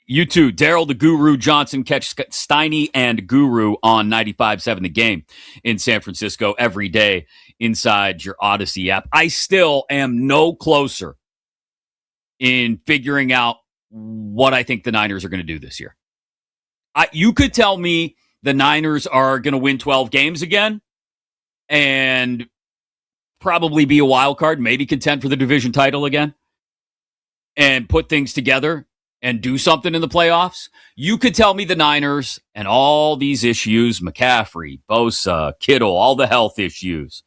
You too. Daryl the Guru Johnson. Catch Steiny and Guru on 95.7 The Game in San Francisco every day inside your Odyssey app. I still am no closer in figuring out what I think the Niners are going to do this year. You could tell me the Niners are going to win 12 games again and probably be a wild card, maybe contend for the division title again and put things together and do something in the playoffs. You could tell me the Niners and all these issues, McCaffrey, Bosa, Kittle, all the health issues,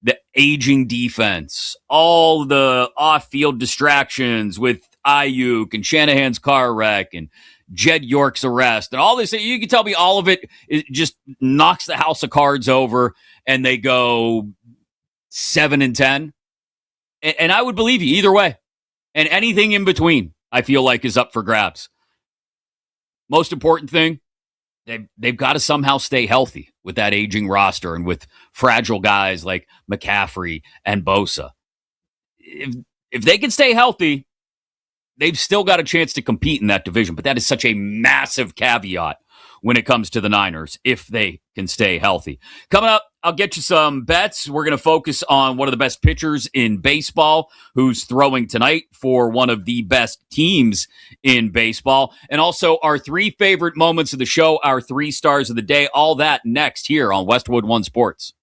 the aging defense, all the off-field distractions with Ayuk and Shanahan's car wreck and Jed York's arrest and all this. You can tell me all of it just knocks the house of cards over and they go 7-10. And I would believe you either way. And anything in between, I feel like, is up for grabs. Most important thing, they've got to somehow stay healthy with that aging roster and with fragile guys like McCaffrey and Bosa. If they can stay healthy, they've still got a chance to compete in that division. But that is such a massive caveat when it comes to the Niners, if they can stay healthy. Coming up, I'll get you some bets. We're going to focus on one of the best pitchers in baseball who's throwing tonight for one of the best teams in baseball. And also our 3 favorite moments of the show, our 3 stars of the day. All that next here on Westwood One Sports.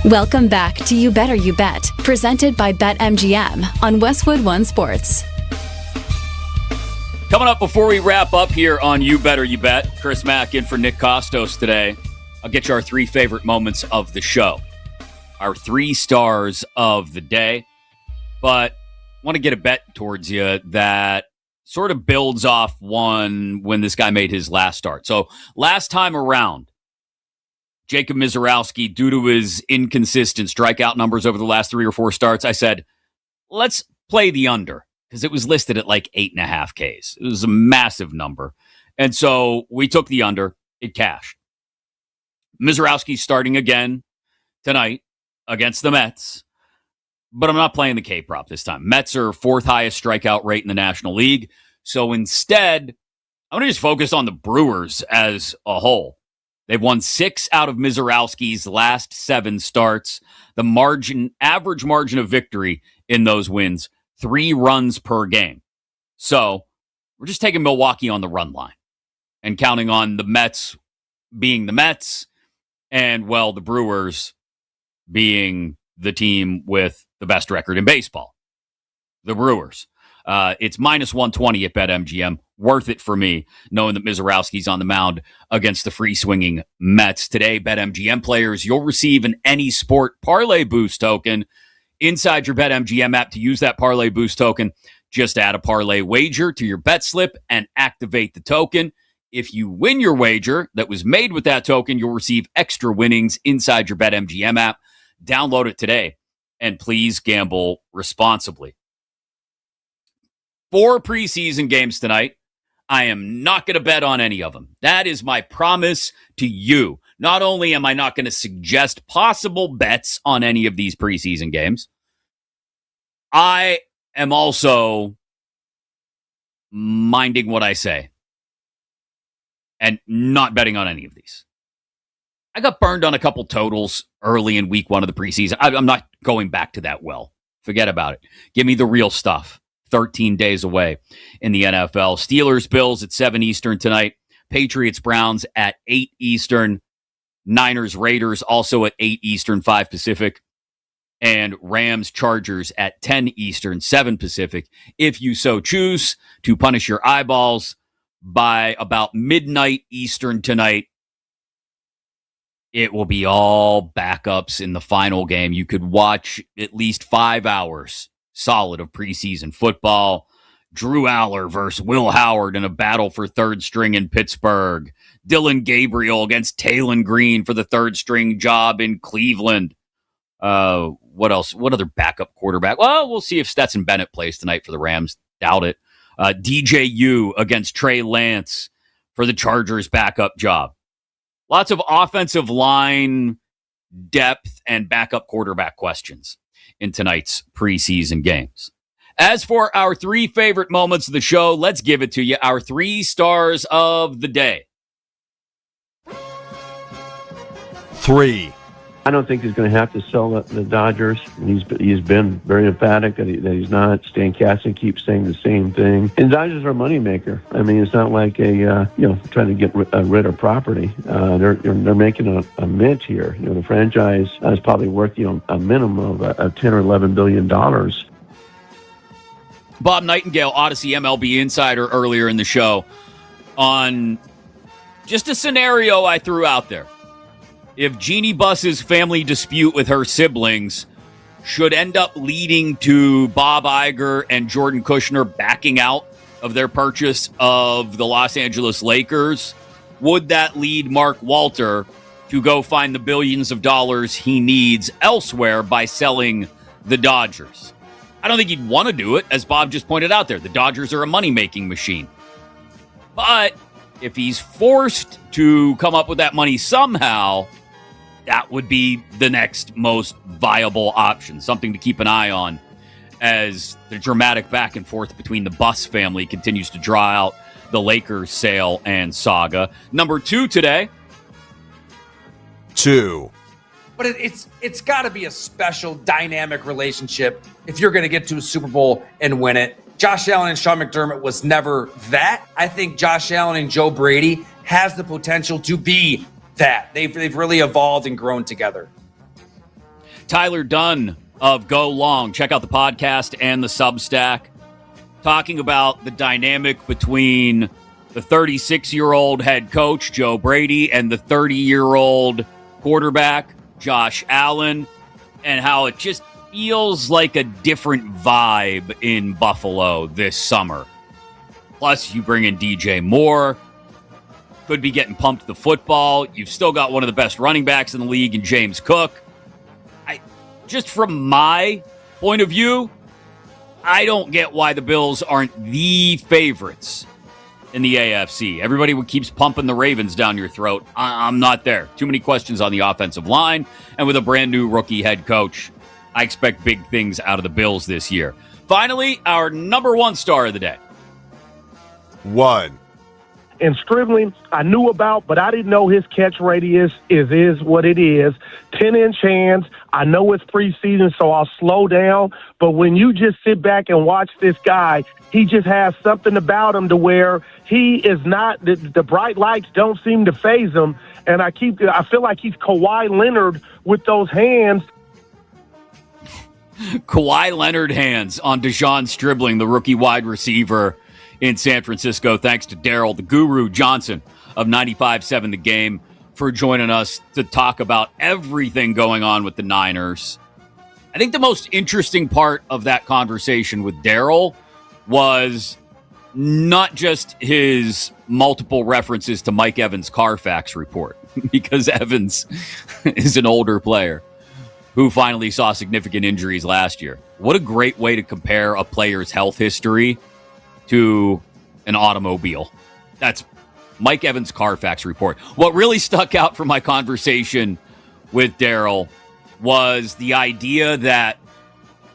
Welcome back to You Better You Bet, presented by BetMGM on Westwood One Sports. Coming up before we wrap up here on You Better You Bet, Chris Mack in for Nick Kostos today. I'll get you our 3 favorite moments of the show, our 3 stars of the day. But I want to get a bet towards you that sort of builds off one when this guy made his last start. So last time around, Jacob Mizorowski, due to his inconsistent strikeout numbers over the last 3 or 4 starts, I said, let's play the under, because it was listed at like 8.5 Ks. It was a massive number. And so we took the under. It cashed. Mizorowski's starting again tonight against the Mets, but I'm not playing the K prop this time. Mets are 4th highest strikeout rate in the National League. So instead, I'm going to just focus on the Brewers as a whole. They've won 6 out of Mizorowski's last 7 starts. The average margin of victory in those wins, 3 runs per game. So we're just taking Milwaukee on the run line and counting on the Mets being the Mets and, well, the Brewers being the team with the best record in baseball. The Brewers. It's minus 120 at BetMGM. Worth it for me, knowing that Mizorowski's on the mound against the free-swinging Mets. Today, BetMGM players, you'll receive an Any Sport Parlay Boost token inside your BetMGM app. To use that Parlay Boost token, just add a parlay wager to your bet slip and activate the token. If you win your wager that was made with that token, you'll receive extra winnings inside your BetMGM app. Download it today, and please gamble responsibly. 4 preseason games tonight. I am not going to bet on any of them. That is my promise to you. Not only am I not going to suggest possible bets on any of these preseason games, I am also minding what I say and not betting on any of these. I got burned on a couple totals early in week 1 of the preseason. I'm not going back to that well. Forget about it. Give me the real stuff. 13 days away in the NFL. Steelers, Bills at 7 Eastern tonight. Patriots, Browns at 8 Eastern. Niners, Raiders also at 8 Eastern, 5 Pacific. And Rams, Chargers at 10 Eastern, 7 Pacific. If you so choose to punish your eyeballs by about midnight Eastern tonight, it will be all backups in the final game. You could watch at least 5 hours solid of preseason football. Drew Aller versus Will Howard in a battle for 3rd string in Pittsburgh. Dylan Gabriel against Taylon Green for the 3rd string job in Cleveland. What else? What other backup quarterback? Well, we'll see if Stetson Bennett plays tonight for the Rams. Doubt it. DJU against Trey Lance for the Chargers backup job. Lots of offensive line depth and backup quarterback questions in tonight's preseason games. As for our 3 favorite moments of the show, let's give it to you. Our 3 stars of the day. 3. I don't think he's going to have to sell the Dodgers. He's been very emphatic that he's not. Stan Kasten keeps saying the same thing. And Dodgers are a moneymaker. I mean, it's not like trying to get rid of property. They're making a mint here. The franchise is probably worth a minimum of $10 or $11 billion. Bob Nightingale, Odyssey MLB Insider, earlier in the show on just a scenario I threw out there. If Jeannie Buss's family dispute with her siblings should end up leading to Bob Iger and Jordan Kushner backing out of their purchase of the Los Angeles Lakers, would that lead Mark Walter to go find the billions of dollars he needs elsewhere by selling the Dodgers? I don't think he'd want to do it, as Bob just pointed out there. The Dodgers are a money-making machine. But if he's forced to come up with that money somehow, that would be the next most viable option, something to keep an eye on as the dramatic back and forth between the Buss family continues to draw out the Lakers sale and saga. Number 2 today. 2. But it's got to be a special dynamic relationship if you're going to get to a Super Bowl and win it. Josh Allen and Sean McDermott was never that. I think Josh Allen and Joe Brady has the potential to be that. They've really evolved and grown together. Tyler Dunn of Go Long. Check out the podcast and the Substack, talking about the dynamic between the 36-year-old head coach, Joe Brady, and the 30-year-old quarterback, Josh Allen, and how it just feels like a different vibe in Buffalo this summer. Plus, you bring in DJ Moore, could be getting pumped the football. You've still got one of the best running backs in the league in James Cook. Just from my point of view, I don't get why the Bills aren't the favorites in the AFC. Everybody keeps pumping the Ravens down your throat. I'm not there. Too many questions on the offensive line, and with a brand new rookie head coach, I expect big things out of the Bills this year. Finally, our number one star of the day. 1. And Stribling, I knew about, but I didn't know his catch radius is what it is. 10-inch hands. I know it's preseason, so I'll slow down. But when you just sit back and watch this guy, he just has something about him to where he is not, the bright lights don't seem to faze him. And I feel like he's Kawhi Leonard with those hands. Kawhi Leonard hands on Dejon Stribling, the rookie wide receiver in San Francisco. Thanks to Daryl, the Guru Johnson of 95.7 The Game, for joining us to talk about everything going on with the Niners. I think the most interesting part of that conversation with Daryl was not just his multiple references to Mike Evans' Carfax report, because Evans is an older player who finally saw significant injuries last year. What a great way to compare a player's health history to an automobile. That's Mike Evans' Carfax report. What really stuck out from my conversation with Daryl was the idea that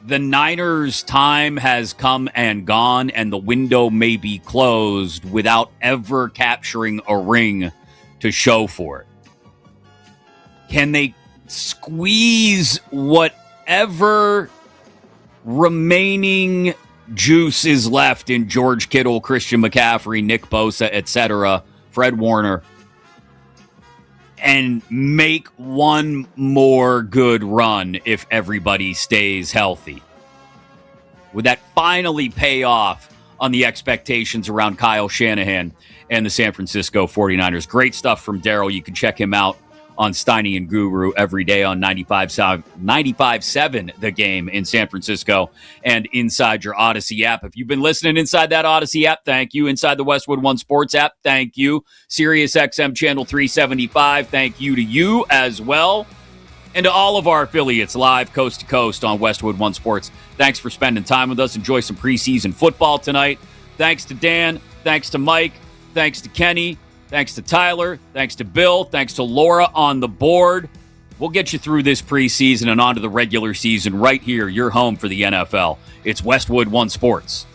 the Niners' time has come and gone, and the window may be closed without ever capturing a ring to show for it. Can they squeeze whatever remaining juice is left in George Kittle, Christian McCaffrey, Nick Bosa, etc., Fred Warner, and make one more good run if everybody stays healthy? Would that finally pay off on the expectations around Kyle Shanahan and the San Francisco 49ers? Great stuff from Daryl. You can check him out on Steiny and Guru every day on 95.7 The Game in San Francisco and inside your Odyssey app. If you've been listening inside that Odyssey app, thank you. Inside the Westwood One Sports app, thank you. Sirius XM Channel 375, thank you to you as well. And to all of our affiliates live coast to coast on Westwood One Sports, thanks for spending time with us. Enjoy some preseason football tonight. Thanks to Dan. Thanks to Mike. Thanks to Kenny. Thanks to Tyler. Thanks to Bill. Thanks to Laura on the board. We'll get you through this preseason and on to the regular season right here, your home for the NFL. It's Westwood One Sports.